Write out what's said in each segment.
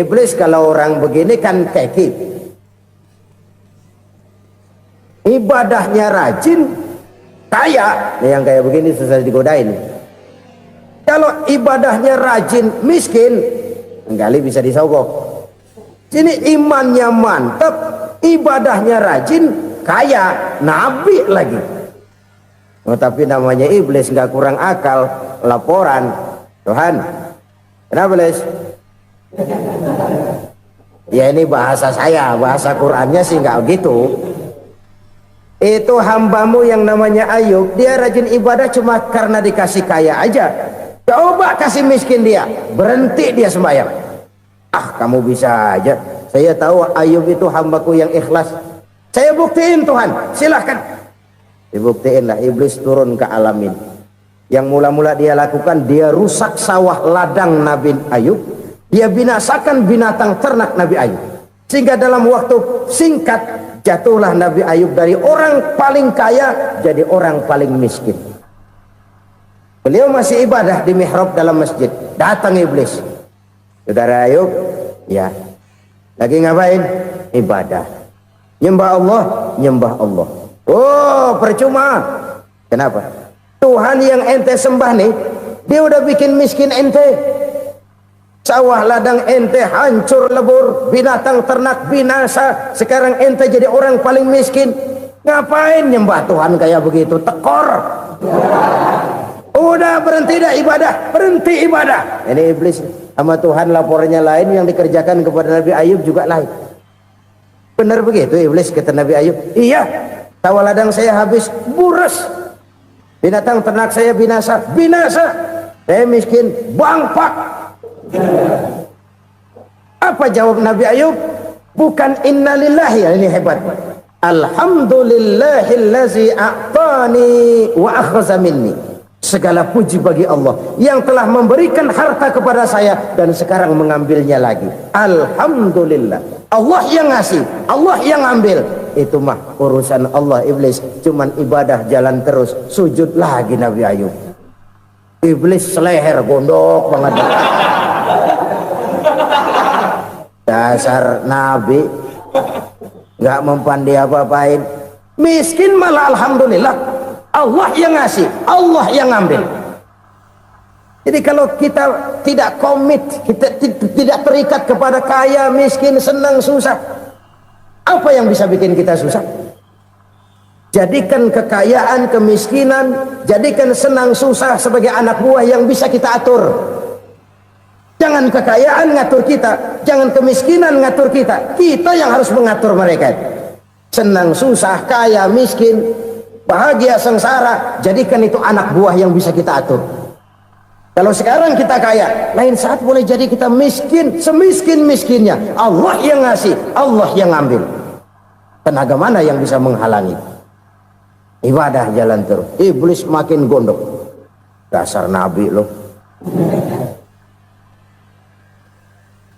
Iblis kalau orang begini kan keki, ibadahnya rajin, kaya. Yang kayak begini susah digodain. Kalau ibadahnya rajin, miskin, kali bisa disogok. Sini imannya mantap, ibadahnya rajin, kaya, nabi lagi. Oh, tapi namanya iblis nggak kurang akal. Laporan, Tuhan, kenapa Les? Ya ini bahasa saya, bahasa Qurannya sih nggak gitu. Itu hambamu yang namanya Ayub, dia rajin ibadah cuma karena dikasih kaya aja. Coba kasih miskin dia, berhenti dia sembahyang. Ah, kamu bisa aja. Saya tahu Ayub itu hambaku yang ikhlas. Saya buktiin Tuhan, silahkan. Dibuktiin lah, iblis turun ke alam ini. Yang mula-mula dia lakukan, dia rusak sawah ladang Nabi Ayub. Dia binasakan binatang ternak Nabi Ayub. Sehingga dalam waktu singkat, jatuhlah Nabi Ayub dari orang paling kaya jadi orang paling miskin. Beliau masih ibadah di mihrab dalam masjid. Datang iblis. Saudara Ayub, ya, lagi ngapain? Ibadah. Nyembah Allah, nyembah Allah. Oh, percuma. Kenapa? Tuhan yang ente sembah nih, dia udah bikin miskin ente. Sawah ladang ente hancur lebur, binatang ternak binasa. Sekarang ente jadi orang paling miskin. Ngapain nyembah Tuhan kayak begitu? Tekor. Udah berhenti dah ibadah, berhenti ibadah. Ini iblis sama Tuhan laporannya lain, yang dikerjakan kepada Nabi Ayub juga lain. Benar begitu iblis kata Nabi Ayub? Iya, sawah ladang saya habis, buras. Binatang ternak saya binasa, binasa. Saya miskin, bangpak. Apa jawab Nabi Ayub? Bukan innalillahi, ini hebat. Alhamdulillahillazi a'tani wa akhza minni. Segala puji bagi Allah yang telah memberikan harta kepada saya dan sekarang mengambilnya lagi. Alhamdulillah. Allah yang ngasih, Allah yang ambil. Itu mah urusan Allah. Iblis cuman ibadah jalan terus, sujud lagi Nabi Ayub. Iblis seleher gondok banget. Dasar Nabi nggak mempan dia apa-apain. Miskin malah alhamdulillah. Allah yang ngasih, Allah yang ngambil. Jadi kalau kita tidak komit, kita tidak terikat kepada kaya, miskin, senang, susah, apa yang bisa bikin kita susah? Jadikan kekayaan, kemiskinan, jadikan senang susah sebagai anak buah yang bisa kita atur. Jangan kekayaan ngatur kita, jangan kemiskinan ngatur kita. Kita yang harus mengatur mereka. Senang susah, kaya, miskin, bahagia, sengsara, jadikan itu anak buah yang bisa kita atur. Kalau sekarang kita kaya, lain saat boleh jadi kita miskin, semiskin-miskinnya. Allah yang ngasih, Allah yang ngambil. Tenaga mana yang bisa menghalangi? Ibadah jalan terus. Iblis makin gondok. Dasar Nabi loh.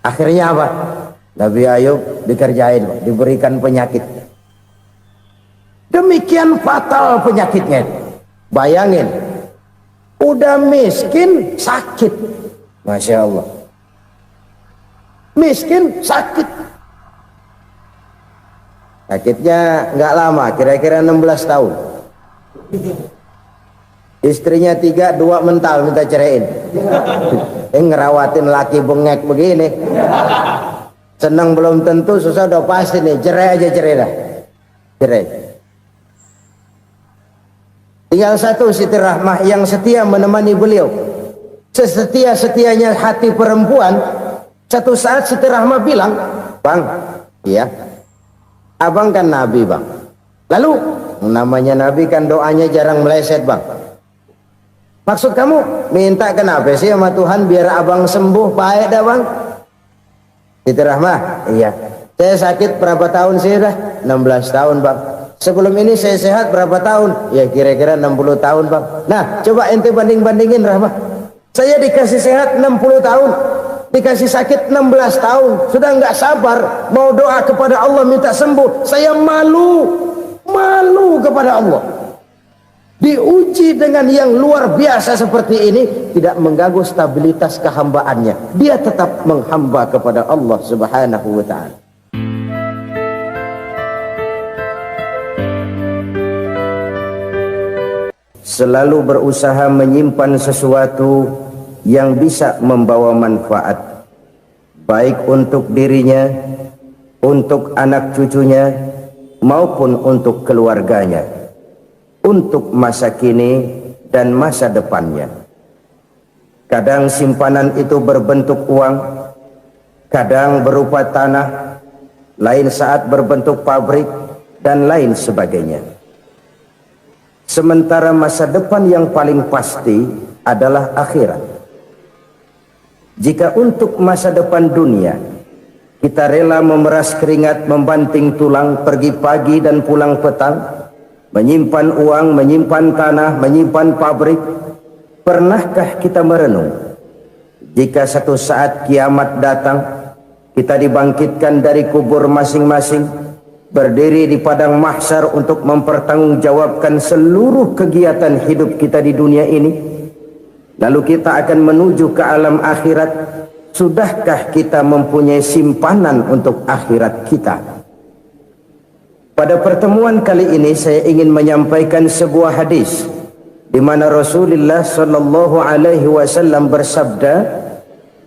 Akhirnya apa? Nabi Ayub dikerjain, diberikan penyakit. Demikian fatal penyakitnya. Bayangin, udah miskin sakit. Masya Allah. Miskin sakit. Sakitnya nggak lama, kira-kira 16 tahun. Istrinya 3, 2 mental minta ceraiin. Ngerawatin laki bengek begini. Senang belum tentu, susah udah pasti nih. Cerai aja, cerai dah. Cerai. Tinggal satu Siti Rahmah yang setia menemani beliau. Sesetia-setianya hati perempuan. Satu saat Siti Rahmah bilang, "Bang, iya, abang kan Nabi bang. Lalu namanya Nabi kan doanya jarang meleset bang. Maksud kamu minta kenapa sih sama Tuhan biar abang sembuh baik dah bang?" Siti Rahmah, iya. Saya sakit berapa tahun sih dah? 16 tahun bang. Sebelum ini saya sehat berapa tahun? Ya kira-kira 60 tahun bang. Nah coba ente banding-bandingin Rahmah. Saya dikasih sehat 60 tahun, dikasih sakit 16 tahun. Sudah nggak sabar mau doa kepada Allah minta sembuh. Saya malu kepada Allah. diuji dengan yang luar biasa seperti ini, tidak mengganggu stabilitas kehambaannya. Dia tetap menghamba kepada Allah Subhanahu wa ta'ala. Selalu berusaha menyimpan sesuatu yang bisa membawa manfaat, baik untuk dirinya, untuk anak cucunya, maupun untuk keluarganya, untuk masa kini dan masa depannya. Kadang simpanan itu berbentuk uang, kadang berupa tanah, lain saat berbentuk pabrik, dan lain sebagainya. Sementara masa depan yang paling pasti adalah akhirat. Jika untuk masa depan dunia kita rela memeras keringat, membanting tulang, pergi pagi dan pulang petang, menyimpan uang, menyimpan tanah, menyimpan pabrik, pernahkah kita merenung jika satu saat kiamat datang, kita dibangkitkan dari kubur masing-masing, berdiri di padang mahsyar untuk mempertanggungjawabkan seluruh kegiatan hidup kita di dunia ini, lalu kita akan menuju ke alam akhirat. Sudahkah kita mempunyai simpanan untuk akhirat kita? Pada pertemuan kali ini saya ingin menyampaikan sebuah hadis di mana Rasulullah sallallahu alaihi wasallam bersabda,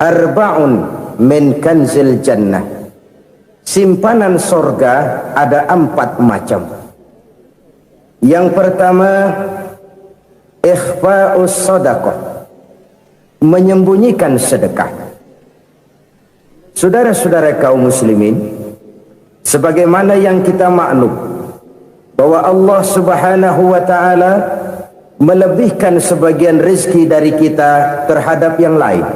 "Arba'un min kanzil jannah." Simpanan sorga ada 4 macam. Yang pertama, ikhfa'us sadaqah, menyembunyikan sedekah. Saudara-saudara kaum muslimin, sebagaimana yang kita maklum bahwa Allah Subhanahu wa ta'ala melebihkan sebagian rezeki dari kita terhadap yang lain.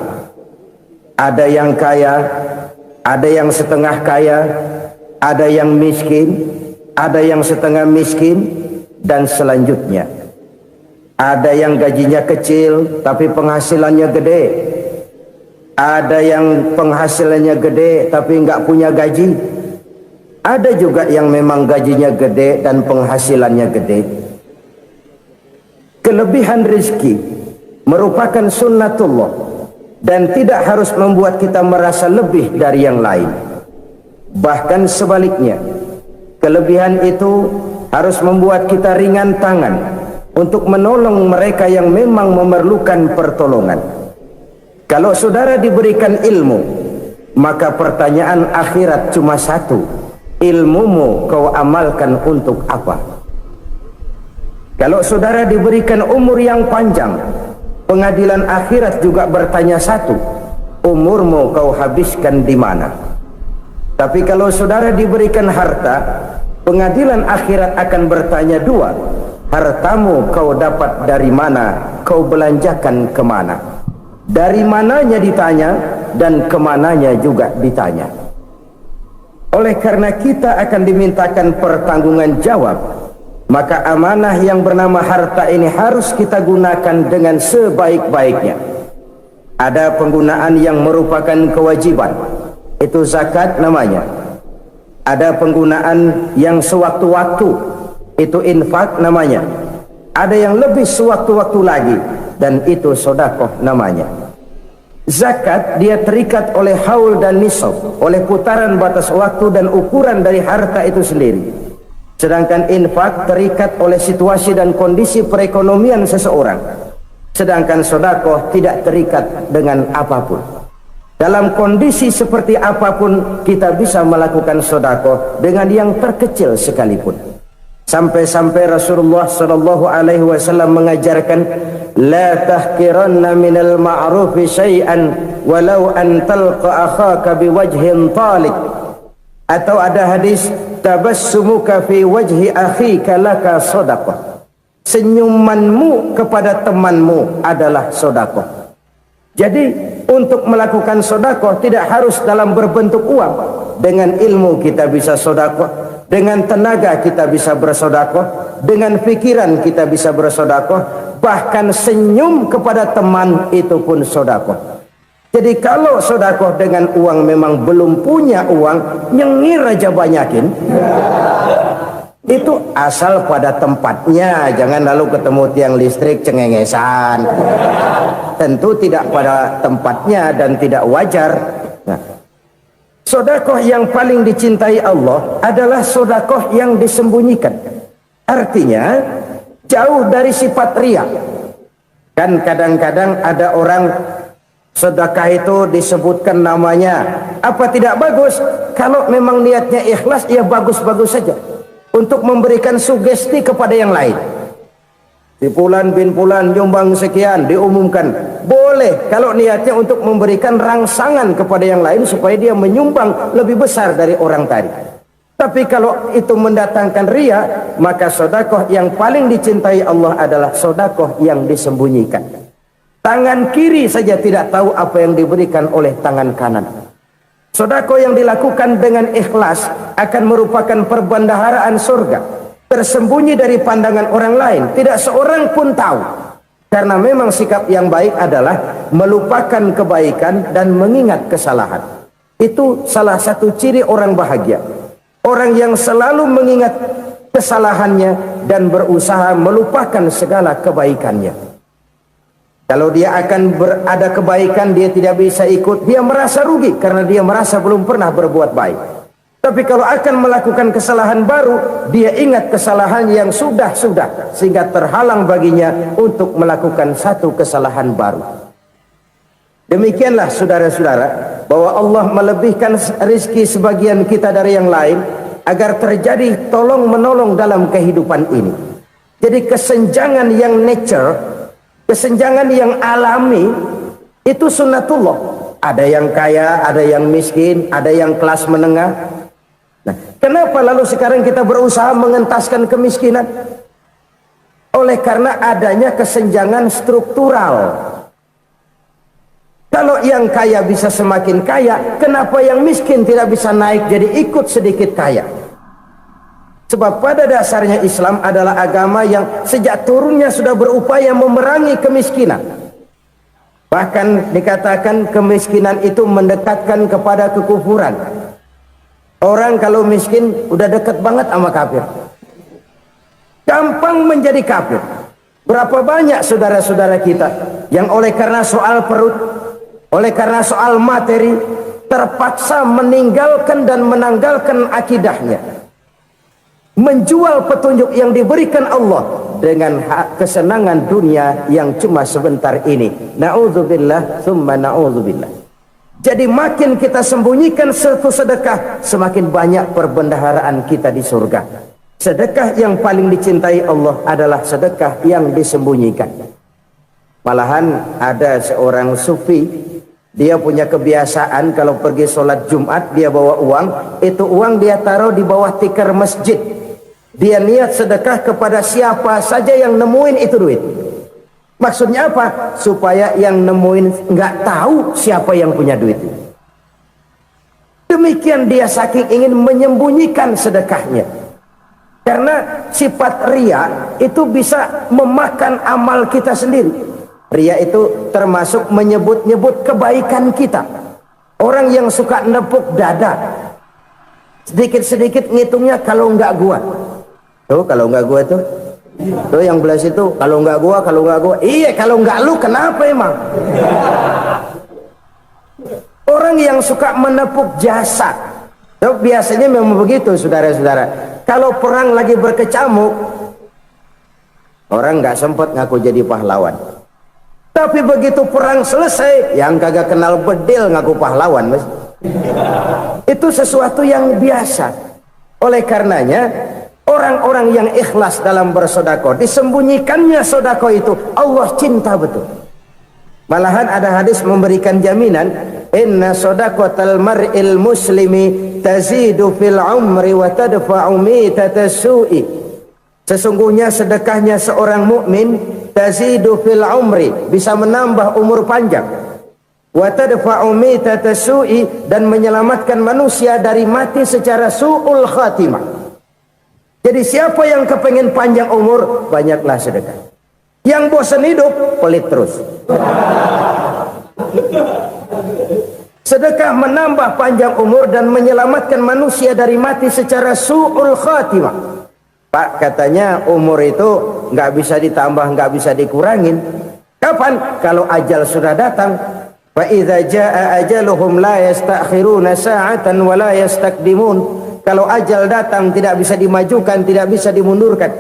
Ada yang kaya, ada yang setengah kaya, ada yang miskin, ada yang setengah miskin, dan selanjutnya. Ada yang gajinya kecil tapi penghasilannya gede. Ada yang penghasilannya gede tapi nggak punya gaji. Ada juga yang memang gajinya gede dan penghasilannya gede. Kelebihan rezeki merupakan sunnatullah dan tidak harus membuat kita merasa lebih dari yang lain. Bahkan sebaliknya, kelebihan itu harus membuat kita ringan tangan untuk menolong mereka yang memang memerlukan pertolongan. Kalau saudara diberikan ilmu, maka pertanyaan akhirat cuma satu: ilmumu kau amalkan untuk apa? Kalau saudara diberikan umur yang panjang, pengadilan akhirat juga bertanya satu: umurmu kau habiskan di mana? Tapi kalau saudara diberikan harta, pengadilan akhirat akan bertanya dua: hartamu kau dapat dari mana? Kau belanjakan kemana? Dari mananya ditanya, dan kemananya juga ditanya. Oleh karena kita akan dimintakan pertanggungan jawab, maka amanah yang bernama harta ini harus kita gunakan dengan sebaik-baiknya. Ada penggunaan yang merupakan kewajiban, itu zakat namanya. Ada penggunaan yang sewaktu-waktu, itu infak namanya. Ada yang lebih sewaktu-waktu lagi, dan itu sedekah namanya. Zakat dia terikat oleh haul dan nisab, oleh putaran batas waktu dan ukuran dari harta itu sendiri. Sedangkan infak terikat oleh situasi dan kondisi perekonomian seseorang. Sedangkan sedekah tidak terikat dengan apapun. Dalam kondisi seperti apapun kita bisa melakukan sedekah dengan yang terkecil sekalipun. Sampai-sampai Rasulullah sallallahu alaihi wasallam mengajarkan, la tahqiranna minal ma'rufi syai'an walau an talqa akhaka biwajhin talik. Atau ada hadis, tabassumuka fi wajhi akhika laka sadaqah. Senyumanmu kepada temanmu adalah sedekah. Jadi untuk melakukan sedekah tidak harus dalam berbentuk uang. Dengan ilmu kita bisa sedekah, dengan tenaga kita bisa bersedekah, dengan pikiran kita bisa bersedekah, bahkan senyum kepada teman itu pun sedekah. Jadi kalau sedekah dengan uang memang belum punya uang, nyengir aja banyakin. Itu asal pada tempatnya, jangan lalu ketemu tiang listrik cengengesan. Tentu tidak pada tempatnya dan tidak wajar. Nah, sedekah yang paling dicintai Allah adalah sedekah yang disembunyikan. Artinya jauh dari sifat riya. Kan kadang-kadang ada orang sedekah itu disebutkan namanya, apa tidak bagus? Kalau memang niatnya ikhlas, ya bagus-bagus saja. Untuk memberikan sugesti kepada yang lain. Si Fulan bin Fulan nyumbang sekian, diumumkan. Boleh kalau niatnya untuk memberikan rangsangan kepada yang lain supaya dia menyumbang lebih besar dari orang tadi. Tapi kalau itu mendatangkan riya, maka sedekah yang paling dicintai Allah adalah sedekah yang disembunyikan. Tangan kiri saja tidak tahu apa yang diberikan oleh tangan kanan. Sedekah yang dilakukan dengan ikhlas akan merupakan perbendaharaan surga, tersembunyi dari pandangan orang lain, tidak seorang pun tahu. Karena memang sikap yang baik adalah melupakan kebaikan dan mengingat kesalahan. Itu salah satu ciri orang bahagia. Orang yang selalu mengingat kesalahannya dan berusaha melupakan segala kebaikannya. Kalau dia akan berada kebaikan, dia tidak bisa ikut, dia merasa rugi karena dia merasa belum pernah berbuat baik. Tapi kalau akan melakukan kesalahan baru, dia ingat kesalahan yang sudah-sudah, sehingga terhalang baginya untuk melakukan satu kesalahan baru. Demikianlah saudara-saudara, bahwa Allah melebihkan rizki sebagian kita dari yang lain, agar terjadi tolong-menolong dalam kehidupan ini. Jadi kesenjangan yang nature, kesenjangan yang alami, itu sunnatullah. Ada yang kaya, ada yang miskin, ada yang kelas menengah. Nah, kenapa lalu sekarang kita berusaha mengentaskan kemiskinan? Oleh karena adanya kesenjangan struktural. Kalau yang kaya bisa semakin kaya, kenapa yang miskin tidak bisa naik jadi ikut sedikit kaya? Sebab pada dasarnya Islam adalah agama yang sejak turunnya sudah berupaya memerangi kemiskinan. Bahkan dikatakan kemiskinan itu mendekatkan kepada kekufuran. Orang kalau miskin udah dekat banget sama kafir. Gampang menjadi kafir. Berapa banyak saudara-saudara kita yang oleh karena soal perut, oleh karena soal materi, terpaksa meninggalkan dan menanggalkan akidahnya, menjual petunjuk yang diberikan Allah dengan kesenangan dunia yang cuma sebentar ini. Na'udzubillah thumma na'udzubillah. Jadi makin kita sembunyikan satu sedekah, semakin banyak perbendaharaan kita di surga. Sedekah yang paling dicintai Allah adalah sedekah yang disembunyikan. Malahan ada seorang sufi, dia punya kebiasaan kalau pergi sholat Jumat dia bawa uang, itu uang dia taruh di bawah tikar masjid. Dia niat sedekah kepada siapa saja yang nemuin itu duit. Maksudnya apa? Supaya yang nemuin nggak tahu siapa yang punya duit. Demikian dia saking ingin menyembunyikan sedekahnya. Karena sifat riya itu bisa memakan amal kita sendiri. Riya itu termasuk menyebut-nyebut kebaikan kita. Orang yang suka nepuk dada, sedikit-sedikit ngitungnya kalau nggak gua. Tuh kalau nggak gua tuh yang belas itu kalau nggak gua. Iya kalau nggak lu kenapa emang? Orang yang suka menepuk jasad, tuh biasanya memang begitu saudara-saudara. Kalau perang lagi berkecamuk, orang nggak sempat ngaku jadi pahlawan. Tapi begitu perang selesai, yang kagak kenal bedil ngaku pahlawan, mas. Itu sesuatu yang biasa. Oleh karenanya, orang-orang yang ikhlas dalam bersedekah, disembunyikannya sedekah itu, Allah cinta betul. Malahan ada hadis memberikan jaminan, inna sedaqatal mar'il muslimi tazidu fil umri wa tadfa'u mitatas su'i. Sesungguhnya sedekahnya seorang mukmin tazidu fil umri, bisa menambah umur panjang, wa tadfa'u mitatas su'i, dan menyelamatkan manusia dari mati secara su'ul khatimah. Jadi siapa yang kepengen panjang umur, banyaklah sedekah. Yang bosan hidup, pelit terus. Sedekah menambah panjang umur dan menyelamatkan manusia dari mati secara su'ul khatimah. Pak, katanya umur itu nggak bisa ditambah, nggak bisa dikurangin. Kapan? Kalau ajal sudah datang. Fa idza jaa ajaluhum la yastakhiruna sa'atan wa la yastaqdimun. Kalau ajal datang tidak bisa dimajukan, tidak bisa dimundurkan.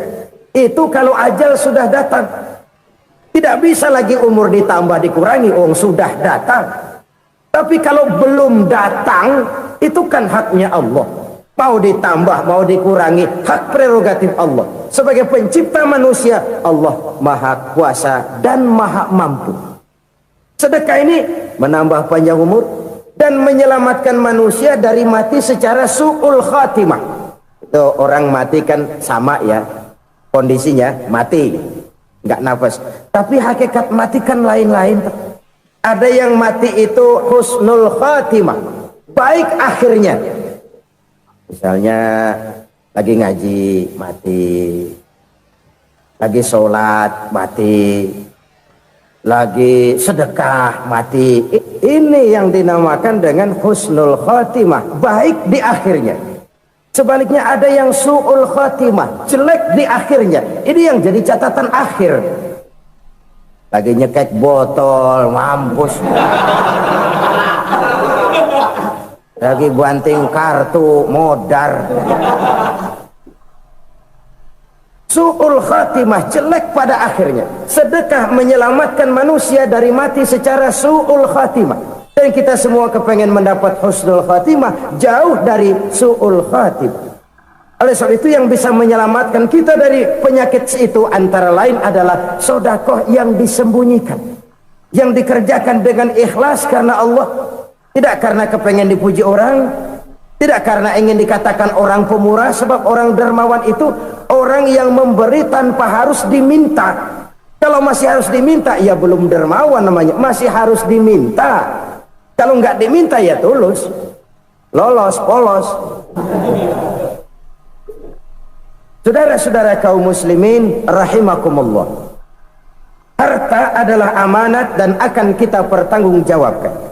Itu kalau ajal sudah datang. Tidak bisa lagi umur ditambah dikurangi, sudah datang. Tapi kalau belum datang, itu kan haknya Allah. Mau ditambah, mau dikurangi, hak prerogatif Allah. Sebagai pencipta manusia, Allah maha kuasa dan maha mampu. Sedekah ini menambah panjang umur dan menyelamatkan manusia dari mati secara su'ul khatimah. Itu orang mati kan sama ya, kondisinya mati, nggak nafas. Tapi hakikat mati kan lain-lain. Ada yang mati itu husnul khatimah, baik akhirnya. Misalnya lagi ngaji mati, lagi sholat mati, lagi sedekah mati. Ini yang dinamakan dengan husnul khatimah, baik di akhirnya. Sebaliknya ada yang su'ul khatimah, jelek di akhirnya. Ini yang jadi catatan akhir. Lagi nyekek botol, mampus. Lagi banting kartu, modar. Su'ul khatimah, jelek pada akhirnya. Sedekah menyelamatkan manusia dari mati secara su'ul khatimah. Dan kita semua kepengen mendapat husnul khatimah, jauh dari su'ul khatimah. Oleh sebab itu yang bisa menyelamatkan kita dari penyakit itu antara lain adalah sedekah yang disembunyikan, yang dikerjakan dengan ikhlas karena Allah. Tidak karena kepengen dipuji orang, tidak karena ingin dikatakan orang pemurah, sebab orang dermawan itu orang yang memberi tanpa harus diminta. Kalau masih harus diminta, ya belum dermawan namanya, masih harus diminta. Kalau nggak diminta ya tulus, lolos, polos. Saudara-saudara kaum muslimin rahimakumullah, harta adalah amanat dan akan kita pertanggungjawabkan.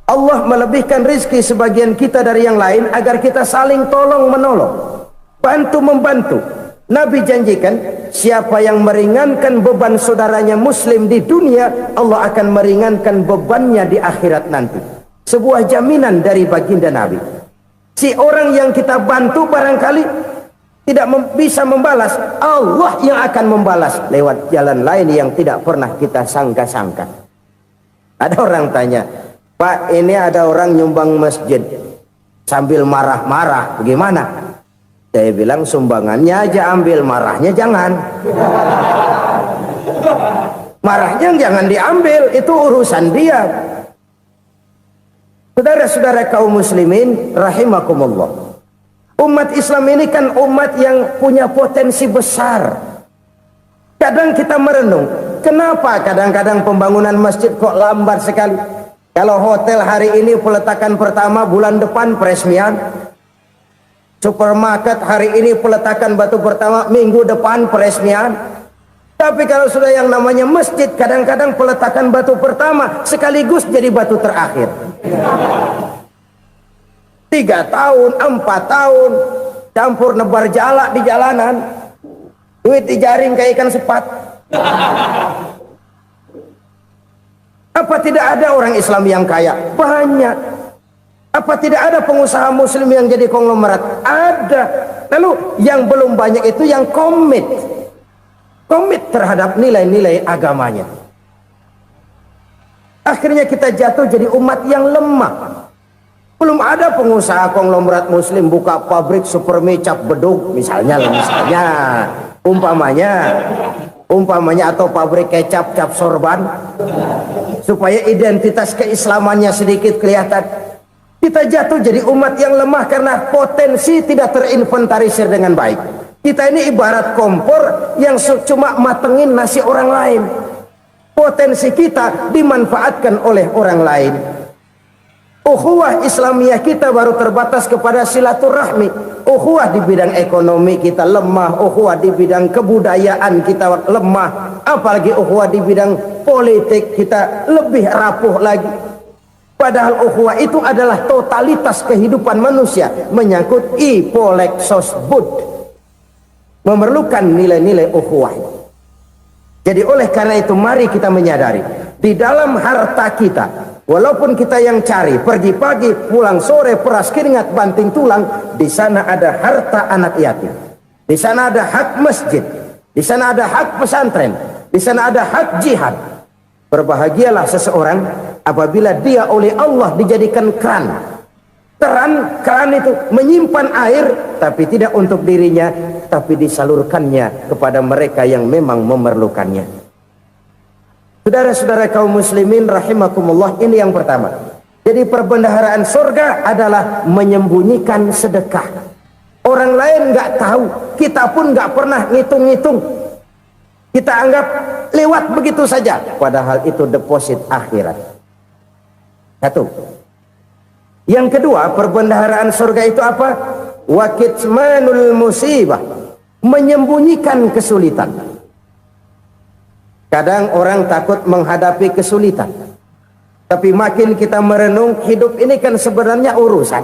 Allah melebihkan rizki sebagian kita dari yang lain agar kita saling tolong menolong, bantu membantu. Nabi janjikan, siapa yang meringankan beban saudaranya muslim di dunia, Allah akan meringankan bebannya di akhirat nanti. Sebuah jaminan dari baginda Nabi. Si orang yang kita bantu barangkali tidak bisa membalas, Allah yang akan membalas lewat jalan lain yang tidak pernah kita sangka-sangka. Ada orang tanya, Pak, ini ada orang nyumbang masjid sambil marah-marah, bagaimana? Saya bilang sumbangannya aja ambil, marahnya jangan. Marahnya jangan diambil, itu urusan dia. Saudara-saudara kaum muslimin rahimakumullah, umat Islam ini kan umat yang punya potensi besar. Kadang kita merenung, kenapa kadang-kadang pembangunan masjid kok lambat sekali? Kalau hotel hari ini peletakan pertama, bulan depan peresmian. Supermarket hari ini peletakan batu pertama, minggu depan peresmian. Tapi kalau sudah yang namanya masjid, kadang-kadang peletakan batu pertama sekaligus jadi batu terakhir. 3 tahun, 4 tahun, campur nebar jalak di jalanan, duit dijaring kayak ikan sepat. Apa tidak ada orang Islam yang kaya? Banyak. Apa tidak ada pengusaha muslim yang jadi konglomerat? Ada. Lalu yang belum banyak itu yang komit terhadap nilai-nilai agamanya. Akhirnya kita jatuh jadi umat yang lemah. Belum ada pengusaha konglomerat muslim buka pabrik supermi cap bedug misalnya umpamanya atau pabrik kecap cap sorban supaya identitas keislamannya sedikit kelihatan. Kita jatuh jadi umat yang lemah karena potensi tidak terinventarisir dengan baik. Kita ini ibarat kompor yang cuma matengin nasi orang lain. Potensi kita dimanfaatkan oleh orang lain. Ukhuwah Islamiyah kita baru terbatas kepada silaturahmi. Ukhuwah di bidang ekonomi kita lemah, ukhuwah di bidang kebudayaan kita lemah, apalagi ukhuwah di bidang politik kita lebih rapuh lagi. Padahal ukhuwah itu adalah totalitas kehidupan manusia, menyangkut ipolek sosbud. memerlukan nilai-nilai ukhuwah. Jadi oleh karena itu mari kita menyadari di dalam harta kita, walaupun kita yang cari pergi pagi pulang sore peras keringat banting tulang, di sana ada harta anak yatim, di sana ada hak masjid, di sana ada hak pesantren, di sana ada hak jihad. Berbahagialah seseorang apabila dia oleh Allah dijadikan keran itu menyimpan air, tapi tidak untuk dirinya, tapi disalurkannya kepada mereka yang memang memerlukannya. Saudara-saudara kaum muslimin rahimakumullah, ini yang pertama. Jadi perbendaharaan surga adalah menyembunyikan sedekah. Orang lain nggak tahu, kita pun nggak pernah ngitung-ngitung. Kita anggap lewat begitu saja, padahal itu deposit akhirat. Satu. Yang kedua, perbendaharaan surga itu apa? Wa kitmanul musibah, menyembunyikan kesulitan. Kadang orang takut menghadapi kesulitan, tapi makin kita merenung, hidup ini kan sebenarnya urusan.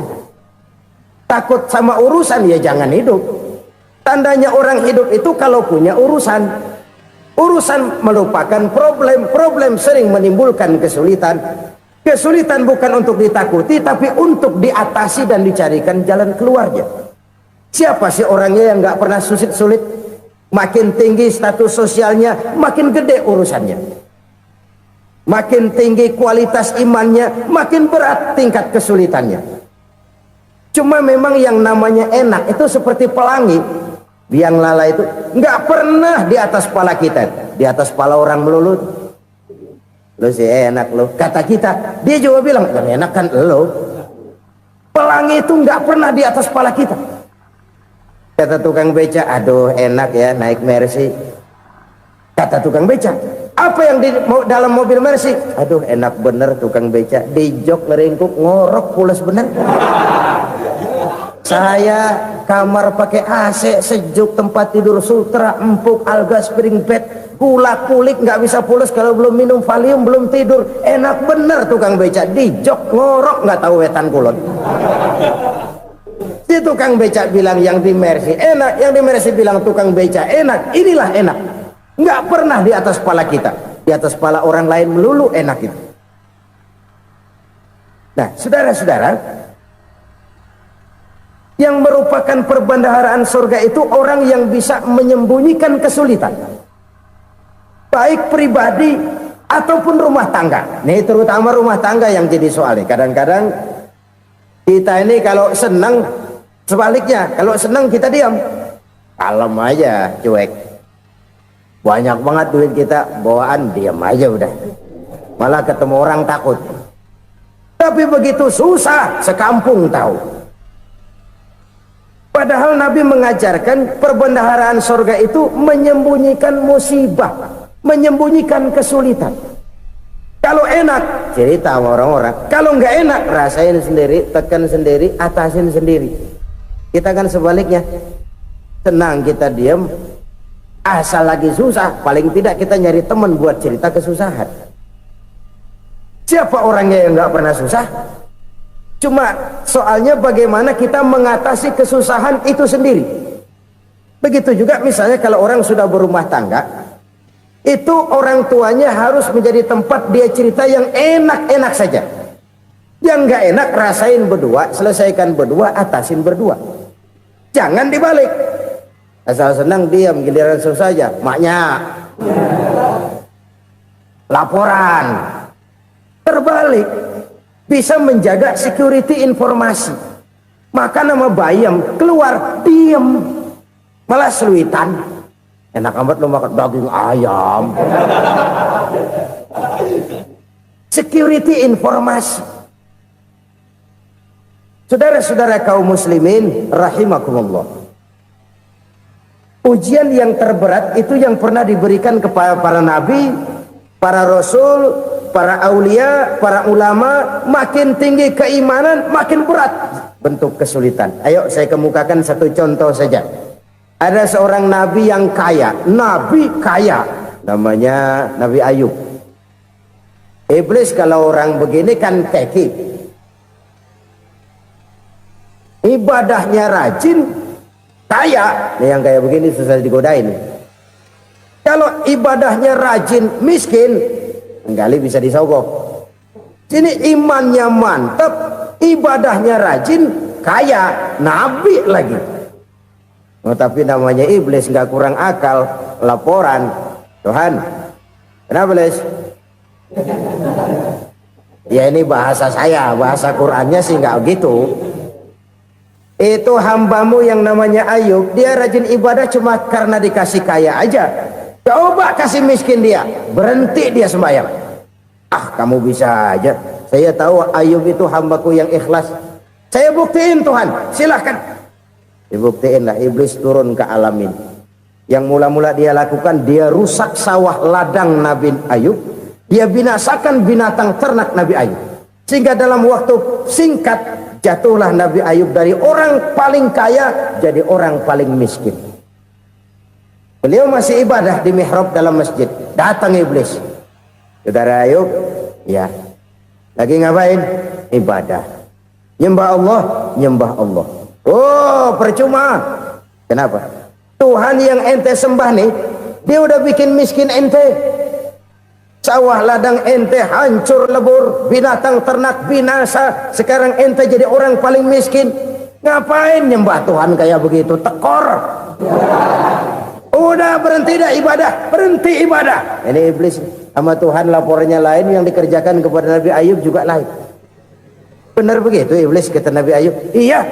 Takut sama urusan, ya jangan hidup. Tandanya orang hidup itu kalau punya urusan. Urusan melupakan problem, problem sering menimbulkan kesulitan. Kesulitan bukan untuk ditakuti, tapi untuk diatasi dan dicarikan jalan keluarnya. Siapa sih orangnya yang nggak pernah sulit-sulit? Makin tinggi status sosialnya, makin gede urusannya. Makin tinggi kualitas imannya, makin berat tingkat kesulitannya. Cuma memang yang namanya enak itu seperti pelangi. Biang lala itu nggak pernah di atas kepala kita, di atas kepala orang melulu. Lo sih enak lo, kata kita. Dia juga bilang yang enak kan lo. Pelangi itu nggak pernah di atas kepala kita. Kata tukang beca, aduh enak ya naik Mercy. Kata tukang beca, apa yang di dalam mobil Mercy? Aduh enak bener tukang beca, di jok ngeringkuk ngorok pules bener. Saya kamar pakai AC sejuk, tempat tidur sutra empuk, alga spring bed, kulak kulik nggak bisa pules kalau belum minum Valium, belum tidur. Enak bener tukang beca, di jok ngorok nggak tahu wetan kulon. Si tukang beca bilang yang di Mercy enak, yang di Mercy bilang tukang beca enak. Inilah enak, nggak pernah di atas kepala kita, di atas kepala orang lain melulu enak itu. Nah saudara-saudara, yang merupakan perbendaharaan surga itu orang yang bisa menyembunyikan kesulitan, baik pribadi ataupun rumah tangga. Nih terutama rumah tangga yang jadi soalnya. Kadang-kadang kita ini kalau senang, sebaliknya kalau senang kita diam, kalem aja, cuek. Banyak banget duit kita bawaan, diam aja udah, malah ketemu orang takut. Tapi begitu susah sekampung tahu. Padahal Nabi mengajarkan perbendaharaan surga itu menyembunyikan musibah, menyembunyikan kesulitan. Kalau enak cerita sama orang-orang, kalau nggak enak rasain sendiri, tekan sendiri, atasin sendiri. Kita kan sebaliknya, senang kita diam, asal lagi susah paling tidak kita nyari teman buat cerita kesusahan. Siapa orangnya yang nggak pernah susah? Cuma soalnya bagaimana kita mengatasi kesusahan itu sendiri. Begitu juga misalnya kalau orang sudah berumah tangga, itu orang tuanya harus menjadi tempat dia cerita yang enak-enak saja. Yang nggak enak rasain berdua, selesaikan berdua, atasin berdua. Jangan dibalik. Asal senang diam, giliran susah aja. Maknya laporan. Terbalik. Bisa menjaga security informasi. Maka nama bayam keluar diem, malah seluitan. Enak amat lo makan daging ayam. Security informasi. Saudara-saudara kaum muslimin rahimakumullah, ujian yang terberat itu yang pernah diberikan kepada para nabi, para rasul, para aulia, para ulama. Makin tinggi keimanan, makin berat bentuk kesulitan. Ayo saya kemukakan satu contoh saja. Ada seorang nabi yang kaya, nabi kaya, namanya Nabi Ayub. Iblis kalau orang begini kan keki, ibadahnya rajin, kaya, nih yang kayak begini susah digodain. Kalau ibadahnya rajin, miskin, kali bisa disogok. Sini imannya mantap, ibadahnya rajin, kaya, nabi lagi. Oh, tapi namanya iblis nggak kurang akal. Laporan, Tuhan, kenapa Les? Ya ini bahasa saya, bahasa Qurannya sih nggak gitu. Itu hambamu yang namanya Ayub, dia rajin ibadah cuma karena dikasih kaya aja. Coba kasih miskin dia, berhenti dia sembahyang. Ah, kamu bisa aja. Saya tahu Ayub itu hambaku yang ikhlas. Saya buktiin Tuhan, silahkan. Dibuktiin lah, iblis turun ke alam ini. Yang mula-mula dia lakukan, dia rusak sawah ladang Nabi Ayub. Dia binasakan binatang ternak Nabi Ayub. Sehingga dalam waktu singkat, jatuhlah Nabi Ayub dari orang paling kaya jadi orang paling miskin. Beliau masih ibadah di mihrab dalam masjid. Datang iblis. Saudara Ayub, ya. Lagi ngapain? Ibadah. Nyembah Allah, nyembah Allah. Oh, percuma. Kenapa? Tuhan yang ente sembah nih, dia udah bikin miskin ente. Sawah ladang ente hancur lebur, binatang ternak binasa. Sekarang ente jadi orang paling miskin. Ngapain nyembah Tuhan kayak begitu? Tekor. Udah berhenti dah ibadah, berhenti ibadah. Ini iblis sama Tuhan laporannya lain, yang dikerjakan kepada Nabi Ayub juga lain. Benar begitu iblis kata Nabi Ayub? Iya,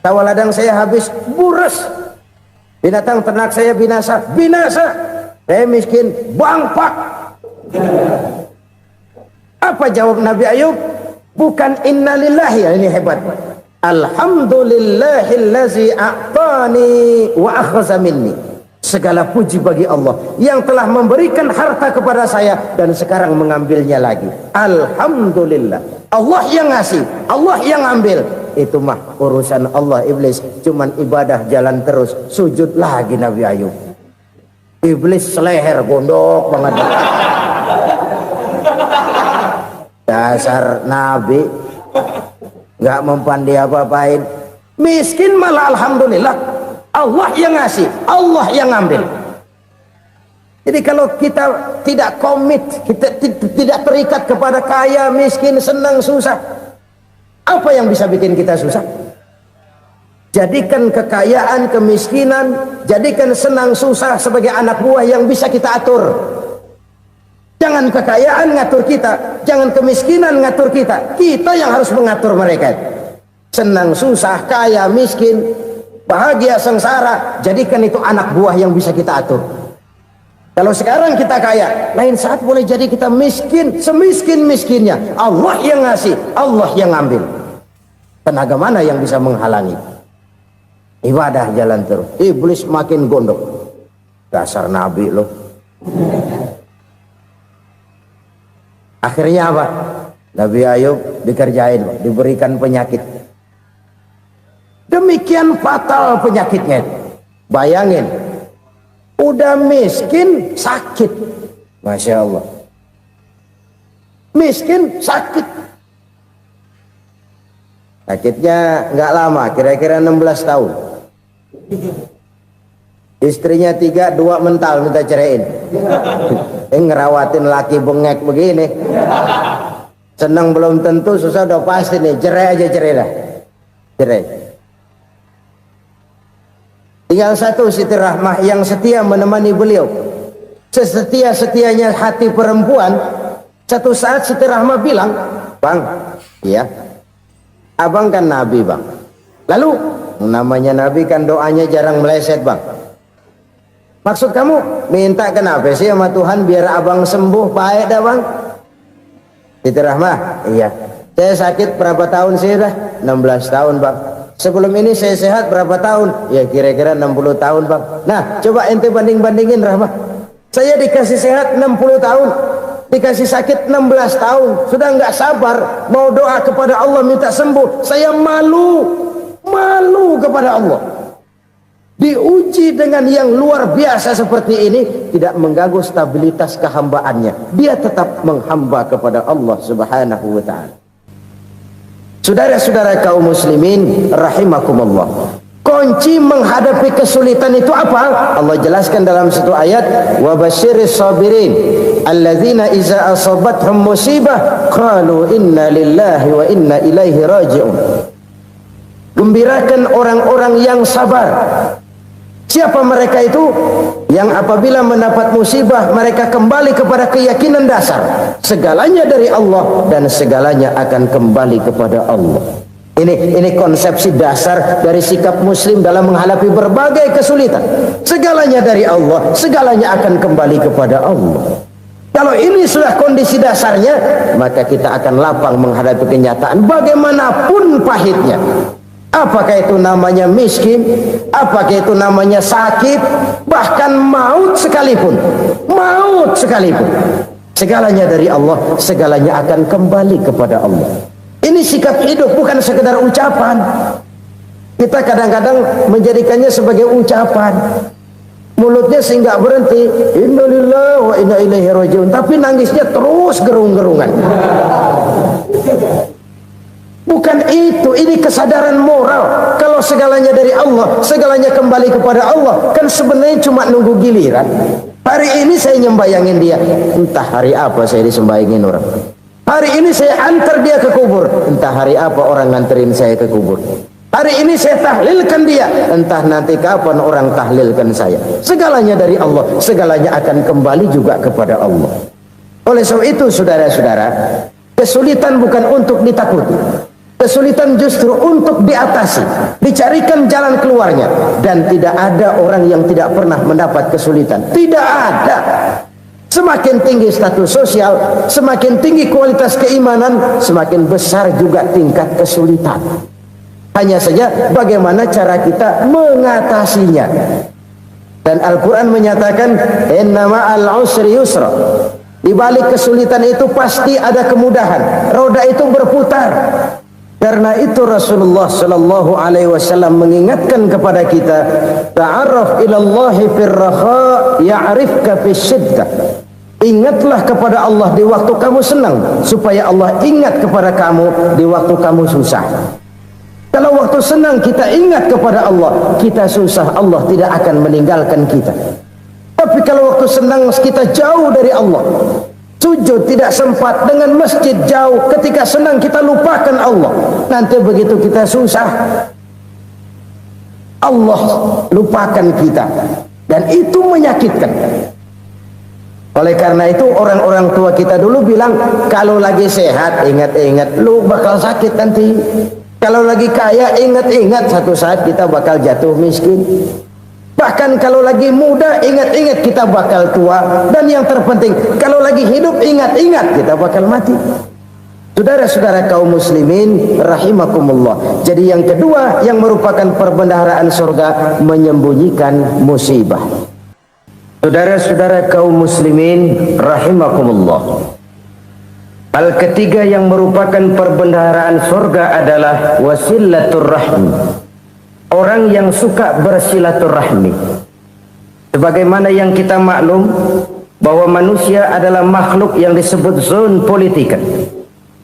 sawah ladang saya habis, buras. Binatang ternak saya binasa, binasa. Saya miskin, bangpak. Apa jawab Nabi Ayub? Bukan innalillahi, ya ini hebat. Alhamdulillahillazi a'tani wa akhza minni. Segala puji bagi Allah yang telah memberikan harta kepada saya dan sekarang mengambilnya lagi. Alhamdulillah. Allah yang ngasih, Allah yang ambil. Itu mah urusan Allah. Iblis cuman ibadah jalan terus, sujud lagi Nabi Ayub. Iblis seleher gondok banget. Dasar Nabi nggak mempan dia apa-apain. Miskin malah alhamdulillah. Allah yang ngasih, Allah yang ngambil. Jadi kalau kita tidak komit, kita tidak terikat kepada kaya, miskin, senang, susah, apa yang bisa bikin kita susah? Jadikan kekayaan, kemiskinan, jadikan senang, susah sebagai anak buah yang bisa kita atur. Jangan kekayaan ngatur kita, jangan kemiskinan ngatur kita. Kita yang harus mengatur mereka. Senang, susah, kaya, miskin, bahagia, sengsara, jadikan itu anak buah yang bisa kita atur. Kalau sekarang kita kaya, lain saat boleh jadi kita miskin, semiskin-miskinnya. Allah yang ngasih, Allah yang ngambil. Tenaga mana yang bisa menghalangi? Ibadah jalan terus. Iblis makin gondok. Dasar Nabi loh. Akhirnya apa? Nabi Ayub dikerjain, diberikan penyakit. Demikian fatal penyakitnya. Bayangin, udah miskin sakit. Masya Allah. Miskin sakit. Sakitnya nggak lama, kira-kira 16 tahun. Istrinya 3, 2 mental minta ceraiin. Ngerawatin laki bengek begini. Senang belum tentu, susah udah pasti nih. Cerai aja, cerai dah. Cerai. Tinggal satu Siti Rahmah yang setia menemani beliau. Sesetia-setianya hati perempuan. Satu saat Siti Rahmah bilang, "Bang, iya, abang kan Nabi bang. Lalu namanya Nabi kan doanya jarang meleset bang. Maksud kamu minta kenapa sih sama Tuhan biar abang sembuh baik dah bang?" Siti Rahmah, iya. Saya sakit berapa tahun sih dah? 16 tahun bang. Sebelum ini saya sehat berapa tahun? Ya kira-kira 60 tahun bang. Nah coba ente banding-bandingin Rahmah. Saya dikasih sehat 60 tahun, dikasih sakit 16 tahun. Sudah nggak sabar mau doa kepada Allah minta sembuh. Saya malu kepada Allah. Diuji dengan yang luar biasa seperti ini, tidak mengganggu stabilitas kehambaannya. Dia tetap menghamba kepada Allah Subhanahu wa ta'ala. Saudara-saudara kaum muslimin rahimakumullah. Kunci menghadapi kesulitan itu apa? Allah jelaskan dalam satu ayat, wa basyiris sabirin alladzina iza asabathum musibah qalu inna lillahi wa inna ilaihi raji'un. Gembirakan orang-orang yang sabar. Siapa mereka itu? Yang apabila mendapat musibah mereka kembali kepada keyakinan dasar, segalanya dari Allah dan segalanya akan kembali kepada Allah. Ini konsepsi dasar dari sikap muslim dalam menghadapi berbagai kesulitan. Segalanya dari Allah, segalanya akan kembali kepada Allah. Kalau ini sudah kondisi dasarnya, maka kita akan lapang menghadapi kenyataan bagaimanapun pahitnya. Apakah itu namanya miskin, apakah itu namanya sakit, bahkan maut sekalipun. Maut sekalipun. Segalanya dari Allah, segalanya akan kembali kepada Allah. Ini sikap hidup, bukan sekedar ucapan. Kita kadang-kadang menjadikannya sebagai ucapan. Mulutnya sehingga berhenti, innalillahi wa inna ilaihi raji'un, tapi nangisnya terus gerung-gerungan. Bukan itu, ini kesadaran moral. Kalau segalanya dari Allah, segalanya kembali kepada Allah, kan sebenarnya cuma nunggu giliran. Hari ini saya nyembayangin dia, entah hari apa saya disembayangin orang. Hari ini saya antar dia ke kubur, entah hari apa orang nganterin saya ke kubur. Hari ini saya tahlilkan dia, entah nanti kapan orang tahlilkan saya. Segalanya dari Allah, segalanya akan kembali juga kepada Allah. Oleh sebab itu saudara-saudara, kesulitan bukan untuk ditakuti. Kesulitan justru untuk diatasi, dicarikan jalan keluarnya. Dan tidak ada orang yang tidak pernah mendapat kesulitan. Tidak ada. Semakin tinggi status sosial, semakin tinggi kualitas keimanan, semakin besar juga tingkat kesulitan. Hanya saja bagaimana cara kita mengatasinya. Dan Al-Quran menyatakan, inna ma'al usri yusra. Di balik kesulitan itu pasti ada kemudahan. Roda itu berputar. Karena itu Rasulullah sallallahu alaihi wasallam mengingatkan kepada kita, ta'arraf ilallahi fir raha ya'rifka fis syiddah. Ingatlah kepada Allah di waktu kamu senang, supaya Allah ingat kepada kamu di waktu kamu susah. Kalau waktu senang kita ingat kepada Allah, kita susah, Allah tidak akan meninggalkan kita. Tapi kalau waktu senang kita jauh dari Allah, sujud tidak sempat, dengan masjid jauh, ketika senang kita lupakan Allah. Nanti begitu kita susah, Allah lupakan kita, dan itu menyakitkan. Oleh karena itu orang-orang tua kita dulu bilang, kalau lagi sehat ingat-ingat lu bakal sakit nanti. Kalau lagi kaya ingat-ingat satu saat kita bakal jatuh miskin. Bahkan kalau lagi muda ingat-ingat kita bakal tua. Dan yang terpenting, kalau lagi hidup ingat-ingat kita bakal mati. Saudara-saudara kaum muslimin rahimakumullah. Jadi yang kedua yang merupakan perbendaharaan surga, menyembunyikan musibah. Saudara-saudara kaum muslimin rahimakumullah. Hal ketiga yang merupakan perbendaharaan surga adalah wasilatur rahmi. Orang yang suka bersilaturahmi. Sebagaimana yang kita maklum bahwa manusia adalah makhluk yang disebut zon politika.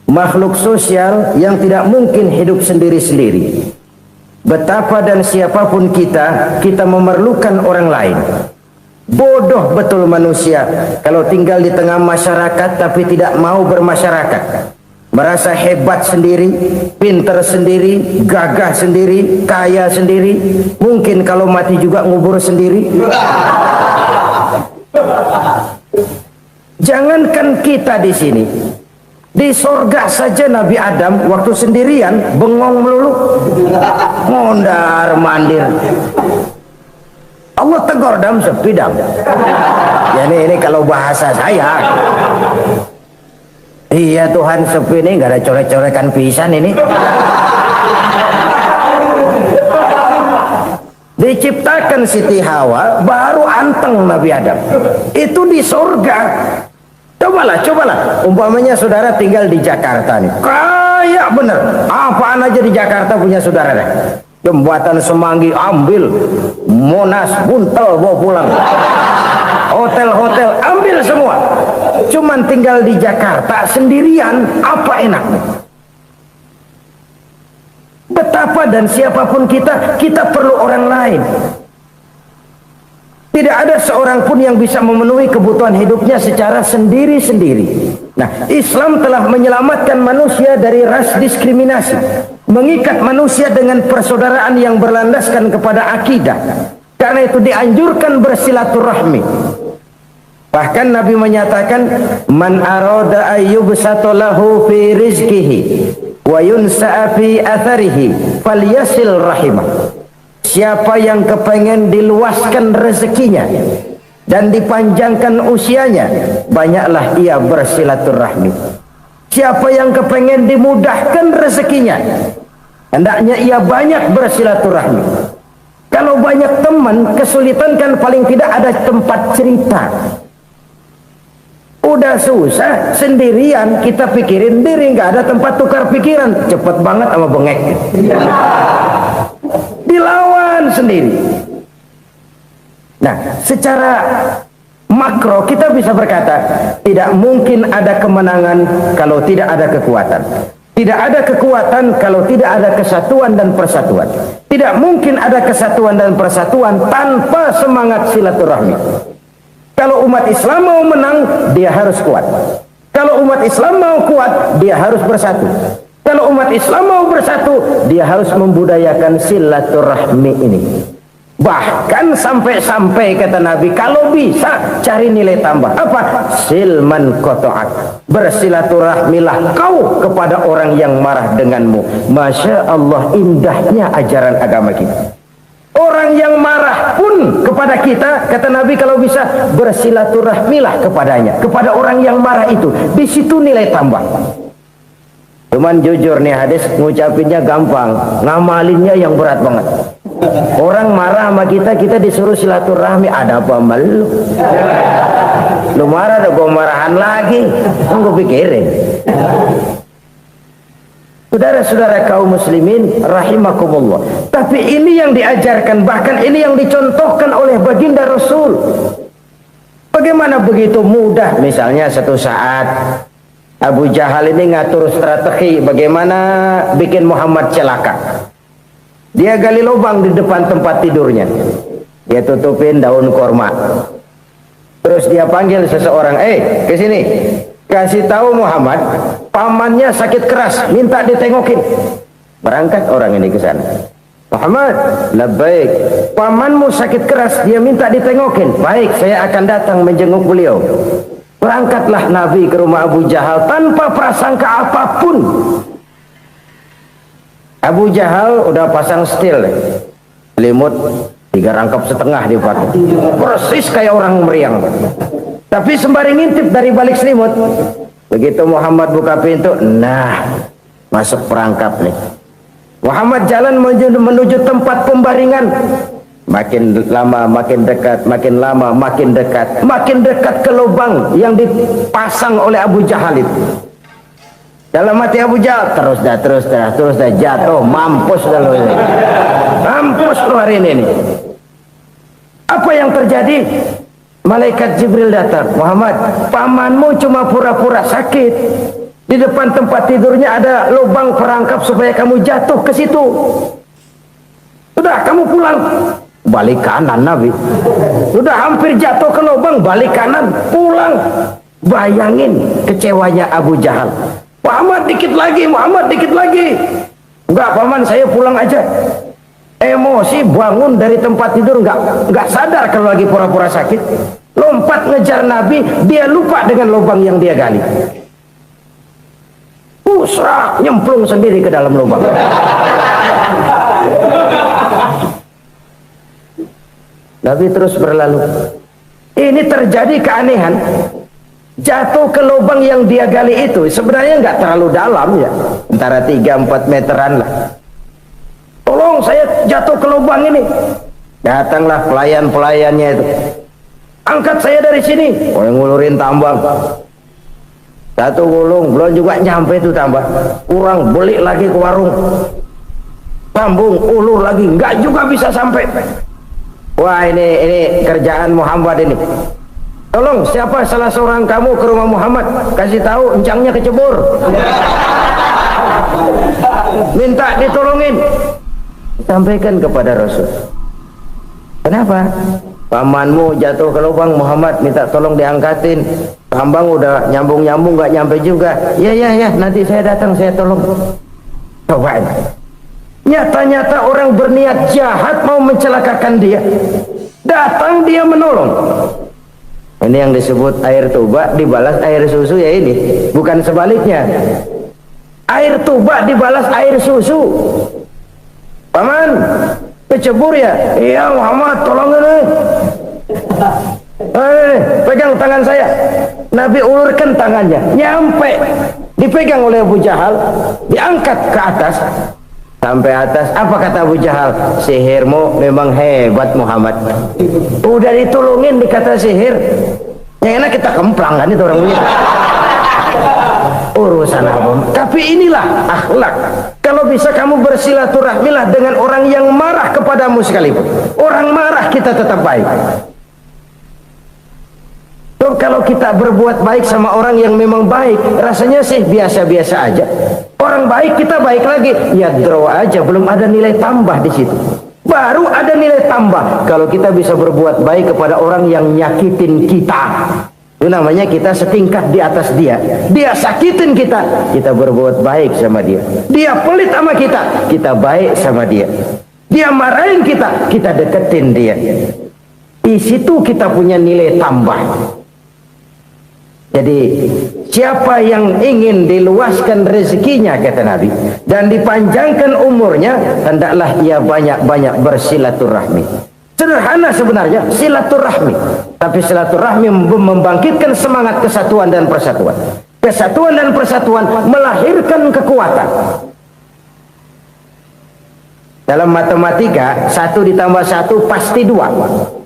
Makhluk sosial yang tidak mungkin hidup sendiri-sendiri. Betapa dan siapapun kita memerlukan orang lain. Bodoh betul manusia kalau tinggal di tengah masyarakat tapi tidak mau bermasyarakat. Merasa hebat sendiri, pintar sendiri, gagah sendiri, kaya sendiri. Mungkin kalau mati juga ngubur sendiri. Jangankan kita di sini, di sorga saja Nabi Adam waktu sendirian bengong melulu, mondar mandir. Allah tegur dam sepi dam. Ya ini kalau bahasa saya. Iya Tuhan sepi ini, nggak ada coret-corekan pisan ini. Diciptakan Siti Hawa, baru anteng Nabi Adam. Itu di surga. Cobalah. Umpamanya saudara tinggal di Jakarta nih. Kayak bener. Apaan aja di Jakarta punya saudara deh. Jembatan Semanggi ambil, Monas Buntel bawa pulang, hotel-hotel ambil semua. Cuman tinggal di Jakarta sendirian, apa enaknya? Betapa dan siapapun kita perlu orang lain. Tidak ada seorang pun yang bisa memenuhi kebutuhan hidupnya secara sendiri-sendiri. Nah, Islam telah menyelamatkan manusia dari ras diskriminasi, mengikat manusia dengan persaudaraan yang berlandaskan kepada akidah. Karena itu dianjurkan bersilaturahmi. Bahkan Nabi menyatakan, man arada ayyubsata lahu fi rizqihi wa yunsa'a fi atharihi falyasil rahimah. Siapa yang kepengen diluaskan rezekinya dan dipanjangkan usianya, banyaklah ia bersilaturahmi. Siapa yang kepengen dimudahkan rezekinya, hendaknya ia banyak bersilaturahmi. Kalau banyak teman, kesulitan kan paling tidak ada tempat cerita. Udah susah sendirian, kita pikirin diri, nggak ada tempat tukar pikiran. Cepet banget sama bengek. Dilawan sendiri. Nah, secara makro kita bisa berkata, tidak mungkin ada kemenangan kalau tidak ada kekuatan. Tidak ada kekuatan kalau tidak ada kesatuan dan persatuan. Tidak mungkin ada kesatuan dan persatuan tanpa semangat silaturahmi. Kalau umat Islam mau menang, dia harus kuat. Kalau umat Islam mau kuat, dia harus bersatu. Kalau umat Islam mau bersatu, dia harus membudayakan silaturahmi ini. Bahkan sampai-sampai kata Nabi, kalau bisa cari nilai tambah. Apa? Silman qata'ak. Bersilaturahmilah kau kepada orang yang marah denganmu. Masya Allah, indahnya ajaran agama kita. Orang yang marah pun kepada kita, kata Nabi, kalau bisa bersilaturahmilah kepadanya, kepada orang yang marah itu. Di situ nilai tambah. Cuman jujur nih hadis, ngucapinnya gampang, ngamalinnya yang berat banget. Orang marah sama kita disuruh silaturahmi, ada apa malu? Lu marah, ada gua marahan lagi, tunggu pikirin. Saudara-saudara kaum muslimin rahimakumullah. Tapi ini yang diajarkan, bahkan ini yang dicontohkan oleh baginda Rasul. Bagaimana begitu mudah, misalnya satu saat Abu Jahal ini ngatur strategi bagaimana bikin Muhammad celaka. Dia gali lubang di depan tempat tidurnya. Dia tutupin daun korma. Terus dia panggil seseorang, ke sini. Kasih tahu Muhammad, pamannya sakit keras, minta ditengokin. Berangkat orang ini ke sana. Muhammad, labbaik. Pamanmu sakit keras, dia minta ditengokin. Baik, saya akan datang menjenguk beliau. Berangkatlah Nabi ke rumah Abu Jahal tanpa prasangka apapun. Abu Jahal udah pasang setil, selimut 3 rangkap setengah dipakai, persis kayak orang meriang. Tapi sembari ngintip dari balik selimut, begitu Muhammad buka pintu, nah masuk perangkap nih. Muhammad jalan menuju tempat pembaringan. Makin lama makin dekat, makin lama makin dekat ke lubang yang dipasang oleh Abu Jahal itu. Dalam hati Abu Jahal, terus dah jatuh, mampus dah lo ini. Mampus lo hari ini. Apa yang terjadi? Malaikat Jibril datang. Muhammad, pamanmu cuma pura-pura sakit. Di depan tempat tidurnya ada lubang perangkap supaya kamu jatuh ke situ. Sudah, kamu pulang. Balik kanan Nabi. Sudah hampir jatuh ke lubang, balik kanan, pulang. Bayangin kecewanya Abu Jahal. Muhammad dikit lagi. Enggak paman, saya pulang aja. Emosi, bangun dari tempat tidur, enggak sadar kalau lagi pura-pura sakit. Lompat ngejar Nabi, dia lupa dengan lubang yang dia gali. Pusrak, nyemplung sendiri ke dalam lubang. Nabi terus berlalu. Ini terjadi keanehan. Jatuh ke lubang yang dia gali itu sebenarnya nggak terlalu dalam ya, antara 3-4 meteran lah. Tolong, saya jatuh ke lubang ini. Datanglah pelayan-pelayannya itu. Angkat saya dari sini. Oh, yang ngulurin tambang. Satu gulung, belum juga nyampe itu tambang. Kurang, beli lagi ke warung. Sambung, ulur lagi, nggak juga bisa sampai. Wah, ini kerjaan Muhammad ini. Tolong, siapa salah seorang kamu ke rumah Muhammad, kasih tahu encangnya kecebur. Minta ditolongin. Sampaikan kepada Rasul. Kenapa? Pamanmu jatuh ke lubang, Muhammad minta tolong diangkatin. Tambang udah nyambung-nyambung gak nyampe juga. Ya, nanti saya datang, saya tolong. Coba. Nyata-nyata orang berniat jahat mau mencelakakan dia. Datang dia menolong. Ini yang disebut air tuba dibalas air susu ya ini. Bukan sebaliknya. Air tuba dibalas air susu. Paman, kecebur ya? Iya Muhammad, tolong ini. Pegang tangan saya. Nabi ulurkan tangannya, nyampe, dipegang oleh Abu Jahal, diangkat ke atas, sampai atas. Apa kata Abu Jahal? Sihirmu memang hebat Muhammad. Udah ditolongin dikata sihir, yang enak kita kemplang kan itu orang begitu. Urusan apa? Tapi inilah akhlak. Kalau bisa kamu bersilaturahmilah dengan orang yang marah kepadamu sekalipun. Orang marah kita tetap baik. So, kalau kita berbuat baik sama orang yang memang baik, rasanya sih biasa-biasa aja. Orang baik kita baik lagi, ya draw aja, belum ada nilai tambah di situ. Baru ada nilai tambah kalau kita bisa berbuat baik kepada orang yang nyakitin kita. Itu namanya kita setingkat di atas dia. Dia sakitin kita, kita berbuat baik sama dia. Dia pelit sama kita, kita baik sama dia. Dia marahin kita, kita deketin dia. Di situ kita punya nilai tambah. Jadi siapa yang ingin diluaskan rezekinya kata Nabi dan dipanjangkan umurnya, hendaklah ia banyak-banyak bersilaturahmi. Sederhana sebenarnya silaturahmi, tapi silaturahmi membangkitkan semangat kesatuan dan persatuan. Kesatuan dan persatuan melahirkan kekuatan. Dalam matematika 1 ditambah 1 pasti 2.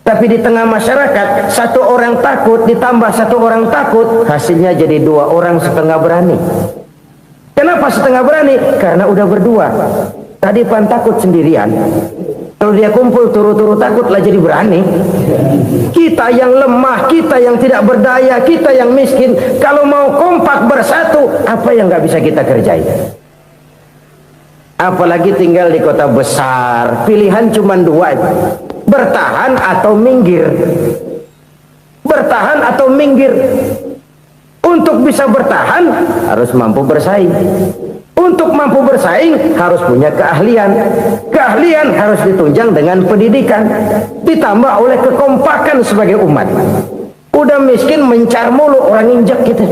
Tapi di tengah masyarakat, 1 orang takut ditambah 1 orang takut, hasilnya jadi 2 orang setengah berani. Kenapa setengah berani? Karena udah berdua. Tadi pan takut sendirian. Kalau dia kumpul turu-turu takutlah jadi berani. Kita yang lemah, kita yang tidak berdaya, kita yang miskin, kalau mau kompak bersatu, apa yang nggak bisa kita kerjain? Apalagi tinggal di kota besar, pilihan cuma 2. Bertahan atau minggir. Bertahan atau minggir. Untuk bisa bertahan harus mampu bersaing. Untuk mampu bersaing harus punya keahlian. Keahlian harus ditunjang dengan pendidikan, ditambah oleh kekompakan sebagai umat. Udah miskin mencar mulu, orang injek gitu.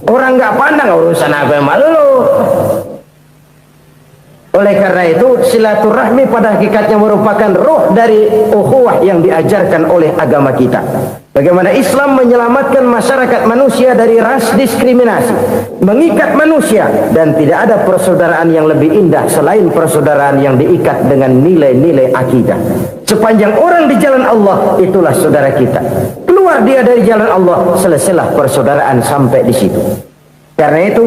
Orang nggak pandang urusan apa yang malu. Oleh karena itu silaturahmi pada hakikatnya merupakan roh dari ukhuwah yang diajarkan oleh agama kita. Bagaimana Islam menyelamatkan masyarakat manusia dari ras diskriminasi, mengikat manusia, dan tidak ada persaudaraan yang lebih indah selain persaudaraan yang diikat dengan nilai-nilai akidah. Sepanjang orang di jalan Allah, itulah saudara kita. Keluar dia dari jalan Allah, selesailah persaudaraan sampai di situ. Karena itu,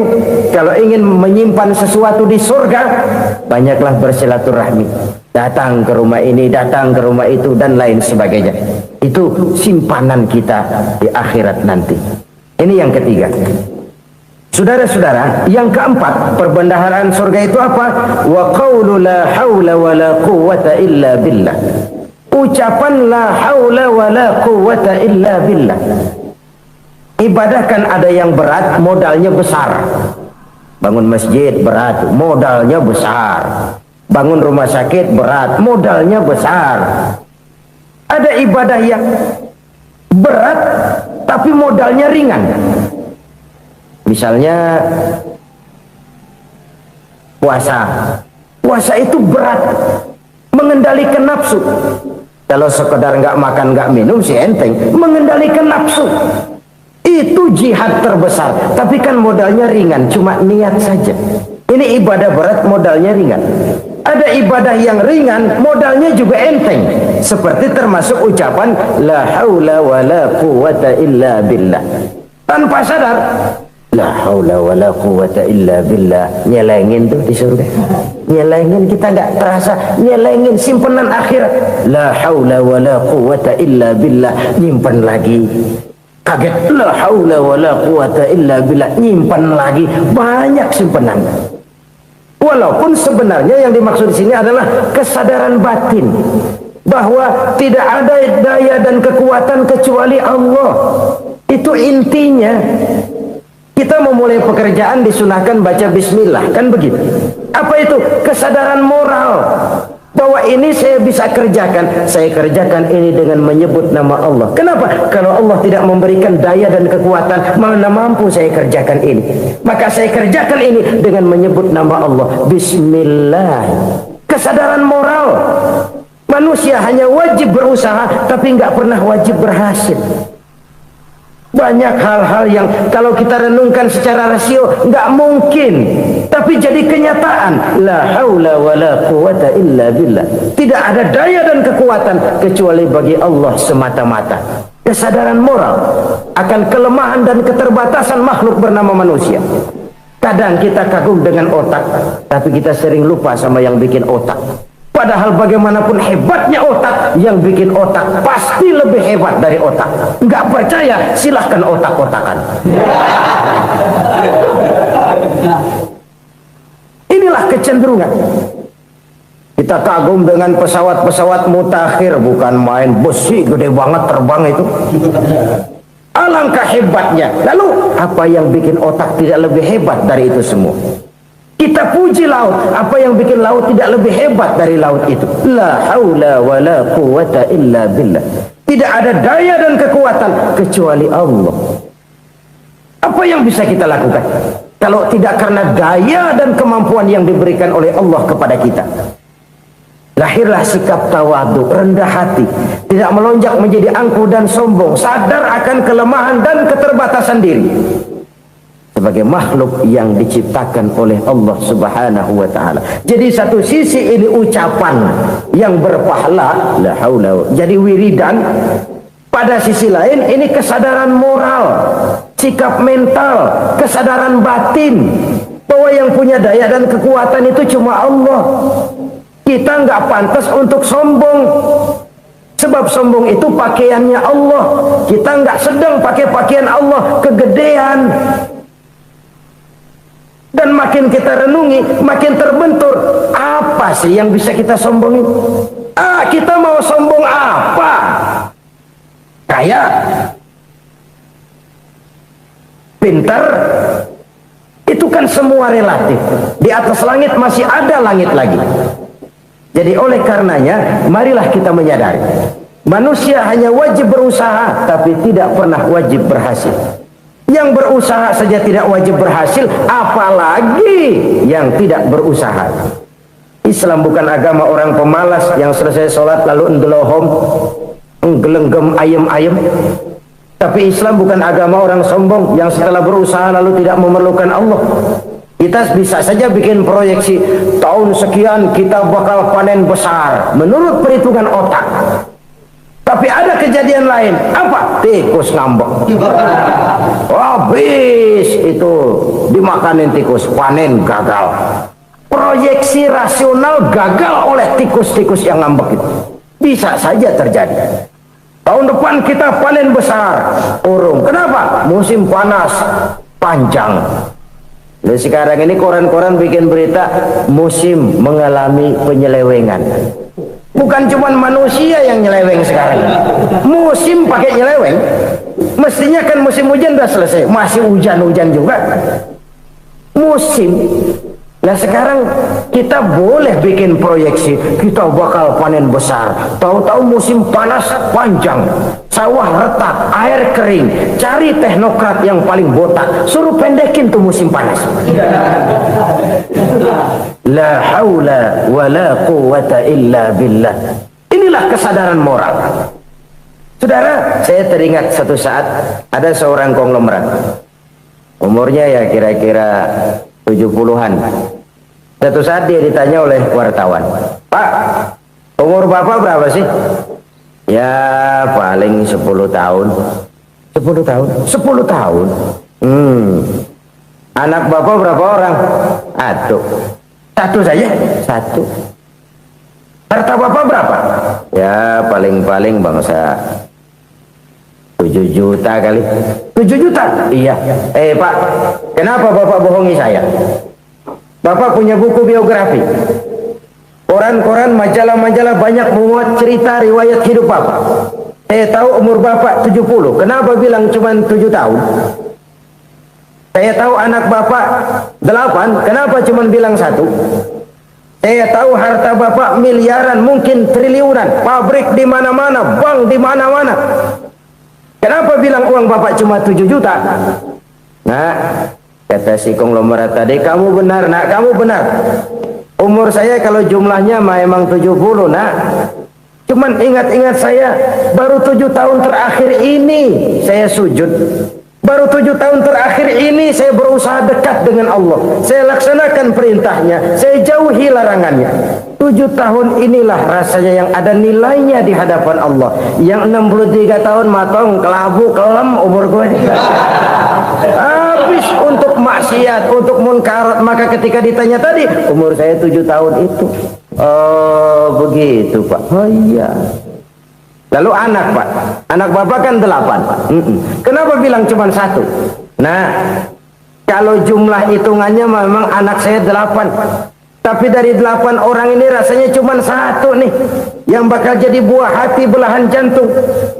kalau ingin menyimpan sesuatu di surga, banyaklah bersilaturahmi. Datang ke rumah ini, datang ke rumah itu, dan lain sebagainya. Itu simpanan kita di akhirat nanti. Ini yang ketiga. Saudara-saudara, yang keempat, perbendaharaan surga itu apa? Wa qawlu la hawla wa la quwwata illa billah. Ucapan la hawla wa la quwwata illa billah. Ibadah kan ada yang berat, modalnya besar. Bangun masjid berat, modalnya besar. Bangun rumah sakit berat, modalnya besar. Ada ibadah yang berat tapi modalnya ringan. Misalnya puasa. Puasa itu berat, mengendalikan nafsu. Kalau sekedar nggak makan nggak minum sih enteng, mengendalikan nafsu. Itu jihad terbesar, tapi kan modalnya ringan, cuma niat saja. Ini ibadah berat, modalnya ringan. Ada ibadah yang ringan, modalnya juga enteng. Seperti termasuk ucapan la haula wa la quwwata illa billah. Tanpa sadar, la haula wa la quwwata illa billah. Nyelengin tuh di surga. Nyelengin, kita nggak terasa. Nyelengin simpenan akhirat. La haula wa la quwwata illa billah. Nyimpan lagi. Kaget, la haula wa la quwwata illa billah, nyimpan lagi, banyak simpanan. Walaupun sebenarnya yang dimaksud di sini adalah kesadaran batin bahwa tidak ada daya dan kekuatan kecuali Allah. Itu intinya. Kita memulai pekerjaan disunahkan baca bismillah, kan begitu? Apa itu? Kesadaran moral bahwa ini saya bisa kerjakan. Saya kerjakan ini dengan menyebut nama Allah. Kenapa? Kalau Allah tidak memberikan daya dan kekuatan, mana mampu saya kerjakan ini. Maka saya kerjakan ini dengan menyebut nama Allah. Bismillah. Kesadaran moral. Manusia hanya wajib berusaha, tapi nggak pernah wajib berhasil. Banyak hal-hal yang kalau kita renungkan secara rasio nggak mungkin, tapi jadi kenyataan. La haula wala quwata illa billah. Tidak ada daya dan kekuatan kecuali bagi Allah semata-mata. Kesadaran moral akan kelemahan dan keterbatasan makhluk bernama manusia. Kadang kita kagum dengan otak, tapi kita sering lupa sama yang bikin otak. Padahal bagaimanapun hebatnya otak, yang bikin otak pasti lebih hebat dari otak. Nggak percaya, silahkan otak-otakan. Inilah kecenderungan. Kita kagum dengan pesawat-pesawat mutakhir, bukan main, besi gede banget terbang itu. Alangkah hebatnya. Lalu apa yang bikin otak tidak lebih hebat dari itu semua? Kita puji laut, apa yang bikin laut tidak lebih hebat dari laut itu? La haula wala quwata illa billah. Tidak ada daya dan kekuatan kecuali Allah. Apa yang bisa kita lakukan kalau tidak karena daya dan kemampuan yang diberikan oleh Allah kepada kita? Lahirlah sikap tawadu, rendah hati, tidak melonjak menjadi angkuh dan sombong, sadar akan kelemahan dan keterbatasan diri sebagai makhluk yang diciptakan oleh Allah Subhanahu wa taala. Jadi satu sisi ini ucapan yang berpahala, la haula, jadi wiridan. Pada sisi lain ini kesadaran moral, sikap mental, kesadaran batin bahwa yang punya daya dan kekuatan itu cuma Allah. Kita nggak pantas untuk sombong. Sebab sombong itu pakaiannya Allah. Kita nggak sedang pakai pakaian Allah, kegedean. Dan makin kita renungi, makin terbentur. Apa sih yang bisa kita sombongin? Kita mau sombong apa? Kaya? Pintar? Itu kan semua relatif. Di atas langit masih ada langit lagi. Jadi oleh karenanya, marilah kita menyadari. Manusia hanya wajib berusaha, tapi tidak pernah wajib berhasil. Yang berusaha saja tidak wajib berhasil, apalagi yang tidak berusaha. Islam bukan agama orang pemalas yang selesai sholat lalu enggelohom, enggelenggem ayem-ayem. Tapi Islam bukan agama orang sombong yang setelah berusaha lalu tidak memerlukan Allah. Kita bisa saja bikin proyeksi, tahun sekian kita bakal panen besar menurut perhitungan otak. Tapi ada kejadian lain. Apa? Tikus ngambek. Habis itu dimakanin tikus, panen gagal. Proyeksi rasional gagal oleh tikus-tikus yang ngambek itu. Bisa saja terjadi. Tahun depan kita panen besar, urung. Kenapa? Musim panas panjang. Nah, sekarang ini koran-koran bikin berita musim mengalami penyelewengan. Bukan cuma manusia yang nyeleweng sekarang. Musim pakai nyeleweng. Mestinya kan musim hujan udah selesai, masih hujan-hujan juga. Musim. Nah sekarang kita boleh bikin proyeksi, kita bakal panen besar. Tahu-tahu musim panas panjang, sawah retak, air kering. Cari teknokrat yang paling botak, suruh pendekin tuh musim panas. La haula wala quwata illa billah. Inilah kesadaran moral. Saudara, saya teringat satu saat ada seorang konglomerat. Umurnya ya kira-kira 70-an. Satu saat dia ditanya oleh wartawan, "Pak, umur Bapak berapa sih?" "Ya paling 10 tahun." 10 tahun? 10 tahun? Anak Bapak berapa orang? Aduh. Satu saja? Satu. Harta Bapak berapa? Ya paling-paling bangsa 7 juta kali. 7 juta? Iya. Pak, kenapa Bapak bohongi saya? Bapak punya buku biografi. Koran-koran, majalah-majalah banyak memuat cerita riwayat hidup Bapak. Saya tahu umur Bapak 70. Kenapa bilang cuma 7 tahun? Saya tahu anak Bapak 8. Kenapa cuma bilang 1? Saya tahu harta Bapak miliaran, mungkin triliunan. Pabrik di mana-mana, bank di mana-mana. Kenapa bilang uang Bapak cuma 7 juta? Nah, kata si konglomerat tadi, kamu benar nak, kamu benar. Umur saya kalau jumlahnya memang 70 nak. Cuman ingat-ingat saya, baru 7 tahun terakhir ini saya sujud. Baru 7 tahun terakhir ini saya berusaha dekat dengan Allah. Saya laksanakan perintahnya, saya jauhi larangannya. 7 tahun inilah rasanya yang ada nilainya di hadapan Allah. Yang 63 tahun matong, kelabu, kelam umur gue. Habis untuk maksiat, untuk munkarat. Maka ketika ditanya tadi, umur saya 7 tahun itu. Oh begitu Pak. Oh iya. Lalu anak Pak, anak Bapak kan 8 Pak. Kenapa bilang cuma 1? Nah, kalau jumlah hitungannya memang anak saya 8. Tapi dari 8 orang ini rasanya cuma 1 nih yang bakal jadi buah hati, belahan jantung,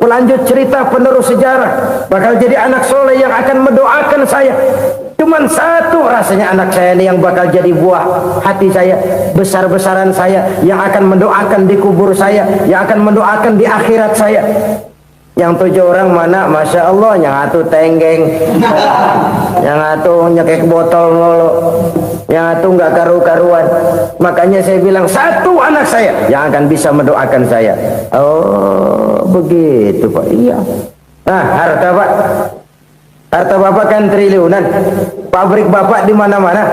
pelanjut cerita, penerus sejarah, bakal jadi anak soleh yang akan mendoakan saya. Cuman 1 rasanya anak saya ini yang bakal jadi buah hati saya, besar-besaran saya, yang akan mendoakan di kubur saya, yang akan mendoakan di akhirat saya. Yang 7 orang mana, Masya Allah, yang 1 tenggeng, yang 1 nyekek botol mulu, yang 1 nggak karu-karuan. Makanya saya bilang 1 anak saya yang akan bisa mendoakan saya. Oh begitu Pak. Iya. Nah harta Pak, harta Bapak kan triliunan. Pabrik Bapak di mana-mana.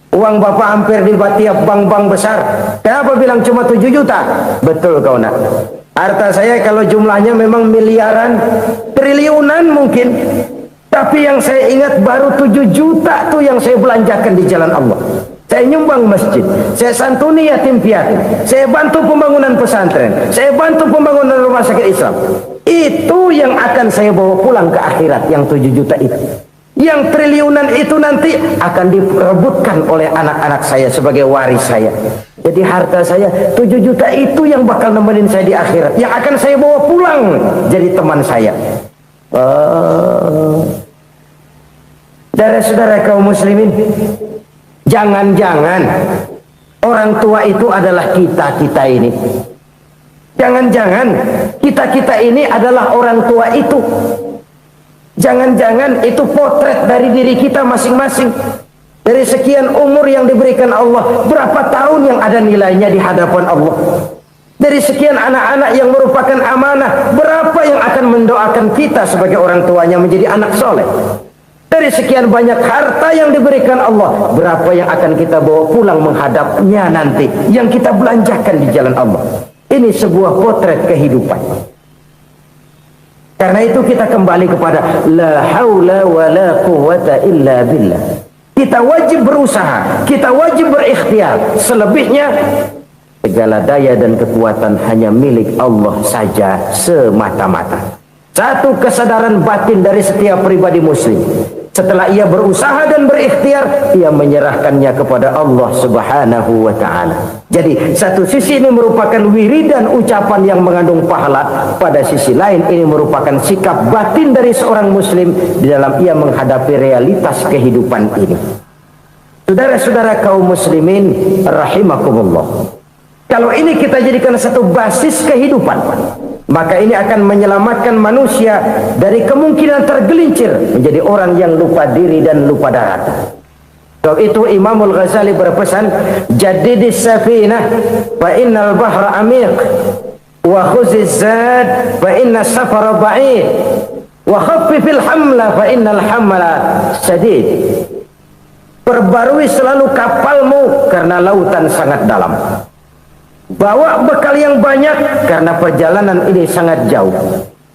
Uang Bapak hampir di tiap bank-bank besar. Kenapa bilang cuma 7 juta? Betul kau nak. Harta saya kalau jumlahnya memang miliaran, triliunan mungkin. Tapi yang saya ingat baru 7 juta tuh yang saya belanjakan di jalan Allah. Saya nyumbang masjid, saya santuni yatim piatu, saya bantu pembangunan pesantren, saya bantu pembangunan rumah sakit Islam. Itu yang akan saya bawa pulang ke akhirat, yang 7 juta itu. Yang triliunan itu nanti akan diperebutkan oleh anak-anak saya sebagai waris saya. Jadi harta saya 7 juta itu yang bakal nemenin saya di akhirat, yang akan saya bawa pulang jadi teman saya. Saudara-saudara kaum muslimin, jangan-jangan orang tua itu adalah kita-kita ini. Jangan-jangan kita-kita ini adalah orang tua itu. Jangan-jangan itu potret dari diri kita masing-masing. Dari sekian umur yang diberikan Allah, berapa tahun yang ada nilainya di hadapan Allah? Dari sekian anak-anak yang merupakan amanah, berapa yang akan mendoakan kita sebagai orang tuanya menjadi anak soleh? Dari sekian banyak harta yang diberikan Allah, berapa yang akan kita bawa pulang menghadapnya nanti, yang kita belanjakan di jalan Allah? Ini sebuah potret kehidupan. Karena itu kita kembali kepada la haula wa la quwwata illa billah. Kita wajib berusaha, kita wajib berikhtiar. Selebihnya segala daya dan kekuatan hanya milik Allah saja semata-mata. Satu kesadaran batin dari setiap pribadi muslim. Setelah ia berusaha dan berikhtiar, ia menyerahkannya kepada Allah Subhanahu wa ta'ala. Jadi satu sisi ini merupakan wiridan ucapan yang mengandung pahala, pada sisi lain ini merupakan sikap batin dari seorang muslim di dalam ia menghadapi realitas kehidupan ini. Saudara-saudara kaum muslimin rahimakumullah, kalau ini kita jadikan satu basis kehidupan, maka ini akan menyelamatkan manusia dari kemungkinan tergelincir menjadi orang yang lupa diri dan lupa darat. Sebab itu Imamul Ghazali berpesan, jadidis safinah fa innal bahra amiq wa khuziz zad fa inna safara ba'id wa khaffifil hamla fa innal hamla sadid. Perbarui selalu kapalmu karena lautan sangat dalam. Bawa bekal yang banyak karena perjalanan ini sangat jauh.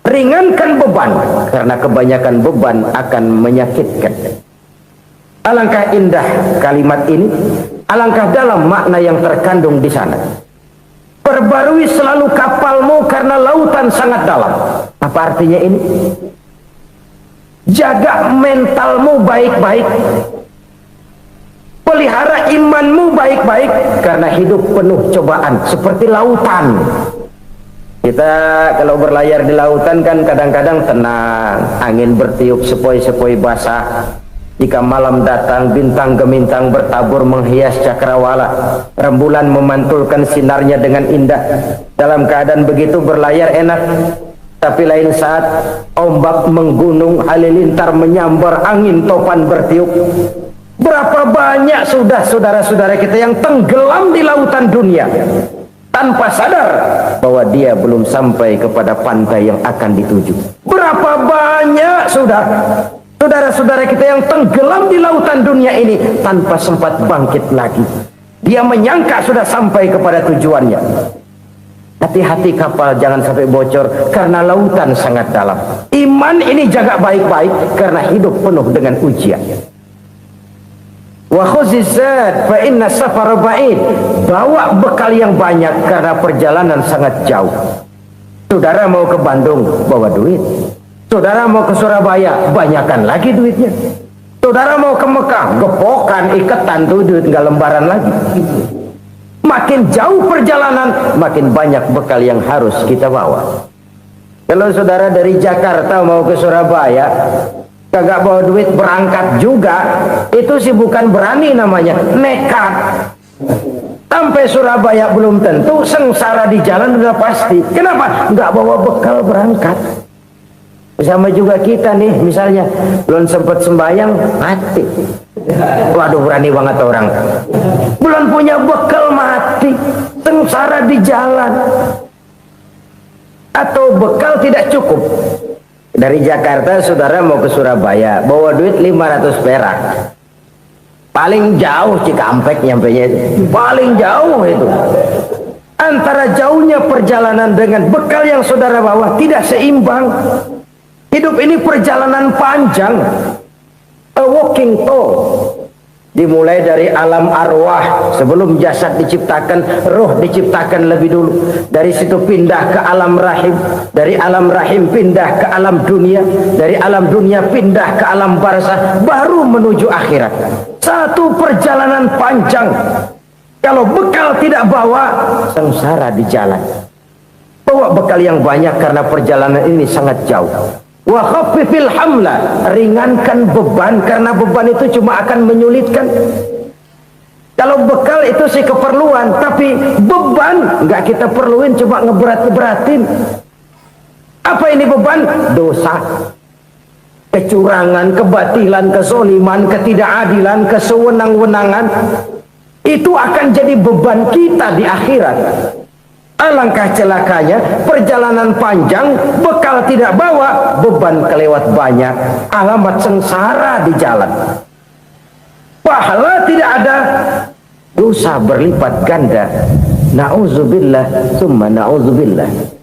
Ringankan beban karena kebanyakan beban akan menyakitkan. Alangkah indah kalimat ini, alangkah dalam makna yang terkandung di sana. Perbarui selalu kapalmu karena lautan sangat dalam. Apa artinya ini? Jaga mentalmu baik-baik. pelihara imanmu baik-baik karena hidup penuh cobaan seperti lautan. Kita kalau berlayar di lautan kan kadang-kadang tenang, angin bertiup sepoi-sepoi basah. Jika malam datang, bintang gemintang bertabur menghias cakrawala, rembulan memantulkan sinarnya dengan indah. Dalam keadaan begitu berlayar enak. Tapi lain saat ombak menggunung, halilintar menyambar, angin topan bertiup. Berapa banyak sudah saudara-saudara kita yang tenggelam di lautan dunia tanpa sadar bahwa dia belum sampai kepada pantai yang akan dituju. Berapa banyak sudah saudara-saudara kita yang tenggelam di lautan dunia ini tanpa sempat bangkit lagi. Dia menyangka sudah sampai kepada tujuannya. Hati-hati kapal jangan sampai bocor karena lautan sangat dalam. Iman ini jaga baik-baik karena hidup penuh dengan ujian. Wa khuzizat fa inna safara ba'id. Bawa bekal yang banyak karena perjalanan sangat jauh. Saudara mau ke Bandung, bawa duit. Saudara mau ke Surabaya, banyakan lagi duitnya. Saudara mau ke Mekah, gepokan, iketan tuh duit, nggak lembaran lagi. Makin jauh perjalanan, makin banyak bekal yang harus kita bawa. Kalau saudara dari Jakarta mau ke Surabaya, kagak bawa duit berangkat juga, itu sih bukan berani namanya, nekat. Sampai Surabaya belum tentu, sengsara di jalan udah pasti. Kenapa? Nggak bawa bekal berangkat. Sama juga kita nih, misalnya belum sempat sembahyang, mati. Waduh, berani banget orang. Belum punya bekal, mati. Sengsara di jalan. Atau bekal tidak cukup. Dari Jakarta saudara mau ke Surabaya, bawa duit 500 perak. Paling jauh Cikampek nyampenya itu. Paling jauh itu. Antara jauhnya perjalanan dengan bekal yang saudara bawa tidak seimbang. Hidup ini perjalanan panjang, a walking tour. Dimulai dari alam arwah, sebelum jasad diciptakan, roh diciptakan lebih dulu. Dari situ pindah ke alam rahim, dari alam rahim pindah ke alam dunia, dari alam dunia pindah ke alam barzah, baru menuju akhirat. Satu perjalanan panjang. Kalau bekal tidak bawa, sengsara di jalan. Bawa bekal yang banyak karena perjalanan ini sangat jauh. Wa khaffifil hamla, ringankan beban karena beban itu cuma akan menyulitkan. Kalau bekal itu sih keperluan, tapi beban nggak kita perluin, cuma ngeberat-beratin. Apa ini beban? Dosa, kecurangan, kebatilan, kezoliman, ketidakadilan, kesewenang-wenangan. Itu akan jadi beban kita di akhirat. Alangkah celakanya, perjalanan panjang, bekal tidak bawa, beban kelewat banyak, alamat sengsara di jalan. Pahala tidak ada, dosa berlipat ganda. Na'udzubillah, summa na'udzubillah.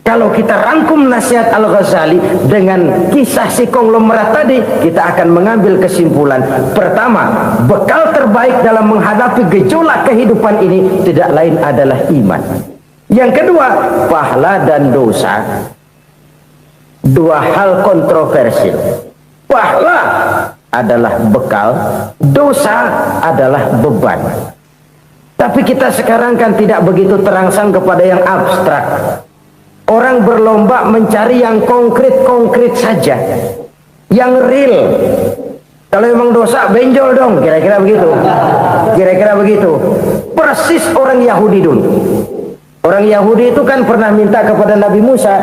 Kalau kita rangkum nasihat Al-Ghazali dengan kisah si konglomerat tadi, kita akan mengambil kesimpulan. Pertama, bekal terbaik dalam menghadapi gejolak kehidupan ini tidak lain adalah iman. Yang kedua, pahala dan dosa. Dua hal kontroversial. Pahala adalah bekal, dosa adalah beban. Tapi kita sekarang kan tidak begitu terangsang kepada yang abstrak. Orang berlomba mencari yang konkret-konkret saja, yang real. Kalau memang dosa, benjol dong, kira-kira begitu. Kira-kira begitu. Persis orang Yahudi dulu. Orang Yahudi itu kan pernah minta kepada Nabi Musa,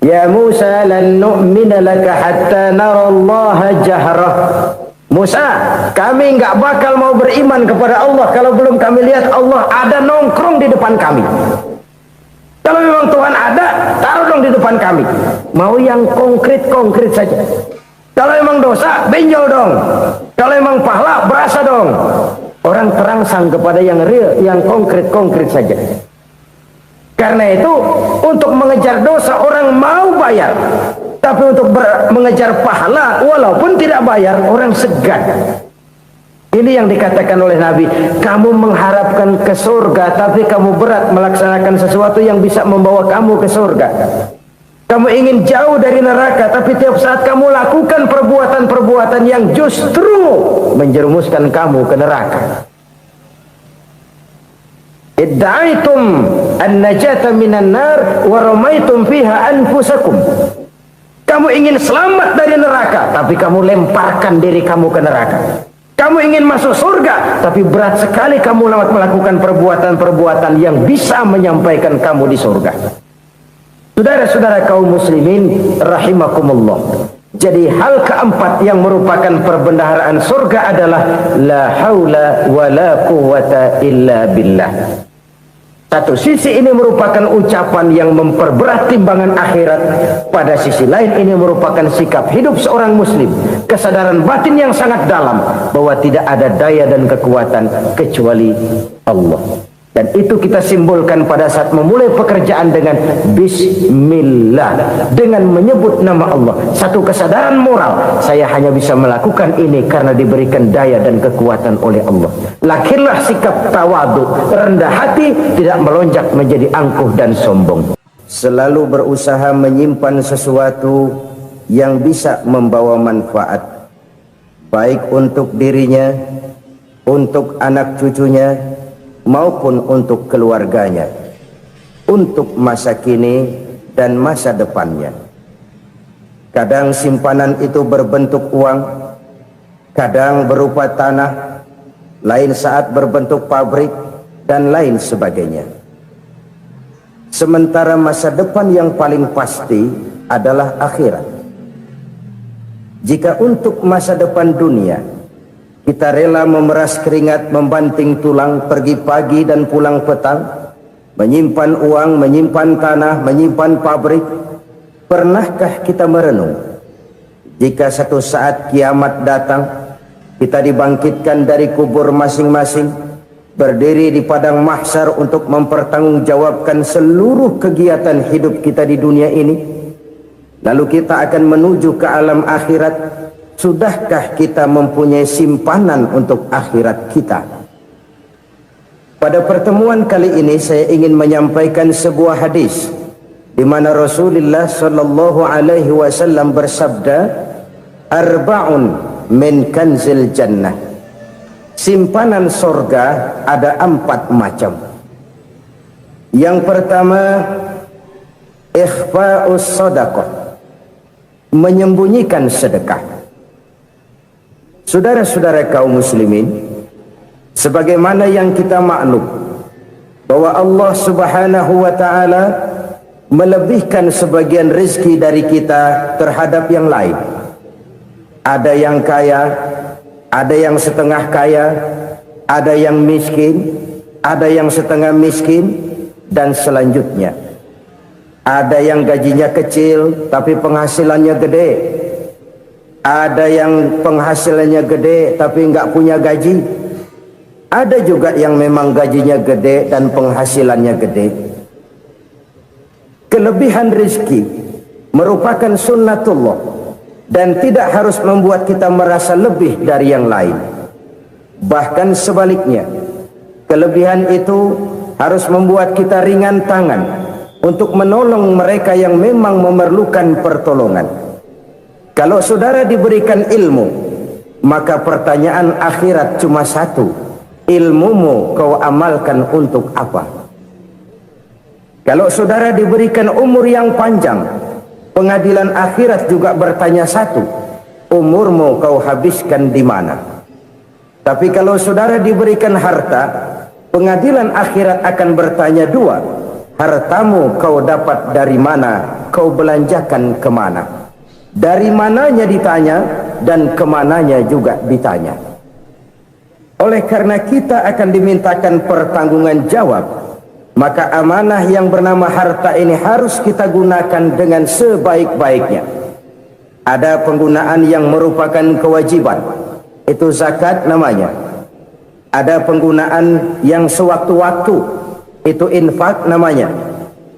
Ya Musa, lan nu'mina laka hatta narallaha jahrah. Musa, kami nggak bakal mau beriman kepada Allah kalau belum kami lihat Allah ada nongkrong di depan kami. Kalau memang Tuhan ada, taruh dong di depan kami. Mau yang konkret-konkret saja. Kalau memang dosa, benjol dong. Kalau memang pahala, berasa dong. Orang terangsang kepada yang real, yang konkret-konkret saja. Karena itu, untuk mengejar dosa, orang mau bayar. Tapi untuk mengejar pahala, walaupun tidak bayar, orang segan. Ini yang dikatakan oleh Nabi, kamu mengharapkan ke surga, tapi kamu berat melaksanakan sesuatu yang bisa membawa kamu ke surga. Kamu ingin jauh dari neraka, tapi tiap saat kamu lakukan perbuatan-perbuatan yang justru menjerumuskan kamu ke neraka. Idda'aitum an-najata minan nar wa ramaitum fiha anfusakum. Kamu ingin selamat dari neraka, tapi kamu lemparkan diri kamu ke neraka. Kamu ingin masuk surga, tapi berat sekali kamu melakukan perbuatan-perbuatan yang bisa menyampaikan kamu di surga. Saudara-saudara kaum muslimin rahimakumullah. Jadi hal keempat yang merupakan perbendaharaan surga adalah la haula wa la quwwata illa billah. Satu sisi ini merupakan ucapan yang memperberat timbangan akhirat. Pada sisi lain ini merupakan sikap hidup seorang muslim. Kesadaran batin yang sangat dalam bahwa tidak ada daya dan kekuatan kecuali Allah. Dan itu kita simbolkan pada saat memulai pekerjaan dengan bismillah, dengan menyebut nama Allah. Satu kesadaran moral, saya hanya bisa melakukan ini karena diberikan daya dan kekuatan oleh Allah. Lahirlah sikap tawadu, rendah hati, tidak melonjak menjadi angkuh dan sombong. Selalu berusaha menyimpan sesuatu yang bisa membawa manfaat, baik untuk dirinya, untuk anak cucunya, maupun untuk keluarganya, untuk masa kini dan masa depannya. Kadang simpanan itu berbentuk uang, kadang berupa tanah, lain saat berbentuk pabrik, dan lain sebagainya. Sementara masa depan yang paling pasti adalah akhirat. Jika untuk masa depan dunia kita rela memeras keringat, membanting tulang, pergi pagi dan pulang petang, menyimpan uang, menyimpan tanah, menyimpan pabrik, pernahkah kita merenung jika satu saat kiamat datang, kita dibangkitkan dari kubur masing-masing, berdiri di padang mahsyar untuk mempertanggungjawabkan seluruh kegiatan hidup kita di dunia ini, lalu kita akan menuju ke alam akhirat. Sudahkah kita mempunyai simpanan untuk akhirat kita? Pada pertemuan kali ini saya ingin menyampaikan sebuah hadis di mana Rasulullah sallallahu alaihi wasallam bersabda, arba'un min kanzil jannah. Simpanan sorga ada 4 macam. Yang pertama, ikhfa'us sadaqah, menyembunyikan sedekah. Saudara-saudara kaum muslimin, sebagaimana yang kita maklum bahwa Allah Subhanahu wa taala melebihkan sebagian rezeki dari kita terhadap yang lain. Ada yang kaya, ada yang setengah kaya, ada yang miskin, ada yang setengah miskin, dan selanjutnya. Ada yang gajinya kecil tapi penghasilannya gede. Ada yang penghasilannya gede tapi nggak punya gaji. Ada juga yang memang gajinya gede dan penghasilannya gede. Kelebihan rezeki merupakan sunnatullah dan tidak harus membuat kita merasa lebih dari yang lain. Bahkan sebaliknya, kelebihan itu harus membuat kita ringan tangan untuk menolong mereka yang memang memerlukan pertolongan. Kalau saudara diberikan ilmu, maka pertanyaan akhirat cuma satu, ilmumu kau amalkan untuk apa? Kalau saudara diberikan umur yang panjang, pengadilan akhirat juga bertanya satu, umurmu kau habiskan di mana? Tapi kalau saudara diberikan harta, pengadilan akhirat akan bertanya 2, hartamu kau dapat dari mana, kau belanjakan kemana? Dari mananya ditanya dan kemananya juga ditanya. Oleh karena kita akan dimintakan pertanggungan jawab, maka amanah yang bernama harta ini harus kita gunakan dengan sebaik-baiknya. Ada penggunaan yang merupakan kewajiban, itu zakat namanya. Ada penggunaan yang sewaktu-waktu, itu infak namanya.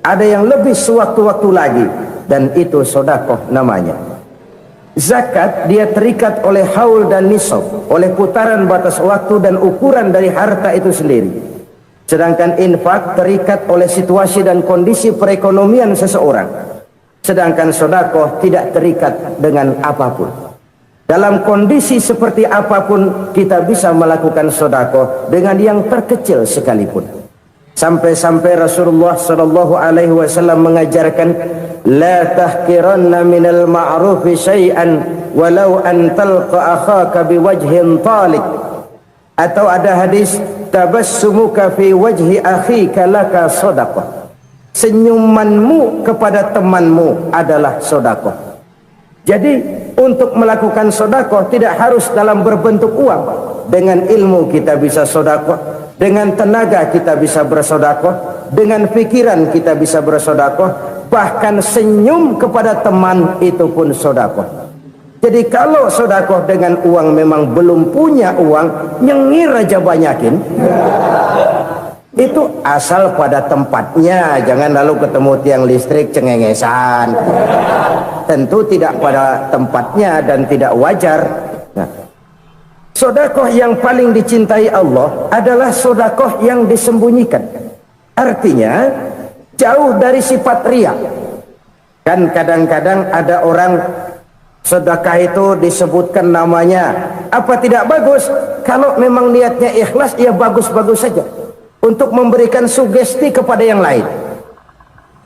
Ada yang lebih sewaktu-waktu lagi, dan itu sedekah namanya. Zakat dia terikat oleh haul dan nisab, oleh putaran batas waktu dan ukuran dari harta itu sendiri. Sedangkan infak terikat oleh situasi dan kondisi perekonomian seseorang. Sedangkan sedekah tidak terikat dengan apapun. Dalam kondisi seperti apapun kita bisa melakukan sedekah dengan yang terkecil sekalipun. Sampai-sampai Rasulullah sallallahu alaihi wasallam mengajarkan, la tahqiranna minal ma'rufi syai'an walau an talqa akhaka biwajhin talik. Atau ada hadis, tabassumuka fi wajhi akhika laka shadaqah. Senyumanmu kepada temanmu adalah sedekah. Jadi untuk melakukan sedekah tidak harus dalam berbentuk uang. Dengan ilmu kita bisa sedekah, dengan tenaga kita bisa bersedekah, dengan pikiran kita bisa bersedekah, bahkan senyum kepada teman itu pun sedekah. Jadi kalau sedekah dengan uang memang belum punya uang, nyengir aja banyakin. Itu asal pada tempatnya, jangan lalu ketemu tiang listrik cengengesan. Tentu tidak pada tempatnya dan tidak wajar. Nah, sedekah yang paling dicintai Allah adalah sedekah yang disembunyikan. Artinya jauh dari sifat riya. Kan kadang-kadang ada orang sedekah itu disebutkan namanya, apa tidak bagus? Kalau memang niatnya ikhlas, ya bagus-bagus saja. Untuk memberikan sugesti kepada yang lain.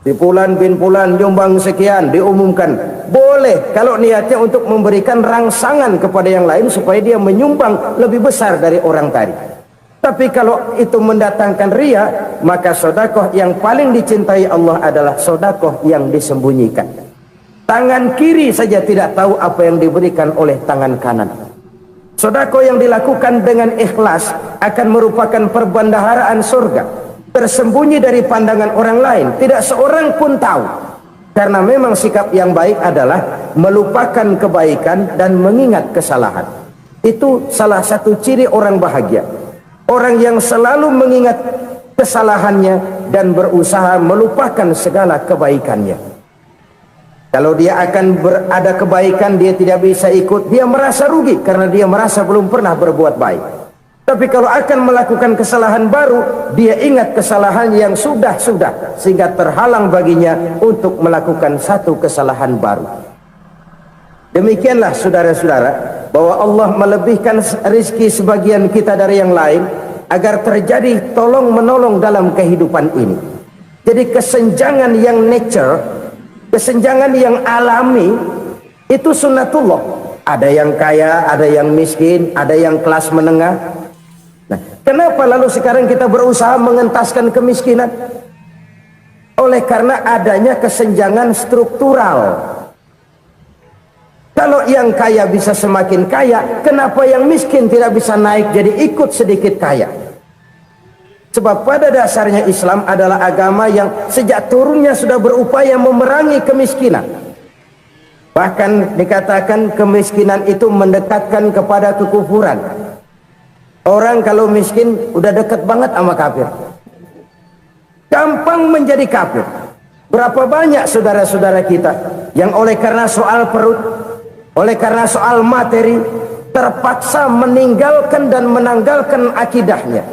Di Fulan bin Fulan nyumbang sekian, diumumkan. Boleh kalau niatnya untuk memberikan rangsangan kepada yang lain supaya dia menyumbang lebih besar dari orang tadi. Tapi kalau itu mendatangkan riya, maka sedekah yang paling dicintai Allah adalah sedekah yang disembunyikan. Tangan kiri saja tidak tahu apa yang diberikan oleh tangan kanan. Sedekah yang dilakukan dengan ikhlas akan merupakan perbendaharaan surga, tersembunyi dari pandangan orang lain, tidak seorang pun tahu. Karena memang sikap yang baik adalah melupakan kebaikan dan mengingat kesalahan. Itu salah satu ciri orang bahagia. Orang yang selalu mengingat kesalahannya dan berusaha melupakan segala kebaikannya. Kalau dia akan ada kebaikan, dia tidak bisa ikut, dia merasa rugi karena dia merasa belum pernah berbuat baik. Tapi kalau akan melakukan kesalahan baru, dia ingat kesalahan yang sudah-sudah, sehingga terhalang baginya untuk melakukan satu kesalahan baru. Demikianlah saudara-saudara, bahwa Allah melebihkan rizki sebagian kita dari yang lain, agar terjadi tolong-menolong dalam kehidupan ini. Jadi kesenjangan yang nature, kesenjangan yang alami, itu sunnatullah. Ada yang kaya, ada yang miskin, ada yang kelas menengah. Nah, kenapa lalu sekarang kita berusaha mengentaskan kemiskinan? Oleh karena adanya kesenjangan struktural. Kalau yang kaya bisa semakin kaya, kenapa yang miskin tidak bisa naik jadi ikut sedikit kaya? Sebab pada dasarnya Islam adalah agama yang sejak turunnya sudah berupaya memerangi kemiskinan. Bahkan dikatakan kemiskinan itu mendekatkan kepada kekufuran. Orang kalau miskin udah dekat banget sama kafir. Gampang menjadi kafir. Berapa banyak saudara-saudara kita yang oleh karena soal perut, oleh karena soal materi, terpaksa meninggalkan dan menanggalkan akidahnya,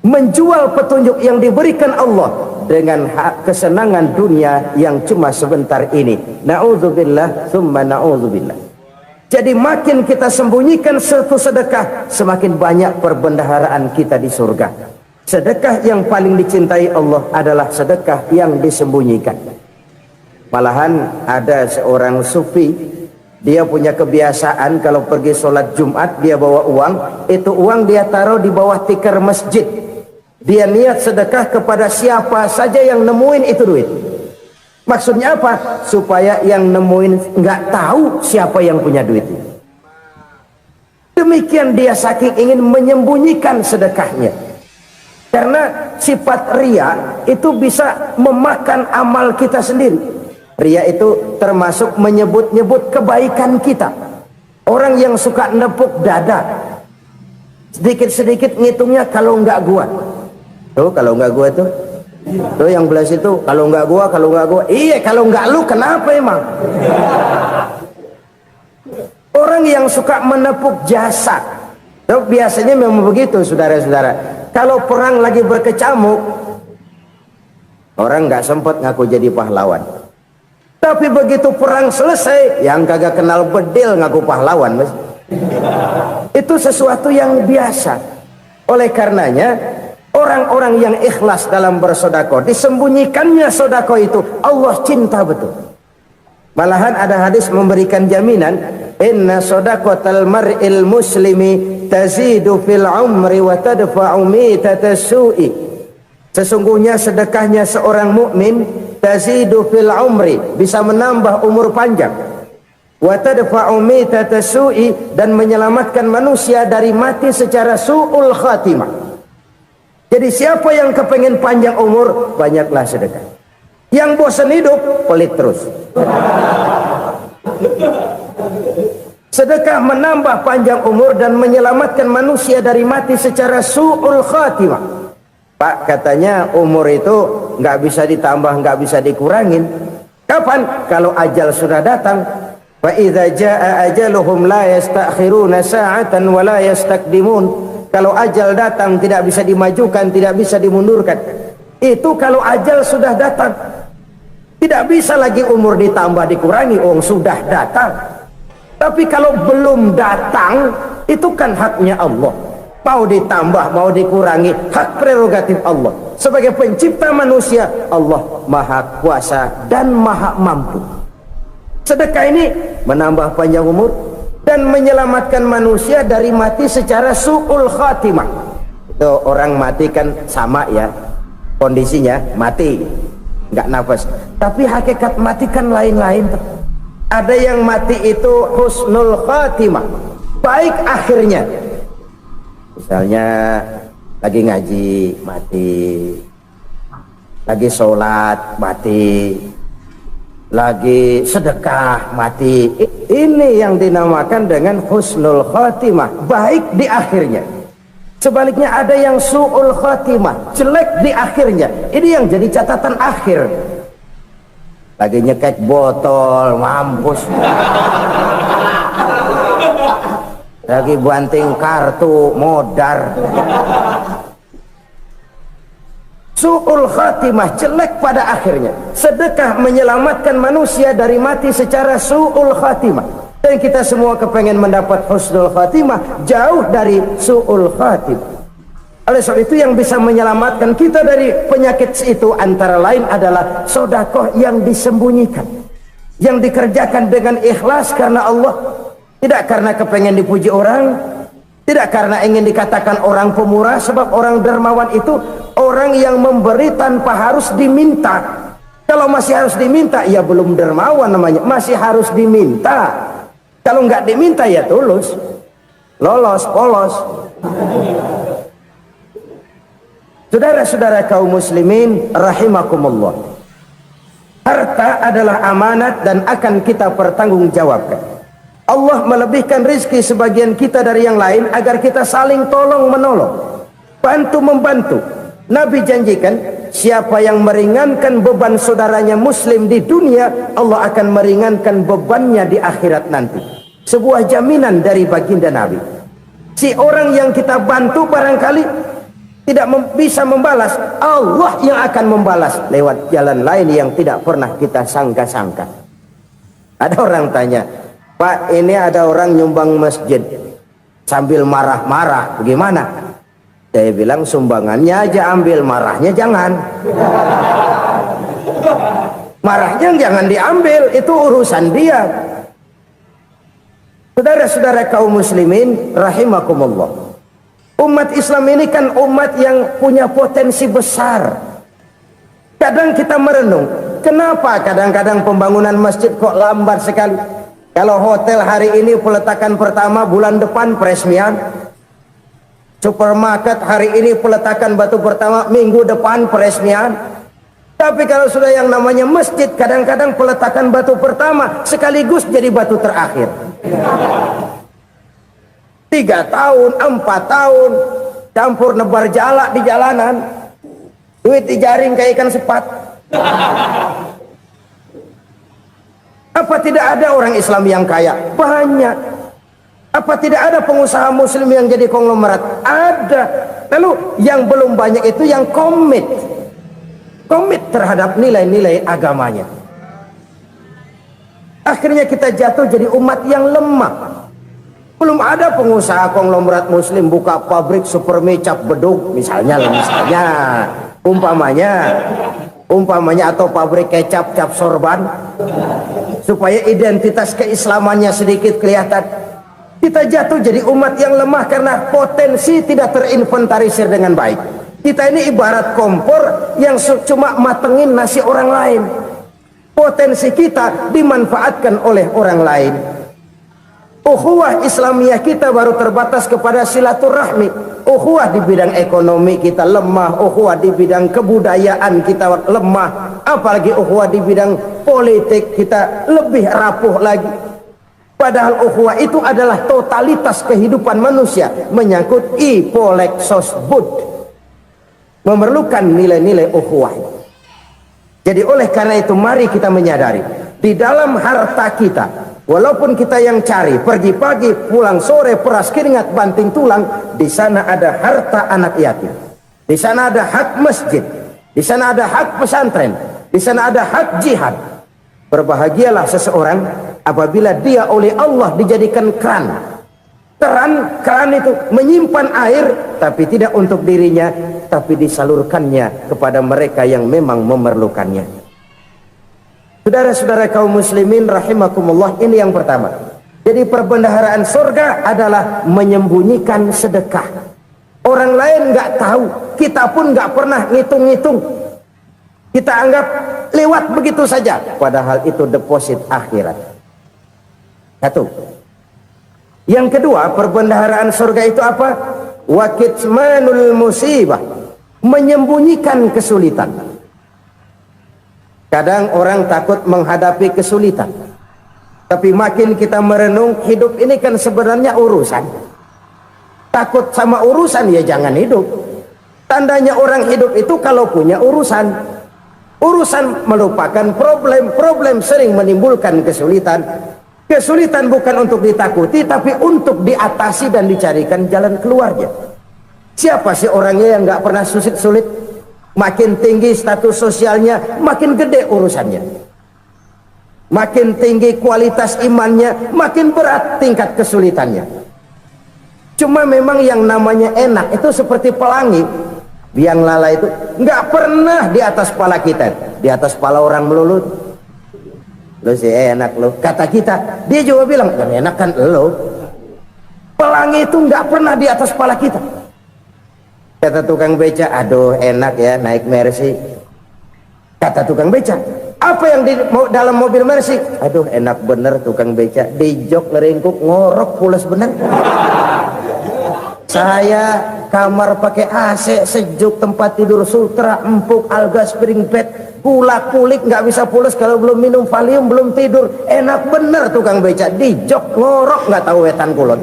menjual petunjuk yang diberikan Allah dengan kesenangan dunia yang cuma sebentar ini. Na'udzubillah thumma na'udzubillah. Jadi makin kita sembunyikan satu sedekah, semakin banyak perbendaharaan kita di surga. Sedekah yang paling dicintai Allah adalah sedekah yang disembunyikan. Malahan ada seorang sufi, dia punya kebiasaan kalau pergi sholat Jumat dia bawa uang, itu uang dia taruh di bawah tikar masjid. Dia niat sedekah kepada siapa saja yang nemuin itu duit. Maksudnya apa? Supaya yang nemuin nggak tahu siapa yang punya duit. Demikian dia saking ingin menyembunyikan sedekahnya. Karena sifat riya itu bisa memakan amal kita sendiri. Riya itu termasuk menyebut-nyebut kebaikan kita. Orang yang suka nepuk dada, sedikit-sedikit ngitungnya kalau nggak gua. Tuh kalau nggak gua tuh yang belas itu kalau nggak gua, iya kalau nggak lu kenapa emang? Orang yang suka menepuk jasa, tuh biasanya memang begitu saudara-saudara. Kalau perang lagi berkecamuk, orang nggak sempat ngaku jadi pahlawan. Tapi begitu perang selesai, yang kagak kenal bedil ngaku pahlawan, Mas. Itu sesuatu yang biasa. Oleh karenanya, orang-orang yang ikhlas dalam bersedekah, disembunyikannya sedekah itu Allah cinta betul. Malahan ada hadis memberikan jaminan, inna shadaqatal mar'il muslimi tazidu fil umri wa tadfa'u mitatas su'i. Sesungguhnya sedekahnya seorang mukmin tazidu fil umri, bisa menambah umur panjang, wa tadfa'u mitatas su'i, dan menyelamatkan manusia dari mati secara su'ul khatimah. Jadi siapa yang kepengen panjang umur, banyaklah sedekah. Yang bosan hidup, pelit terus. Sedekah menambah panjang umur dan menyelamatkan manusia dari mati secara su'ul khatimah. Pak, katanya umur itu nggak bisa ditambah, nggak bisa dikurangin. Kapan? Kalau ajal sudah datang. Fa idza jaa ajaluhum la yastakhiruna sa'atan wa la yastaqdimun. Kalau ajal datang tidak bisa dimajukan, tidak bisa dimundurkan. Itu kalau ajal sudah datang. Tidak bisa lagi umur ditambah dikurangi, sudah datang. Tapi kalau belum datang, itu kan haknya Allah. Mau ditambah, mau dikurangi, hak prerogatif Allah. Sebagai pencipta manusia, Allah maha kuasa dan maha mampu. Sedekah ini menambah panjang umur dan menyelamatkan manusia dari mati secara su'ul khatimah. Itu orang mati kan sama ya, kondisinya mati, nggak nafas. Tapi hakikat mati kan lain-lain. Ada yang mati itu husnul khatimah, baik akhirnya. Misalnya lagi ngaji mati, lagi sholat mati, lagi sedekah mati. Ini yang dinamakan dengan husnul khatimah, baik di akhirnya. Sebaliknya ada yang su'ul khatimah, jelek di akhirnya. Ini yang jadi catatan akhir. Lagi nyekek botol, mampus. Lagi banting kartu, modar. Su'ul khatimah, jelek pada akhirnya. Sedekah menyelamatkan manusia dari mati secara su'ul khatimah. Dan kita semua kepengen mendapat husnul khatimah, jauh dari su'ul khatimah. Oleh sebab itu yang bisa menyelamatkan kita dari penyakit itu antara lain adalah sedekah yang disembunyikan, yang dikerjakan dengan ikhlas karena Allah, tidak karena kepengen dipuji orang, tidak karena ingin dikatakan orang pemurah. Sebab orang dermawan itu orang yang memberi tanpa harus diminta. Kalau masih harus diminta, ya belum dermawan namanya, masih harus diminta. Kalau nggak diminta ya tulus, lolos, polos. Saudara-saudara kaum muslimin rahimakumullah, harta adalah amanat dan akan kita pertanggungjawabkan. Allah melebihkan rizki sebagian kita dari yang lain agar kita saling tolong menolong, bantu membantu. Nabi janjikan, siapa yang meringankan beban saudaranya muslim di dunia, Allah akan meringankan bebannya di akhirat nanti. Sebuah jaminan dari baginda Nabi. Si orang yang kita bantu barangkali tidak bisa membalas, Allah yang akan membalas lewat jalan lain yang tidak pernah kita sangka-sangka. Ada orang tanya, Pak, ini ada orang nyumbang masjid sambil marah-marah, bagaimana? Saya bilang, sumbangannya aja ambil, marahnya jangan. Marahnya jangan diambil, itu urusan dia. Saudara-saudara kaum muslimin rahimakumullah, umat Islam ini kan umat yang punya potensi besar. Kadang kita merenung, kenapa kadang-kadang pembangunan masjid kok lambat sekali? Kalau hotel hari ini peletakan pertama, bulan depan peresmian. Supermarket hari ini peletakan batu pertama, minggu depan peresmian. Tapi kalau sudah yang namanya masjid, kadang-kadang peletakan batu pertama sekaligus jadi batu terakhir. 3 tahun, 4 tahun, campur nebar jalak di jalanan, duit dijaring kayak ikan sepat. Apa tidak ada orang Islam yang kaya? Banyak. Apa tidak ada pengusaha muslim yang jadi konglomerat? Ada. Lalu yang belum banyak itu yang komit terhadap nilai-nilai agamanya. Akhirnya kita jatuh jadi umat yang lemah. Belum ada pengusaha konglomerat muslim buka pabrik supermi cap beduk misalnya umpamanya atau pabrik kecap cap sorban supaya identitas keislamannya sedikit kelihatan. Kita jatuh jadi umat yang lemah karena potensi tidak terinventarisir dengan baik. Kita ini ibarat kompor yang cuma matengin nasi orang lain. Potensi kita dimanfaatkan oleh orang lain. Ukhuwah Islamiyah kita baru terbatas kepada silaturahmi. Ukhuwah di bidang ekonomi kita lemah, ukhuwah di bidang kebudayaan kita lemah, apalagi ukhuwah di bidang politik kita lebih rapuh lagi. Padahal ukhuwah itu adalah totalitas kehidupan manusia, menyangkut ipolek sosbud, memerlukan nilai-nilai ukhuwah. Jadi oleh karena itu mari kita menyadari di dalam harta kita, walaupun kita yang cari pergi pagi pulang sore peras keringat banting tulang, di sana ada harta anak yatim, di sana ada hak masjid, di sana ada hak pesantren, di sana ada hak jihad. Berbahagialah seseorang apabila dia oleh Allah dijadikan keran. Keran itu menyimpan air tapi tidak untuk dirinya, tapi disalurkannya kepada mereka yang memang memerlukannya. Saudara-saudara kaum muslimin rahimakumullah, ini yang pertama. Jadi perbendaharaan surga adalah menyembunyikan sedekah. Orang lain nggak tahu, kita pun nggak pernah ngitung-ngitung. Kita anggap lewat begitu saja, padahal itu deposit akhirat. Satu. Yang kedua, perbendaharaan surga itu apa? Wa kitmanul musibah, menyembunyikan kesulitan. Kadang orang takut menghadapi kesulitan, tapi makin kita merenung, hidup ini kan sebenarnya urusan. Takut sama urusan ya jangan hidup. Tandanya orang hidup itu kalau punya urusan. Urusan melupakan problem, problem sering menimbulkan kesulitan. Kesulitan bukan untuk ditakuti, tapi untuk diatasi dan dicarikan jalan keluarnya. Siapa sih orangnya yang nggak pernah sulit-sulit? Makin tinggi status sosialnya, makin gede urusannya. Makin tinggi kualitas imannya, makin berat tingkat kesulitannya. Cuma memang yang namanya enak itu seperti pelangi. Biang lala itu nggak pernah di atas kepala kita, di atas kepala orang melulu. Lu sih enak lu, kata kita. Dia juga bilang yang enak kan lu. Pelangi itu nggak pernah di atas kepala kita. Kata tukang beca, aduh enak ya naik Mercy. Kata tukang beca, apa yang di dalam mobil Mercy? Aduh enak bener tukang beca, di jok ngeringkuk ngorok pulas bener. Saya kamar pakai AC sejuk, tempat tidur sutra empuk, alga spring bed, kulak kulik nggak bisa pulas kalau belum minum Valium, belum tidur. Enak bener tukang beca, di jok ngorok nggak tahu wetan kulon.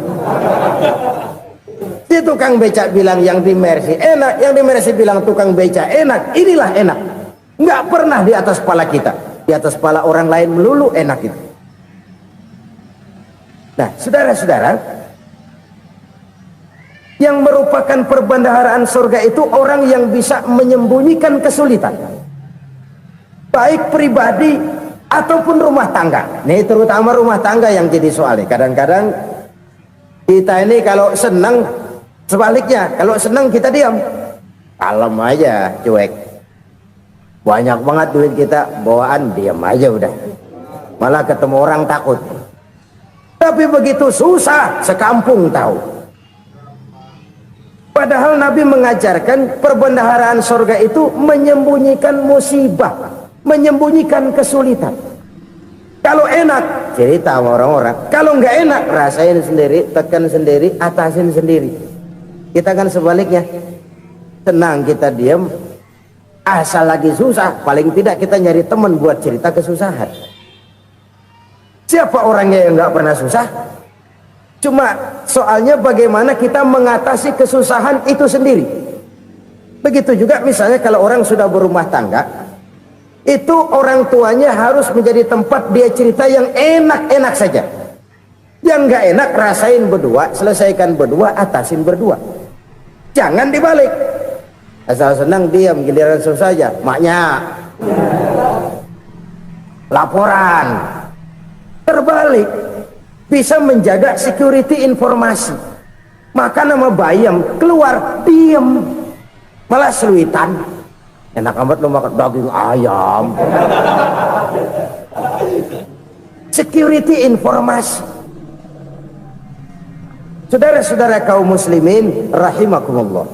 Si tukang beca bilang yang di Mercy enak, yang di Mercy bilang tukang beca enak. Inilah enak, nggak pernah di atas kepala kita, di atas kepala orang lain melulu enak itu. Nah saudara-saudara, yang merupakan perbendaharaan surga itu orang yang bisa menyembunyikan kesulitan, baik pribadi ataupun rumah tangga. Nih terutama rumah tangga yang jadi soalnya. Kadang-kadang kita ini kalau senang, sebaliknya kalau senang kita diam, kalem aja, cuek. Banyak banget duit kita bawaan, diam aja udah. Malah ketemu orang takut. Tapi begitu susah sekampung tahu. Padahal Nabi mengajarkan perbendaharaan surga itu menyembunyikan musibah, menyembunyikan kesulitan. Kalau enak cerita sama orang-orang, kalau nggak enak rasain sendiri, tekan sendiri, atasin sendiri. Kita kan sebaliknya, tenang kita diam, asal lagi susah paling tidak kita nyari teman buat cerita kesusahan. Siapa orangnya yang nggak pernah susah? Cuma soalnya bagaimana kita mengatasi kesusahan itu sendiri. Begitu juga misalnya kalau orang sudah berumah tangga, itu orang tuanya harus menjadi tempat dia cerita yang enak-enak saja. Yang nggak enak rasain berdua, selesaikan berdua, atasin berdua. Jangan dibalik. Asal senang diam, giliran susah saja. Maknya laporan. Terbalik, bisa menjaga security informasi. Maka nama bayam keluar diem, malah seluitan. Enak amat lo makan daging ayam. Security informasi. Saudara-saudara kaum muslimin rahimakumullah,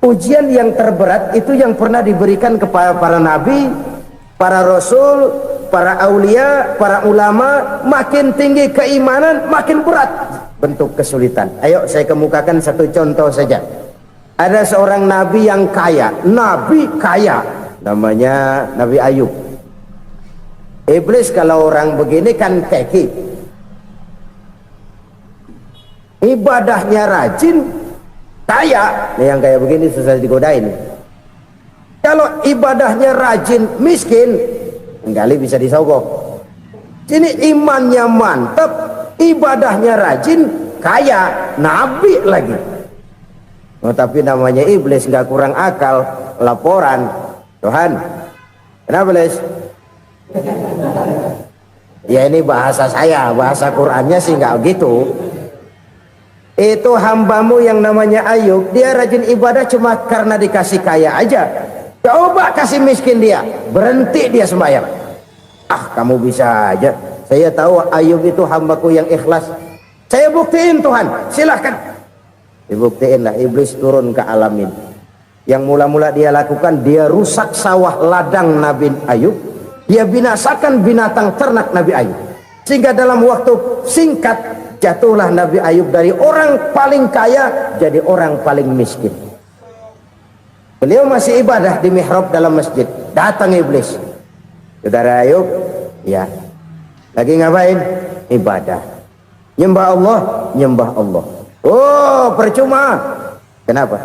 ujian yang terberat itu yang pernah diberikan kepada para nabi, para rasul, para aulia, para ulama. Makin tinggi keimanan, makin berat bentuk kesulitan. Ayo saya kemukakan satu contoh saja. Ada seorang nabi yang kaya, nabi kaya, namanya Nabi Ayub. Iblis kalau orang begini kan keki, ibadahnya rajin, kaya. Nih yang kayak begini susah digodain. Kalau ibadahnya rajin, miskin, kali bisa disogok. Sini imannya mantap, ibadahnya rajin, kaya, nabi lagi. Oh, tapi namanya iblis nggak kurang akal. Laporan, Tuhan, kenapa Les? Ya ini bahasa saya, bahasa Qurannya sih nggak gitu. Itu hambamu yang namanya Ayub, dia rajin ibadah cuma karena dikasih kaya aja. Coba kasih miskin dia, berhenti dia sembahyang. Ah, kamu bisa aja. Saya tahu Ayub itu hambaku yang ikhlas. Saya buktiin Tuhan, silahkan. Dibuktiin lah, iblis turun ke alamin. Yang mula-mula dia lakukan, dia rusak sawah ladang Nabi Ayub. Dia binasakan binatang ternak Nabi Ayub. Sehingga dalam waktu singkat, jatuhlah Nabi Ayub dari orang paling kaya jadi orang paling miskin. Beliau masih ibadah di mihrab dalam masjid. Datang iblis. Saudara Ayub, ya, lagi ngapain? Ibadah. Nyembah Allah, nyembah Allah. Oh, percuma. Kenapa?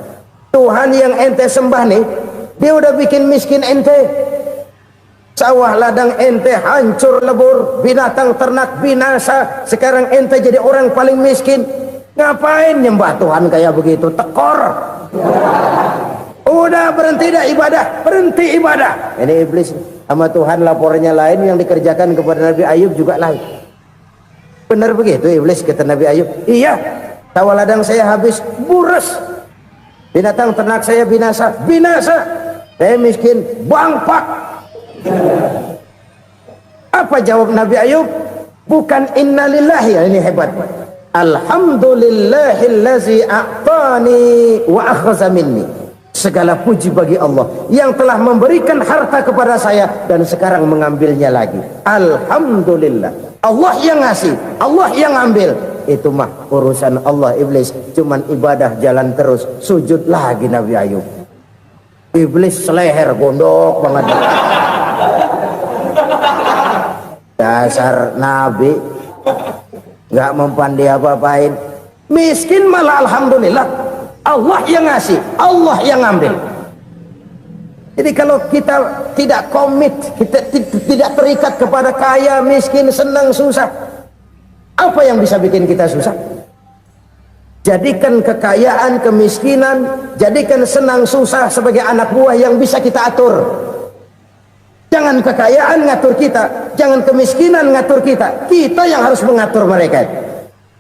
Tuhan yang ente sembah nih, dia udah bikin miskin ente. Sawah ladang ente hancur lebur, binatang ternak binasa. Sekarang ente jadi orang paling miskin. Ngapain nyembah Tuhan kayak begitu? Tekor. Udah berhenti dah ibadah, berhenti ibadah. Ini iblis sama Tuhan laporannya lain, yang dikerjakan kepada Nabi Ayub juga lain. Benar begitu iblis kata Nabi Ayub? Iya, sawah ladang saya habis, buras. Binatang ternak saya binasa, binasa. Saya miskin, bangpak. Apa jawab Nabi Ayub? Bukan innalillahi, ini hebat. Alhamdulillahillazi a'tani wa akhadha minni. Segala puji bagi Allah yang telah memberikan harta kepada saya dan sekarang mengambilnya lagi. Alhamdulillah. Allah yang ngasih, Allah yang ambil. Itu mah urusan Allah. Iblis cuman ibadah jalan terus, sujud lagi Nabi Ayub. Iblis seleher gondok banget. Dasar Nabi nggak mempan dia apa-apain. Miskin malah alhamdulillah. Allah yang ngasih, Allah yang ngambil. Jadi kalau kita tidak komit, kita tidak terikat kepada kaya, miskin, senang, susah, apa yang bisa bikin kita susah? Jadikan kekayaan, kemiskinan, jadikan senang susah sebagai anak buah yang bisa kita atur. Jangan kekayaan ngatur kita, jangan kemiskinan ngatur kita. Kita yang harus mengatur mereka.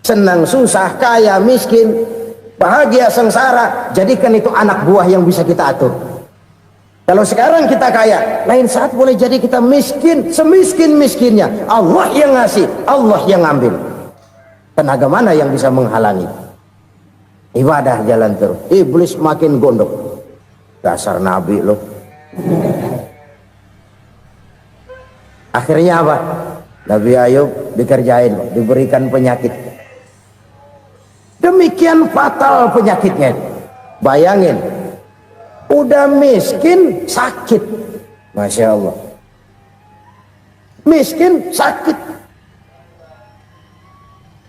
Senang susah, kaya, miskin, bahagia, sengsara, jadikan itu anak buah yang bisa kita atur. Kalau sekarang kita kaya, lain saat boleh jadi kita miskin, semiskin-miskinnya. Allah yang ngasih, Allah yang ngambil. Tenaga mana yang bisa menghalangi? Ibadah jalan terus. Iblis makin gondok. Dasar Nabi loh. Akhirnya apa? Nabi Ayub dikerjain, diberikan penyakit. Demikian fatal penyakitnya. Bayangin, udah miskin sakit. Masya Allah. Miskin sakit.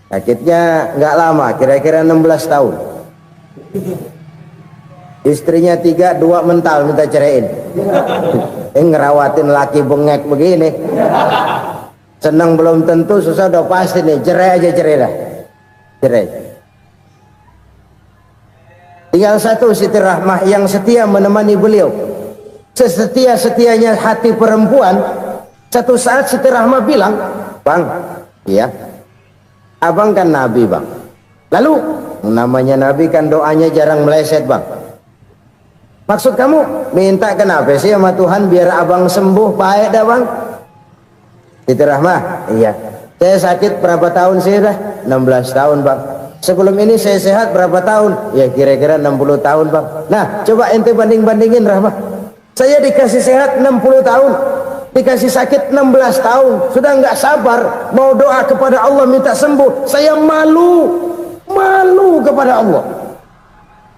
Sakitnya nggak lama, kira-kira 16 tahun. Istrinya 3, 2 mental minta ceraiin. Ngerawatin laki bengek begini. Senang belum tentu, susah udah pasti nih. Cerai aja, cerai dah. Cerai. Tinggal satu Siti Rahmah yang setia menemani beliau. Sesetia-setianya hati perempuan, Satu saat Siti Rahmah bilang, "Bang, iya, abang kan Nabi, Bang. Lalu, namanya Nabi kan doanya jarang meleset, Bang. Maksud kamu minta kenapa sih sama Tuhan biar abang sembuh baik dah, Bang?" Siti Rahmah, "Iya, saya sakit berapa tahun sih dah?" 16 tahun, Bang. "Sebelum ini saya sehat berapa tahun?" "Ya kira-kira 60 tahun, Bang." "Nah, coba ente banding-bandingin, Rahmah. Saya dikasih sehat 60 tahun, dikasih sakit 16 tahun, sudah nggak sabar mau doa kepada Allah minta sembuh. Saya malu kepada Allah.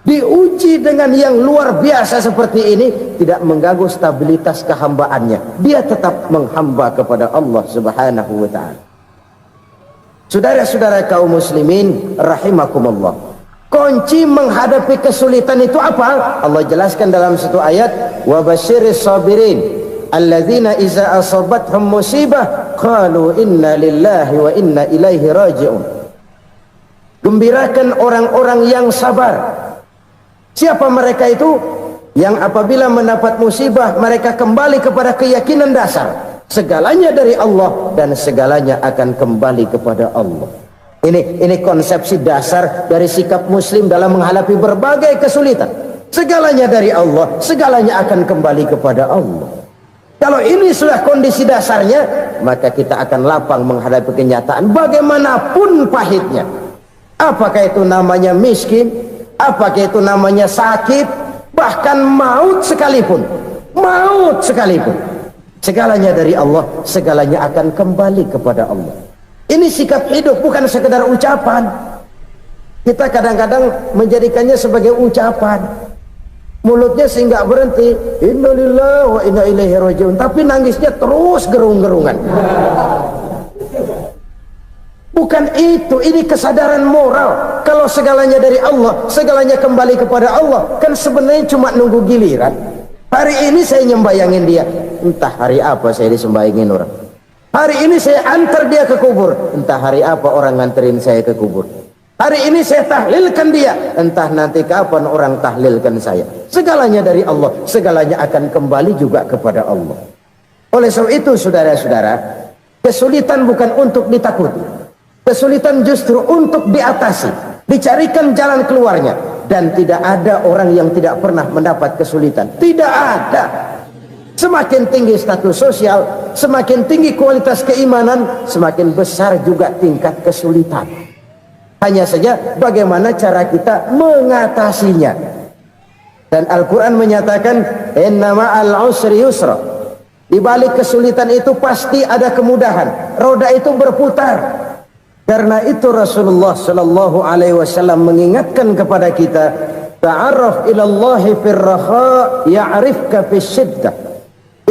Diuji dengan yang luar biasa seperti ini, tidak mengganggu stabilitas kehambaannya. Dia tetap menghamba kepada Allah Subhanahu wa ta'ala." Saudara-saudara kaum muslimin rahimakumullah, kunci menghadapi kesulitan itu apa? Allah jelaskan dalam satu ayat, "Wa basyiris sabirin alladzina iza asabathum musibah qalu inna lillahi wa inna ilaihi raji'un." Gembirakan orang-orang yang sabar. Siapa mereka itu? Yang apabila mendapat musibah mereka kembali kepada keyakinan dasar segalanya dari Allah dan segalanya akan kembali kepada Allah. Ini konsepsi dasar dari sikap muslim dalam menghadapi berbagai kesulitan. Segalanya dari Allah, segalanya akan kembali kepada Allah. Kalau ini sudah kondisi dasarnya, maka kita akan lapang menghadapi kenyataan bagaimanapun pahitnya. Apakah itu namanya miskin, apakah itu namanya sakit, bahkan maut sekalipun. Segalanya dari Allah, segalanya akan kembali kepada Allah. Ini sikap hidup, bukan sekedar ucapan. Kita kadang-kadang menjadikannya sebagai ucapan. Mulutnya sih nggak berhenti, innalillahi wa inna ilaihi raji'un, tapi nangisnya terus gerung-gerungan. Bukan itu, ini kesadaran moral. Kalau segalanya dari Allah, segalanya kembali kepada Allah, kan sebenarnya cuma nunggu giliran. Hari ini saya nyembayangin dia, entah hari apa saya disembayangin orang. Hari ini saya antar dia ke kubur, entah hari apa orang nganterin saya ke kubur. Hari ini saya tahlilkan dia, entah nanti kapan orang tahlilkan saya. Segalanya dari Allah, segalanya akan kembali juga kepada Allah. Oleh sebab itu saudara-saudara, kesulitan bukan untuk ditakuti. Kesulitan justru untuk diatasi, dicarikan jalan keluarnya. Dan tidak ada orang yang tidak pernah mendapat kesulitan. Tidak ada. Semakin tinggi status sosial, semakin tinggi kualitas keimanan, semakin besar juga tingkat kesulitan. Hanya saja bagaimana cara kita mengatasinya. Dan Al-Quran menyatakan, "Inna ma'al usri yusra." Di balik kesulitan itu pasti ada kemudahan. Roda itu berputar. Karena itu Rasulullah sallallahu alaihi wasallam mengingatkan kepada kita, ta'arraf ilallahi firraha ya'rifka fisyiddah.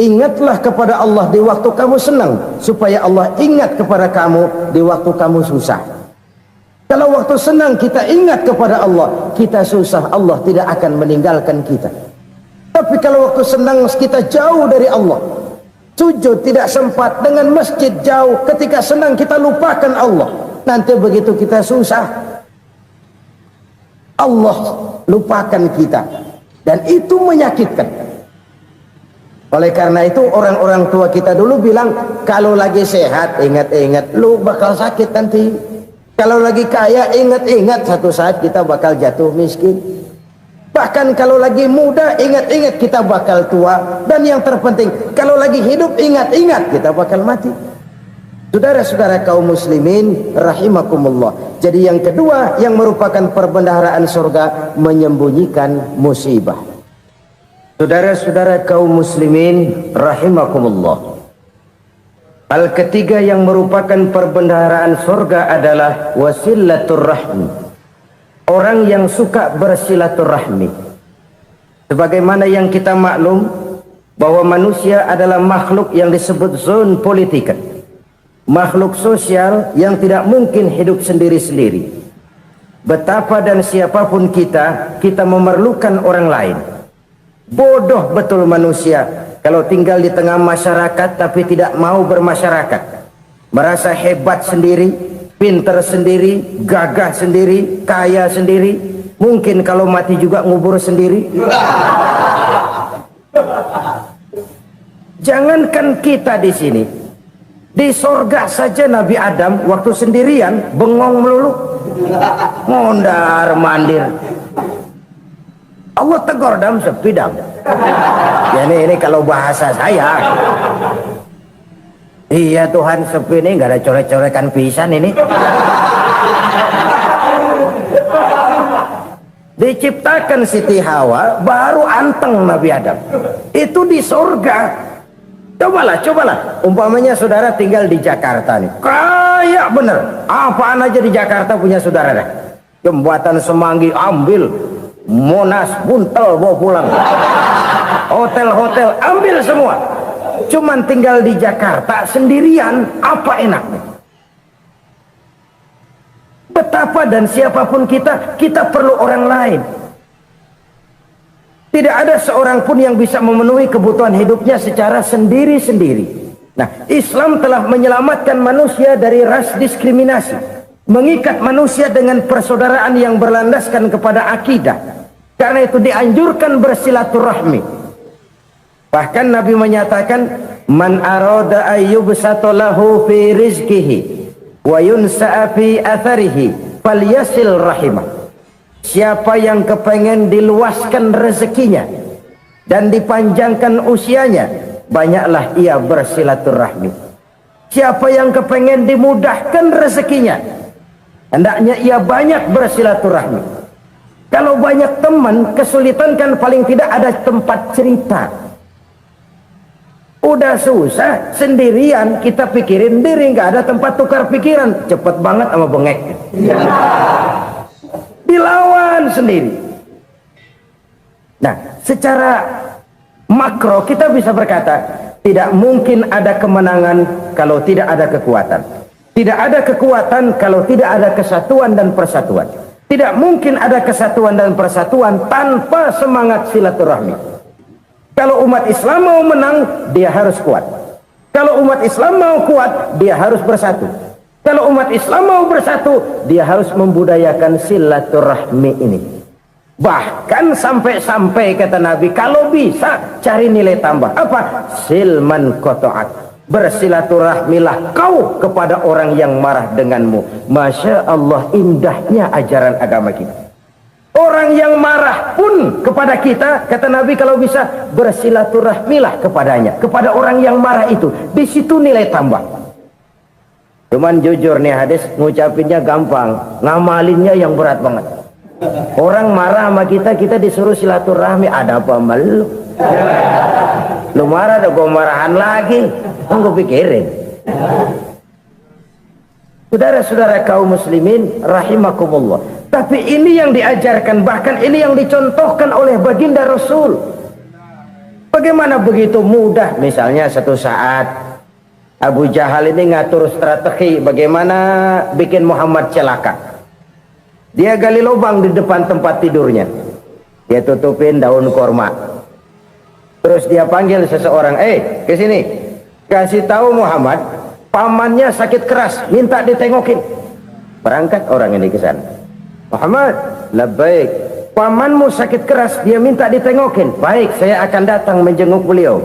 Ingatlah kepada Allah di waktu kamu senang, supaya Allah ingat kepada kamu di waktu kamu susah. Kalau waktu senang kita ingat kepada Allah, kita susah, Allah tidak akan meninggalkan kita. Tapi kalau waktu senang kita jauh dari Allah, sujud tidak sempat, dengan masjid jauh, ketika senang kita lupakan Allah. Nanti begitu kita susah, Allah lupakan kita, dan itu menyakitkan. Oleh karena itu orang-orang tua kita dulu bilang, kalau lagi sehat ingat-ingat lu bakal sakit nanti. Kalau lagi kaya ingat-ingat satu saat kita bakal jatuh miskin. Bahkan kalau lagi muda ingat-ingat kita bakal tua. Dan yang terpenting, kalau lagi hidup ingat-ingat kita bakal mati. Saudara-saudara kaum muslimin rahimakumullah. Jadi yang kedua yang merupakan perbendaharaan surga, menyembunyikan musibah. Saudara-saudara kaum muslimin rahimakumullah. Hal ketiga yang merupakan perbendaharaan surga adalah wasilatur rahmi. Orang yang suka bersilaturahmi. Sebagaimana yang kita maklum bahwa manusia adalah makhluk yang disebut zon politika. Makhluk sosial yang tidak mungkin hidup sendiri-sendiri. Betapa dan siapapun kita memerlukan orang lain. Bodoh betul manusia kalau tinggal di tengah masyarakat tapi tidak mau bermasyarakat. Merasa hebat sendiri, pinter sendiri, gagah sendiri, kaya sendiri. Mungkin kalau mati juga ngubur sendiri. Jangankan kita di sini, di sorga saja Nabi Adam waktu sendirian bengong melulu, mondar mandir. Allah tegur Adam sepi Adam. Ya ini kalau bahasa saya. Iya Tuhan sepi ini nggak ada coret-corekan pisan ini. Diciptakan Siti Hawa baru anteng Nabi Adam. Itu di sorga. Cobalah. Umpamanya saudara tinggal di Jakarta nih. Kayak bener. Apaan aja di Jakarta punya saudara dah. Jembatan Semanggi ambil. Monas, Buntel bawa pulang. Hotel-hotel ambil semua. Cuman tinggal di Jakarta sendirian. Apa enaknya? Betapa dan siapapun kita perlu orang lain. Tidak ada seorang pun yang bisa memenuhi kebutuhan hidupnya secara sendiri-sendiri. Nah, Islam telah menyelamatkan manusia dari ras diskriminasi, mengikat manusia dengan persaudaraan yang berlandaskan kepada akidah. Karena itu dianjurkan bersilaturahmi. Bahkan Nabi menyatakan, "Man arada ayyubsata lahu fi rizqihi wa yunsa'a fi atharihi falyasil rahimah." Siapa yang kepengen diluaskan rezekinya dan dipanjangkan usianya, banyaklah ia bersilaturahmi. Siapa yang kepengen dimudahkan rezekinya, hendaknya ia banyak bersilaturahmi. Kalau banyak teman, kesulitan kan paling tidak ada tempat cerita. Udah susah, sendirian kita pikirin diri, nggak ada tempat tukar pikiran. Cepet banget sama bengek. Dilawan sendiri. Nah, secara makro kita bisa berkata, tidak mungkin ada kemenangan kalau tidak ada kekuatan. Tidak ada kekuatan kalau tidak ada kesatuan dan persatuan. Tidak mungkin ada kesatuan dan persatuan tanpa semangat silaturahmi. Kalau umat Islam mau menang, dia harus kuat. Kalau umat Islam mau kuat, dia harus bersatu. Kalau umat Islam mau bersatu, dia harus membudayakan silaturahmi ini. Bahkan sampai-sampai kata Nabi, kalau bisa cari nilai tambah. Apa? Silman qata'at. Bersilaturahmilah kau kepada orang yang marah denganmu. Masya Allah, indahnya ajaran agama kita. Orang yang marah pun kepada kita, kata Nabi, kalau bisa bersilaturahmilah kepadanya, kepada orang yang marah itu. Di situ nilai tambah. Cuman jujur nih hadis, ngucapinnya gampang, ngamalinnya yang berat banget. Orang marah sama kita disuruh silaturahmi, ada apa sama lu? Lu marah, ada gua marahan lagi. Gue pikirin. Saudara-saudara kaum muslimin rahimakumullah. Tapi ini yang diajarkan, bahkan ini yang dicontohkan oleh baginda Rasul. Bagaimana begitu mudah, misalnya satu saat Abu Jahal ini ngatur strategi bagaimana bikin Muhammad celaka. Dia gali lubang di depan tempat tidurnya. Dia tutupin daun korma. Terus dia panggil seseorang, ke sini. Kasih tahu Muhammad, pamannya sakit keras, minta ditengokin. Berangkat orang ini ke sana. Muhammad, labbaik. Pamanmu sakit keras, dia minta ditengokin. Baik, saya akan datang menjenguk beliau.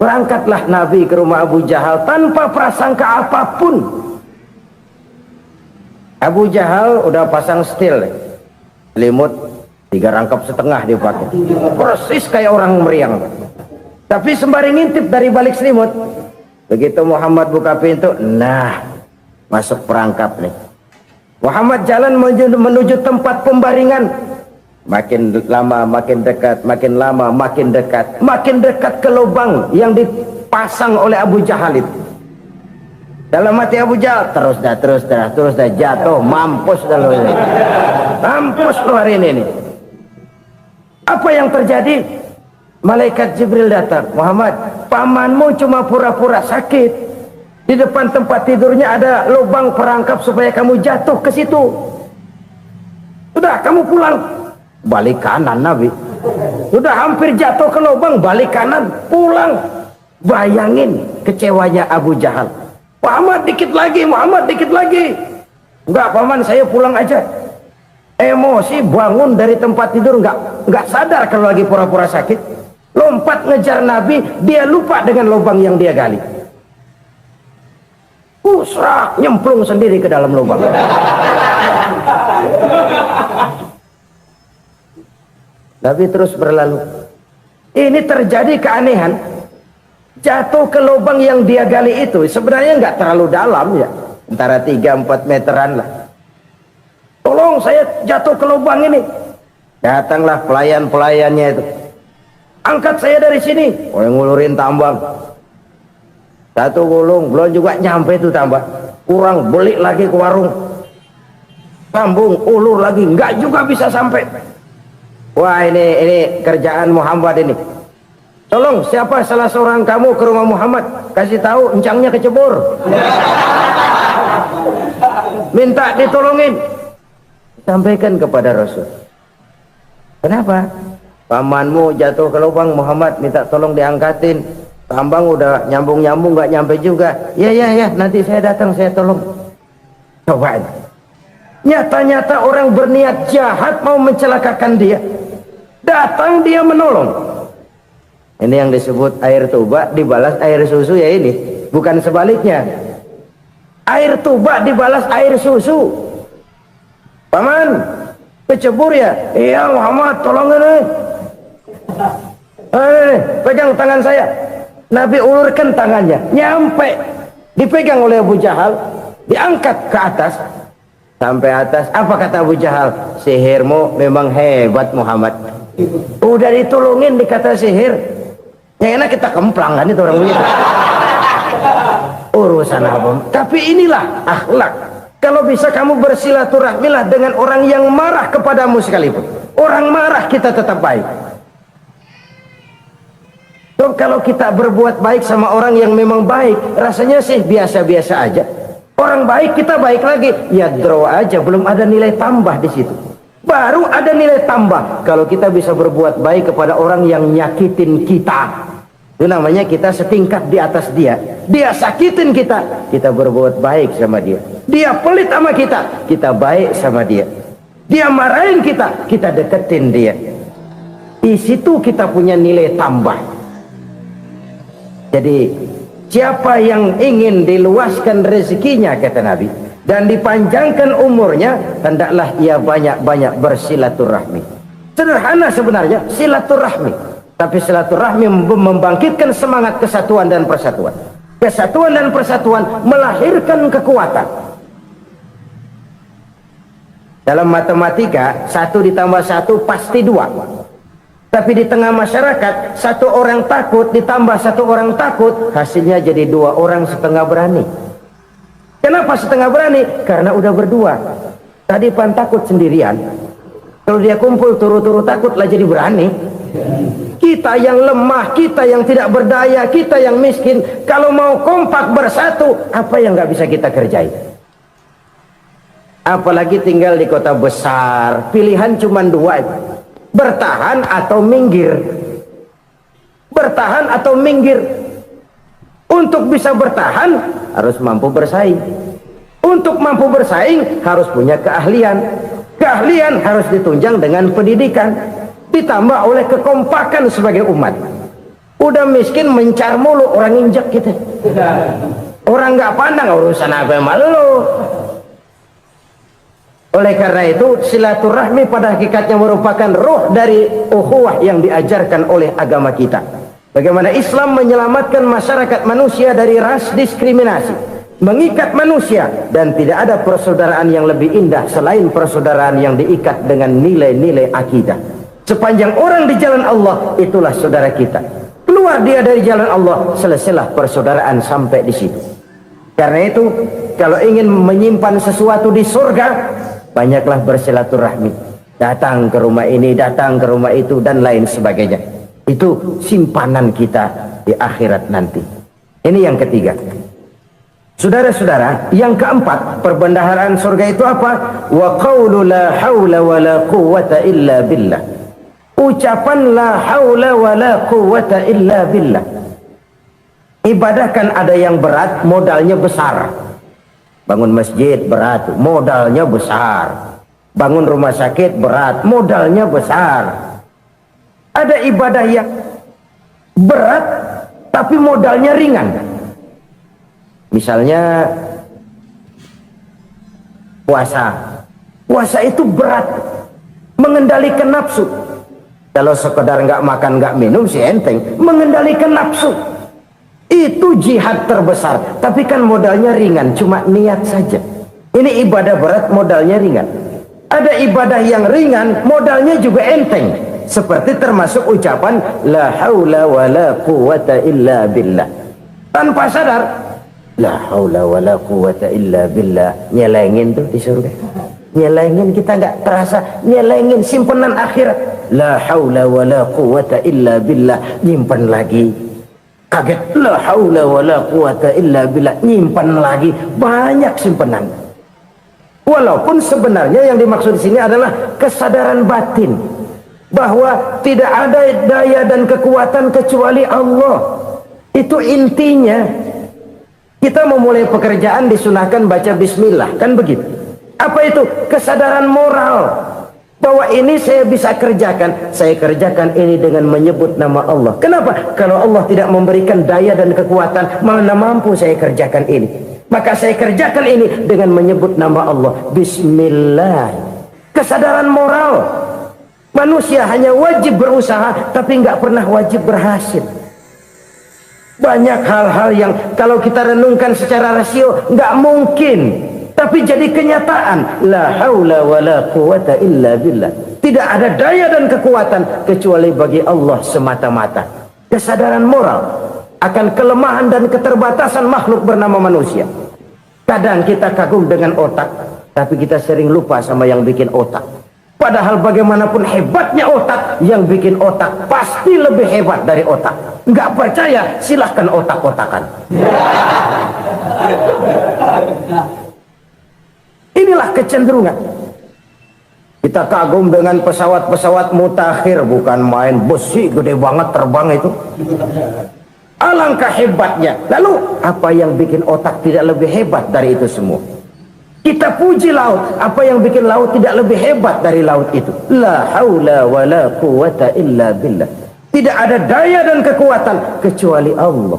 Berangkatlah Nabi ke rumah Abu Jahal tanpa prasangka apapun. Abu Jahal udah pasang setil, selimut 3 rangkap setengah dia pakai, persis kayak orang meriang. Tapi sembari ngintip dari balik selimut, begitu Muhammad buka pintu, nah masuk perangkap nih. Muhammad jalan menuju tempat pembaringan. Makin lama makin dekat, makin lama makin dekat, makin dekat ke lubang yang dipasang oleh Abu Jahal itu. Dalam hati Abu Jahal, terus dah jatuh, mampus dah lo ini. Mampus lo hari ini nih. Apa yang terjadi? Malaikat Jibril datang. Muhammad, pamanmu cuma pura-pura sakit. Di depan tempat tidurnya ada lubang perangkap supaya kamu jatuh ke situ. Sudah, kamu pulang. Balik kanan Nabi. Sudah hampir jatuh ke lubang, balik kanan, pulang. Bayangin kecewanya Abu Jahal. Muhammad dikit lagi, Muhammad dikit lagi. Enggak paman, saya pulang aja. Emosi bangun dari tempat tidur, enggak sadar kalau lagi pura-pura sakit. lompat ngejar Nabi, dia lupa dengan lubang yang dia gali. Serak, nyemplung sendiri ke dalam lubang. Nabi terus berlalu. Ini terjadi keanehan. Jatuh ke lubang yang dia gali itu sebenarnya nggak terlalu dalam ya, antara 3-4 meteran lah. Tolong, saya jatuh ke lubang ini. Datanglah pelayan-pelayannya itu. Angkat saya dari sini. Ngulurin tambang. Satu gulung, belum juga nyampe itu tambang. Kurang, beli lagi ke warung. Sambung, ulur lagi, nggak juga bisa sampai. Wah, ini kerjaan Muhammad ini. Tolong, siapa salah seorang kamu ke rumah Muhammad, kasih tahu encangnya kecebur. Minta ditolongin. Sampaikan kepada Rasul. Kenapa? Pamanmu jatuh ke lubang, Muhammad minta tolong diangkatin. Tambang udah nyambung-nyambung nggak nyampe juga. Ya, nanti saya datang, saya tolong. Coba ini. Nyata-nyata orang berniat jahat mau mencelakakan dia. Datang dia menolong. Ini yang disebut air tuba dibalas air susu ya ini. Bukan sebaliknya. Air tuba dibalas air susu. Paman, kecebur ya? Iya Muhammad, tolong ini. Pegang tangan saya. Nabi ulurkan tangannya. Nyampe. Dipegang oleh Abu Jahal. Diangkat ke atas. Sampai atas. Apa kata Abu Jahal? Sihirmu memang hebat Muhammad. Udah ditolongin dikata sihir. Yang enak kita kemplang kan itu orang begitu. Urusan apa? Tapi inilah akhlak. Kalau bisa kamu bersilaturahmilah dengan orang yang marah kepadamu sekalipun. Orang marah kita tetap baik. So, kalau kita berbuat baik sama orang yang memang baik, rasanya sih biasa-biasa aja. Orang baik kita baik lagi, ya draw aja, belum ada nilai tambah di situ. Baru ada nilai tambah kalau kita bisa berbuat baik kepada orang yang nyakitin kita. Itu namanya kita setingkat di atas dia. Dia sakitin kita, kita berbuat baik sama dia. Dia pelit sama kita, kita baik sama dia. Dia marahin kita, kita deketin dia. Di situ kita punya nilai tambah. Jadi siapa yang ingin diluaskan rezekinya, kata Nabi, dan dipanjangkan umurnya, hendaklah ia banyak-banyak bersilaturahmi. Sederhana sebenarnya silaturahmi, tapi silaturahmi membangkitkan semangat kesatuan dan persatuan. Kesatuan dan persatuan melahirkan kekuatan. Dalam matematika 1 ditambah 1 pasti 2. Tapi di tengah masyarakat 1 orang takut ditambah 1 orang takut, hasilnya jadi 2 orang setengah berani. Kenapa setengah berani? Karena udah berdua. Tadi pan takut sendirian. Kalau dia kumpul turu-turu takutlah jadi berani. Kita yang lemah, kita yang tidak berdaya, kita yang miskin, kalau mau kompak bersatu, apa yang nggak bisa kita kerjain? Apalagi tinggal di kota besar, pilihan cuma 2, bertahan atau minggir. Bertahan atau minggir. Untuk bisa bertahan harus mampu bersaing. Untuk mampu bersaing harus punya keahlian. Keahlian harus ditunjang dengan pendidikan, ditambah oleh kekompakan sebagai umat. Udah miskin mencar mulu, orang injak kita. Orang nggak pandang urusan apa malu. Oleh karena itu silaturahmi pada hakikatnya merupakan roh dari ukhuwah yang diajarkan oleh agama kita. Bagaimana Islam menyelamatkan masyarakat manusia dari ras diskriminasi, mengikat manusia, dan tidak ada persaudaraan yang lebih indah selain persaudaraan yang diikat dengan nilai-nilai akidah. Sepanjang orang di jalan Allah, itulah saudara kita. Keluar dia dari jalan Allah, selesailah persaudaraan sampai di situ. Karena itu, kalau ingin menyimpan sesuatu di surga, banyaklah bersilaturahmi. Datang ke rumah ini, datang ke rumah itu, dan lain sebagainya. Itu simpanan kita di akhirat nanti. Ini yang ketiga. Saudara-saudara, yang keempat, perbendaharaan surga itu apa? Wa qawlu la hawla wa la quwwata illa billah. Ucapan la hawla wa la quwwata illa billah. Ibadah kan ada yang berat, modalnya besar. Bangun masjid berat, modalnya besar. Bangun rumah sakit berat, modalnya besar. Ada ibadah yang berat tapi modalnya ringan. Misalnya puasa itu berat, mengendalikan nafsu. Kalau sekedar nggak makan nggak minum sih enteng, mengendalikan nafsu itu jihad terbesar, tapi kan modalnya ringan, cuma niat saja. Ini ibadah berat, modalnya ringan. Ada ibadah yang ringan, modalnya juga enteng, seperti termasuk ucapan la haula wala quwata illa billah. Tanpa sadar, la haula wala quwata illa billah, nyelengin tuh di surga. Nyelengin, kita nggak terasa, nyelengin simpenan akhirat. La haula wala quwata illa billah, nyimpan lagi. Kaget, la haula wala quwata illa billah, nyimpan lagi. Banyak simpenan. Walaupun sebenarnya yang dimaksud di sini adalah kesadaran batin bahwa tidak ada daya dan kekuatan kecuali Allah. Itu intinya. Kita memulai pekerjaan disunahkan baca bismillah, kan begitu? Apa itu? Kesadaran moral bahwa ini saya bisa kerjakan. Saya kerjakan ini dengan menyebut nama Allah. Kenapa? Kalau Allah tidak memberikan daya dan kekuatan, mana mampu saya kerjakan ini. Maka saya kerjakan ini dengan menyebut nama Allah. Bismillah. Kesadaran moral. Manusia hanya wajib berusaha, tapi nggak pernah wajib berhasil. Banyak hal-hal yang kalau kita renungkan secara rasio nggak mungkin, tapi jadi kenyataan. La haula wala quwata illa billah. Tidak ada daya dan kekuatan kecuali bagi Allah semata-mata. Kesadaran moral akan kelemahan dan keterbatasan makhluk bernama manusia. Kadang kita kagum dengan otak, tapi kita sering lupa sama yang bikin otak. Padahal bagaimanapun hebatnya otak, yang bikin otak pasti lebih hebat dari otak. Nggak percaya, silahkan otak-otakan. Inilah kecenderungan. Kita kagum dengan pesawat-pesawat mutakhir, bukan main besi gede banget terbang itu. Alangkah hebatnya. Lalu apa yang bikin otak tidak lebih hebat dari itu semua? Kita puji laut, apa yang bikin laut tidak lebih hebat dari laut itu? La haula wala quwata illa billah. Tidak ada daya dan kekuatan kecuali Allah.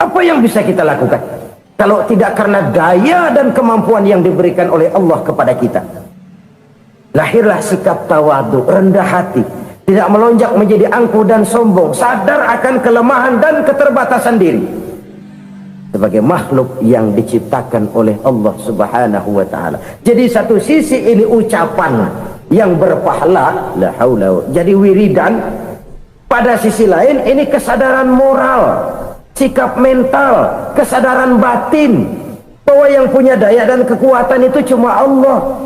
Apa yang bisa kita lakukan kalau tidak karena daya dan kemampuan yang diberikan oleh Allah kepada kita? Lahirlah sikap tawadu, rendah hati, tidak melonjak menjadi angkuh dan sombong, sadar akan kelemahan dan keterbatasan diri sebagai makhluk yang diciptakan oleh Allah Subhanahu wa taala. Jadi satu sisi ini ucapan yang berpahala, la haula, jadi wiridan. Pada sisi lain ini kesadaran moral, sikap mental, kesadaran batin bahwa yang punya daya dan kekuatan itu cuma Allah.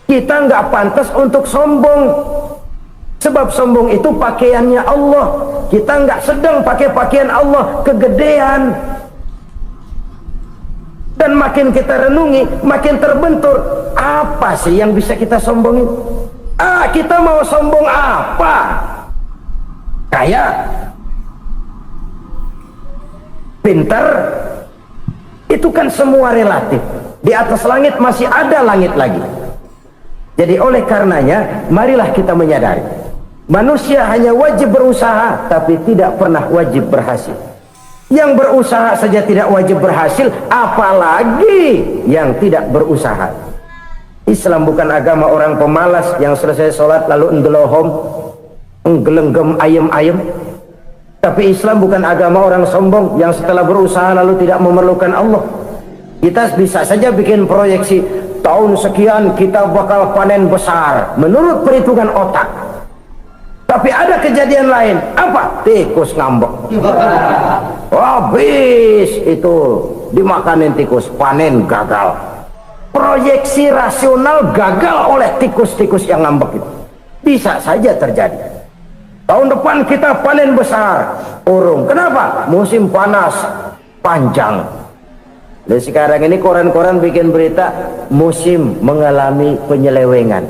Kita nggak pantas untuk sombong, sebab sombong itu pakaiannya Allah. Kita nggak sedang pakai pakaian Allah, kegedean. Dan makin kita renungi, makin terbentur. Apa sih yang bisa kita sombongin? Kita mau sombong apa? Kaya, pintar, itu kan semua relatif. Di atas langit masih ada langit lagi. Jadi oleh karenanya, marilah kita menyadari, manusia hanya wajib berusaha, tapi tidak pernah wajib berhasil. Yang berusaha saja tidak wajib berhasil, apalagi yang tidak berusaha. Islam bukan agama orang pemalas yang selesai sholat lalu enggelohom, enggelenggem ayem-ayem. Tapi Islam bukan agama orang sombong yang setelah berusaha lalu tidak memerlukan Allah. Kita bisa saja bikin proyeksi, tahun sekian kita bakal panen besar menurut perhitungan otak. Tapi ada kejadian lain. Apa? Tikus ngambek. Habis itu dimakanin tikus, panen gagal. Proyeksi rasional gagal oleh tikus-tikus yang ngambek itu. Bisa saja terjadi. Tahun depan kita panen besar, urung. Kenapa? Musim panas panjang. Dan sekarang ini koran-koran bikin berita musim mengalami penyelewengan.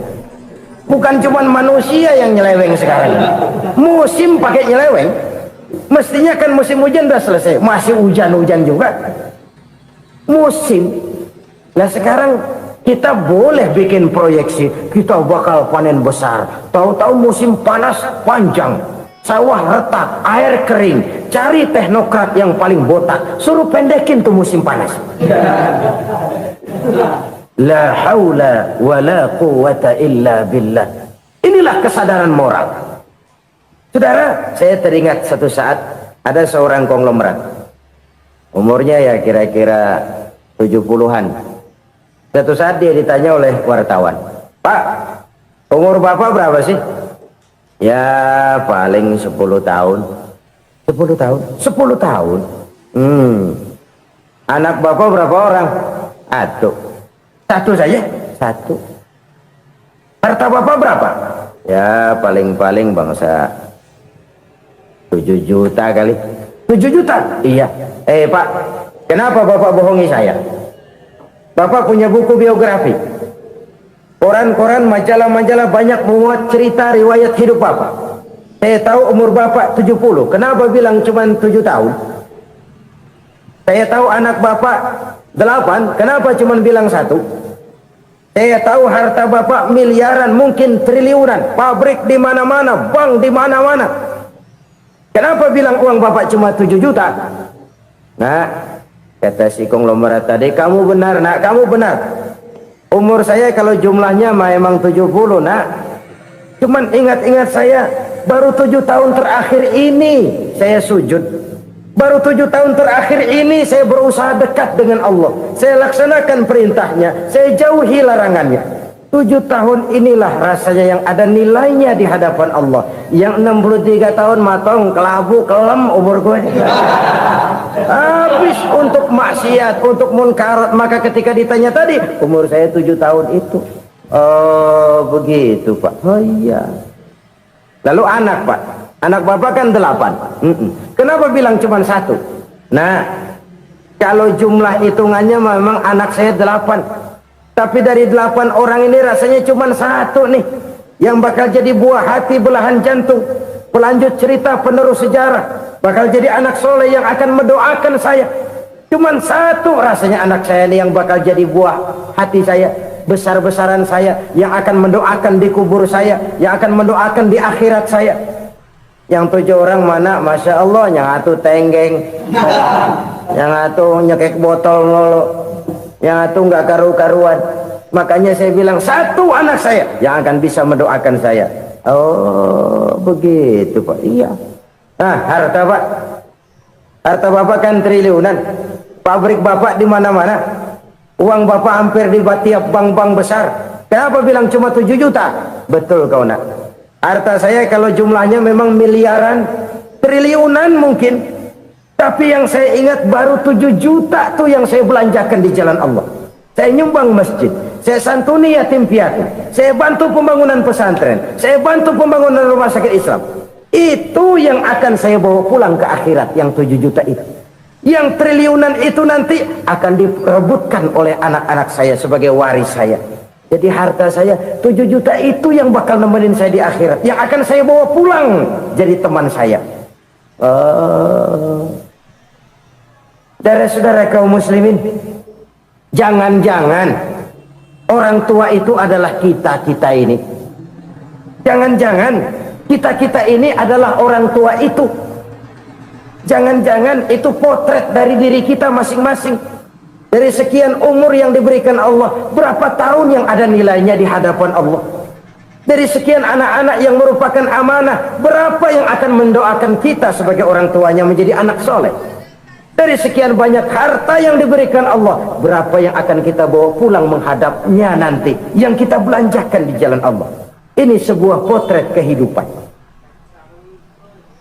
Bukan cuma manusia yang nyeleweng sekarang. Musim pakai nyeleweng. Mestinya kan musim hujan udah selesai, masih hujan-hujan juga. Musim. Nah sekarang kita boleh bikin proyeksi, kita bakal panen besar. Tahu-tahu musim panas panjang. sawah retak, air kering, cari teknokrat yang paling botak, suruh pendekin tuh musim panas. La haula wa la quwata illa billah. Inilah kesadaran moral. Saudara, saya teringat satu saat ada seorang konglomerat, umurnya ya kira-kira 70-an. Satu saat dia ditanya oleh wartawan, "Pak, umur Bapak berapa sih?" "Ya paling 10 tahun." 10 tahun? 10 tahun? Anak Bapak berapa orang? Satu saja? Satu. Harta Bapak berapa? Ya paling-paling bangsa 7 juta kali. 7 juta? Iya. Pak, kenapa Bapak bohongi saya? Bapak punya buku biografi, koran-koran, majalah-majalah banyak memuat cerita riwayat hidup Bapak. Saya tahu umur Bapak 70. Kenapa bilang cuma 7 tahun? Saya tahu anak Bapak 8. Kenapa cuma bilang 1? Saya tahu harta Bapak miliaran, mungkin triliunan, pabrik di mana-mana, bank di mana-mana. Kenapa bilang uang Bapak cuma 7 juta? Nah, kata si konglomerat tadi, "Kamu benar, Nak, kamu benar. Umur saya kalau jumlahnya memang 70, Nak. Cuman ingat-ingat saya, baru 7 tahun terakhir ini saya sujud. Baru 7 tahun terakhir ini saya berusaha dekat dengan Allah. Saya laksanakan perintahnya, saya jauhi larangannya. 7 tahun inilah rasanya yang ada nilainya di hadapan Allah. Yang 63 tahun matong, kelabu, kelem umur gue. Habis untuk maksiat, untuk munkarat. Maka ketika ditanya tadi, umur saya 7 tahun itu. Oh begitu Pak. Oh iya. Lalu anak Pak, anak Bapak kan 8. Kenapa bilang cuma 1? Nah, kalau jumlah hitungannya memang anak saya 8. Tapi dari 8 orang ini rasanya cuma 1 nih yang bakal jadi buah hati, belahan jantung, pelanjut cerita, penerus sejarah, bakal jadi anak soleh yang akan mendoakan saya. Cuma 1 rasanya anak saya ini yang bakal jadi buah hati saya, besar-besaran saya, yang akan mendoakan di kubur saya, yang akan mendoakan di akhirat saya. Yang 7 orang mana? Masya Allah, yang 1 tenggeng, yang 1 nyekek botol mulu, yang 1 nggak karu-karuan. Makanya saya bilang 1 anak saya yang akan bisa mendoakan saya. Oh begitu Pak. Iya. Nah, harta Pak, harta Bapak kan triliunan, pabrik Bapak di mana-mana, uang Bapak hampir di tiap bank-bank besar. Kenapa bilang cuma 7 juta? Betul kau Nak. Harta saya kalau jumlahnya memang miliaran, triliunan mungkin, tapi yang saya ingat baru 7 juta tuh yang saya belanjakan di jalan Allah. Saya nyumbang masjid, saya santuni yatim piatu, saya bantu pembangunan pesantren, saya bantu pembangunan rumah sakit Islam. Itu yang akan saya bawa pulang ke akhirat, yang 7 juta itu. Yang triliunan itu nanti akan diperebutkan oleh anak-anak saya sebagai waris saya. Jadi harta saya 7 juta itu yang bakal nemenin saya di akhirat, yang akan saya bawa pulang jadi teman saya. Saudara-saudara kaum muslimin, jangan-jangan orang tua itu adalah kita-kita ini. Jangan-jangan kita-kita ini adalah orang tua itu. Jangan-jangan itu potret dari diri kita masing-masing. Dari sekian umur yang diberikan Allah, berapa tahun yang ada nilainya di hadapan Allah? Dari sekian anak-anak yang merupakan amanah, berapa yang akan mendoakan kita sebagai orang tuanya menjadi anak soleh? Dari sekian banyak harta yang diberikan Allah, berapa yang akan kita bawa pulang menghadapnya nanti, yang kita belanjakan di jalan Allah? Ini sebuah potret kehidupan.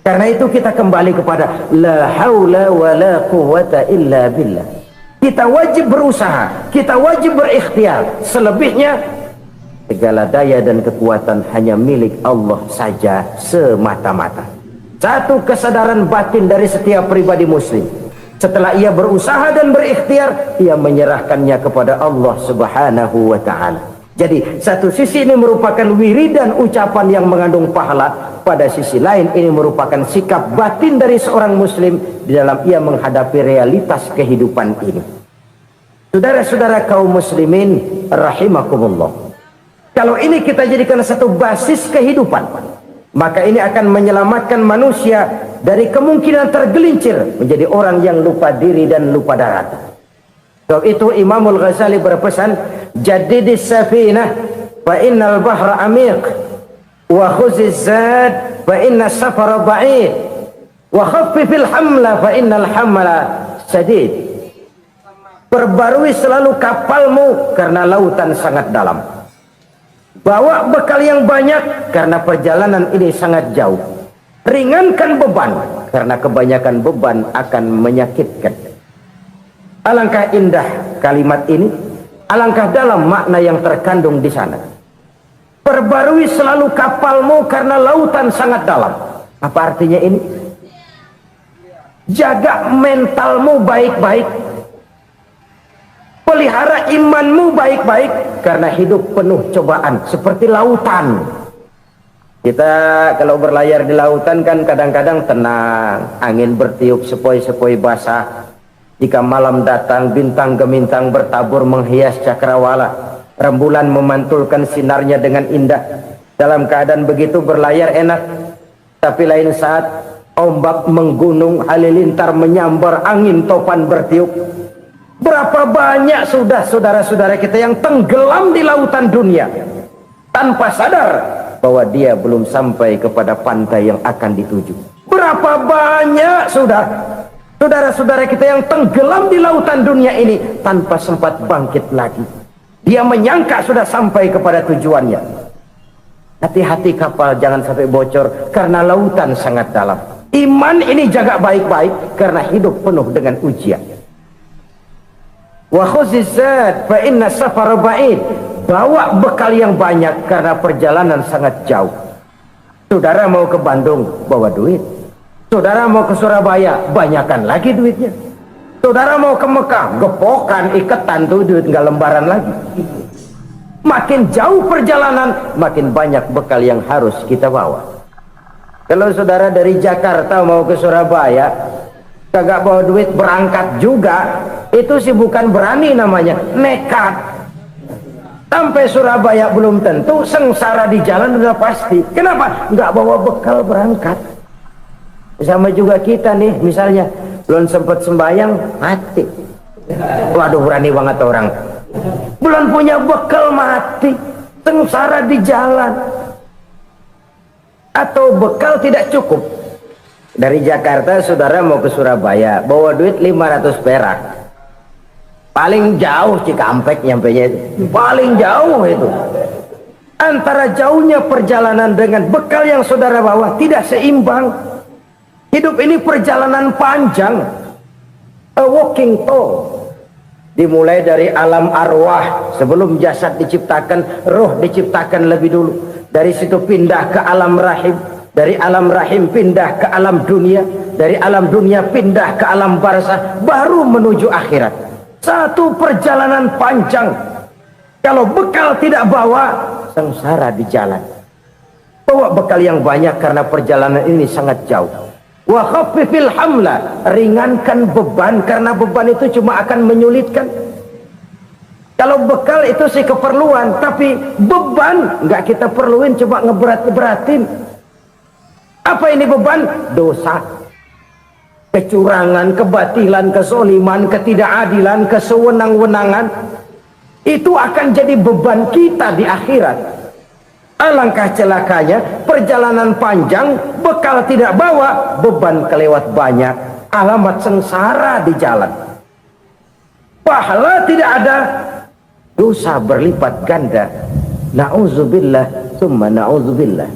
Karena itu kita kembali kepada la haula wa la quwata illa billah. Kita wajib berusaha, kita wajib berikhtiar. Selebihnya segala daya dan kekuatan hanya milik Allah saja semata-mata. Satu kesadaran batin dari setiap pribadi muslim. Setelah ia berusaha dan berikhtiar, ia menyerahkannya kepada Allah Subhanahu wa ta'ala. Jadi satu sisi ini merupakan wiridan ucapan yang mengandung pahala, pada sisi lain ini merupakan sikap batin dari seorang muslim di dalam ia menghadapi realitas kehidupan ini. Saudara-saudara kaum muslimin rahimakumullah, kalau ini kita jadikan satu basis kehidupan, Maka ini akan menyelamatkan manusia dari kemungkinan tergelincir menjadi orang yang lupa diri dan lupa darat. Sebab itu Imamul Ghazali berpesan, jadidis safinah fa innal bahra amiq wa khuziz zad fa inna safara ba'id wa khaffifil hamla fa innal hamla sadid. Perbarui selalu kapalmu karena lautan sangat dalam. Bawa bekal yang banyak karena perjalanan ini sangat jauh. Ringankan beban karena kebanyakan beban akan menyakitkan. Alangkah indah kalimat ini, alangkah dalam makna yang terkandung di sana. Perbarui selalu kapalmu karena lautan sangat dalam. Apa artinya ini? Jaga mentalmu baik-baik. Pelihara imanmu baik-baik karena hidup penuh cobaan seperti lautan. Kita kalau berlayar di lautan kan kadang-kadang tenang, angin bertiup sepoi-sepoi basah. Jika malam datang bintang gemintang bertabur menghias cakrawala, rembulan memantulkan sinarnya dengan indah. Dalam keadaan begitu berlayar enak, tapi lain saat ombak menggunung, halilintar menyambar, angin topan bertiup. Berapa banyak sudah saudara-saudara kita yang tenggelam di lautan dunia tanpa sadar bahwa dia belum sampai kepada pantai yang akan dituju. Berapa banyak sudah saudara-saudara kita yang tenggelam di lautan dunia ini tanpa sempat bangkit lagi. Dia menyangka sudah sampai kepada tujuannya. Hati-hati kapal jangan sampai bocor karena lautan sangat dalam. Iman ini jaga baik-baik karena hidup penuh dengan ujian. Wa khuzizat fa inna safara ba'id. Bawa bekal yang banyak karena perjalanan sangat jauh. Saudara mau ke Bandung, bawa duit. Saudara mau ke Surabaya, banyakan lagi duitnya. Saudara mau ke Mekah, gepokan, iketan tuh duit nggak lembaran lagi. Makin jauh perjalanan, makin banyak bekal yang harus kita bawa. Kalau saudara dari Jakarta mau ke Surabaya, kagak bawa duit berangkat juga, itu sih bukan berani namanya, nekat. Sampai Surabaya belum tentu, sengsara di jalan udah pasti. Kenapa? Nggak bawa bekal berangkat. Sama juga kita nih, misalnya belum sempat sembahyang, mati. Waduh, berani banget orang. Belum punya bekal, mati. Sengsara di jalan. Atau bekal tidak cukup. Dari Jakarta saudara mau ke Surabaya, bawa duit 500 perak. Paling jauh Cikampek nyampenya itu. Paling jauh itu. Antara jauhnya perjalanan dengan bekal yang saudara bawa tidak seimbang. Hidup ini perjalanan panjang. A walking tour. Dimulai dari alam arwah. Sebelum jasad diciptakan, roh diciptakan lebih dulu. Dari situ pindah ke alam rahim. Dari alam rahim pindah ke alam dunia. Dari alam dunia pindah ke alam barzah. Baru menuju akhirat. Satu perjalanan panjang. Kalau bekal tidak bawa, sengsara di jalan. Bawa bekal yang banyak karena perjalanan ini sangat jauh. Wa khaffifil hamla, ringankan beban karena beban itu cuma akan menyulitkan. Kalau bekal itu sih keperluan, tapi beban nggak kita perluin, cuma ngeberat-beratin. Apa ini beban? Dosa, kecurangan, kebatilan, kesoliman, ketidakadilan, kesewenang-wenangan. Itu akan jadi beban kita di akhirat. Alangkah celakanya, perjalanan panjang, bekal tidak bawa, beban kelewat banyak, alamat sengsara di jalan. Pahala tidak ada, dosa berlipat ganda. Na'udzubillah, summa na'udzubillah.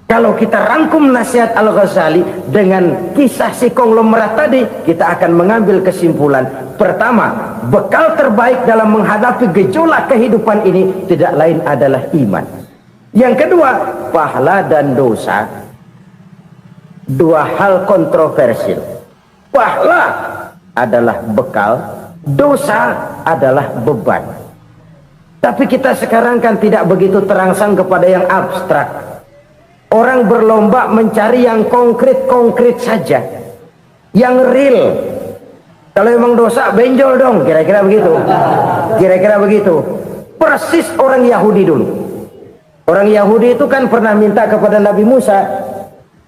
Kalau kita rangkum nasihat Al-Ghazali dengan kisah si konglomerat tadi, kita akan mengambil kesimpulan. Pertama, bekal terbaik dalam menghadapi gejolak kehidupan ini tidak lain adalah iman. Yang kedua, pahala dan dosa. Dua hal kontroversial. Pahala adalah bekal, dosa adalah beban. Tapi kita sekarang kan tidak begitu terangsang kepada yang abstrak. Orang berlomba mencari yang konkret-konkret saja, yang real. Kalau emang dosa, benjol dong, kira-kira begitu. Kira-kira begitu. Persis orang Yahudi dulu. Orang Yahudi itu kan pernah minta kepada Nabi Musa,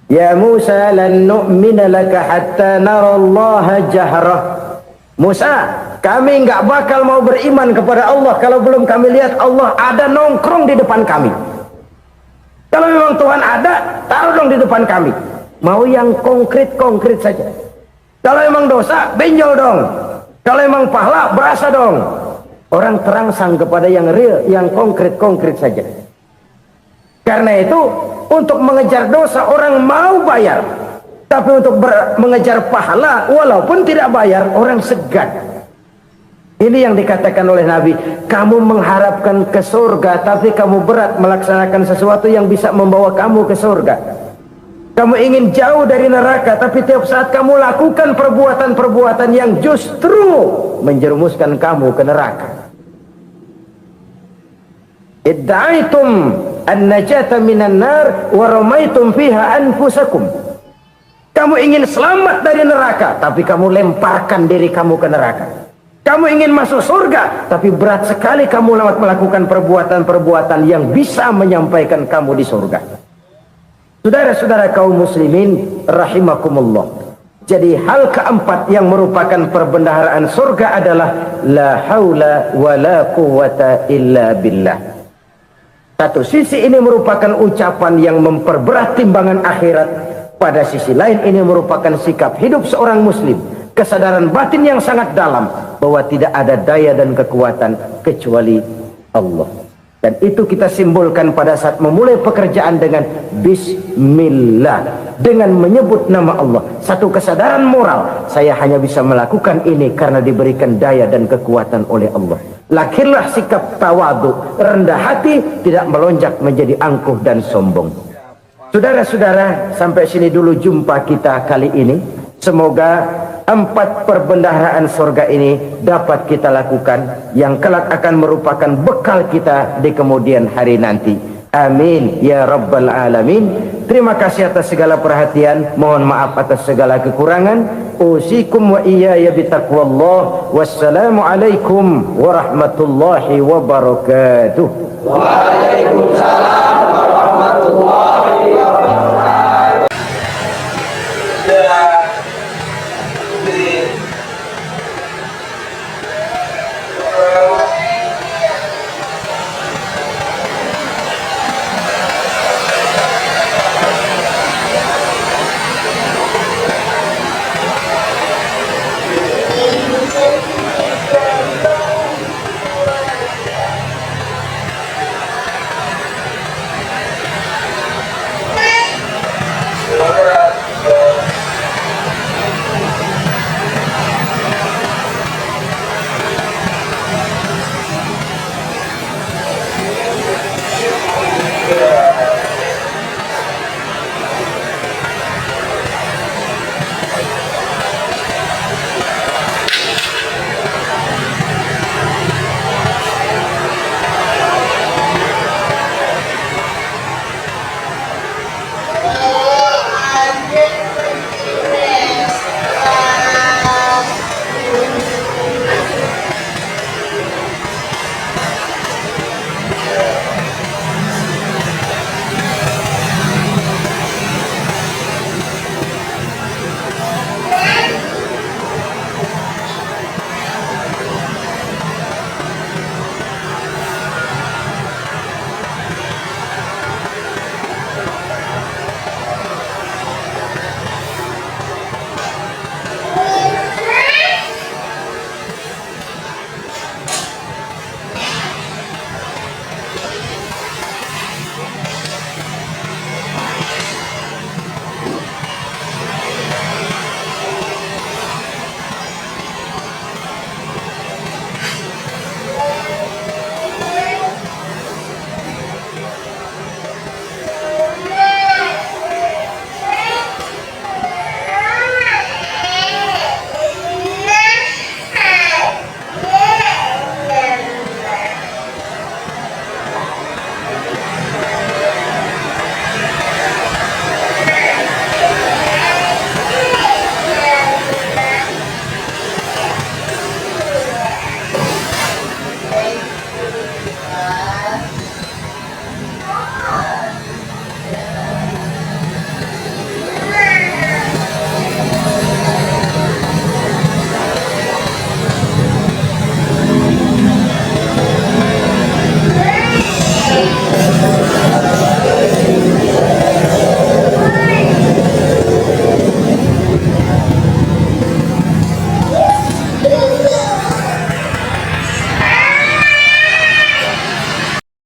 ya Musa lan nu'mina laka hatta narallaha jahrah. Musa, kami nggak bakal mau beriman kepada Allah kalau belum kami lihat Allah ada nongkrong di depan kami. Kalau memang Tuhan ada, taruh dong di depan kami. Mau yang konkret-konkret saja. Kalau memang dosa, benjol dong. Kalau memang pahala, berasa dong. Orang terangsang kepada yang real, yang konkret-konkret saja. Karena itu, untuk mengejar dosa orang mau bayar. Tapi untuk mengejar pahala, walaupun tidak bayar, orang segan. Ini yang dikatakan oleh Nabi, kamu mengharapkan ke surga, tapi kamu berat melaksanakan sesuatu yang bisa membawa kamu ke surga. Kamu ingin jauh dari neraka, tapi tiap saat kamu lakukan perbuatan-perbuatan yang justru menjerumuskan kamu ke neraka. Idda'aitum an-najata minan nar wa ramaitum fiha anfusakum. Kamu ingin selamat dari neraka, tapi kamu lemparkan diri kamu ke neraka. Kamu ingin masuk surga, tapi berat sekali kamu melakukan perbuatan-perbuatan yang bisa menyampaikan kamu di surga. Saudara-saudara kaum muslimin rahimakumullah. Jadi hal keempat yang merupakan perbendaharaan surga adalah la haula wa la quwwata illa billah. Satu sisi ini merupakan ucapan yang memperberat timbangan akhirat. Pada sisi lain ini merupakan sikap hidup seorang muslim. Kesadaran batin yang sangat dalam bahwa tidak ada daya dan kekuatan kecuali Allah. Dan itu kita simbolkan pada saat memulai pekerjaan dengan Bismillah, dengan menyebut nama Allah. Satu kesadaran moral, saya hanya bisa melakukan ini karena diberikan daya dan kekuatan oleh Allah. Lahirlah sikap tawadu, rendah hati, tidak melonjak menjadi angkuh dan sombong. Saudara-saudara, sampai sini dulu jumpa kita kali ini. Semoga 4 perbendaharaan surga ini dapat kita lakukan, yang kelak akan merupakan bekal kita di kemudian hari nanti. Amin ya rabbal alamin. Terima kasih atas segala perhatian, mohon maaf atas segala kekurangan. Usikum wa iyaya bitaqwallah. Wassalamualaikum warahmatullahi wabarakatuh. Waalaikumsalam.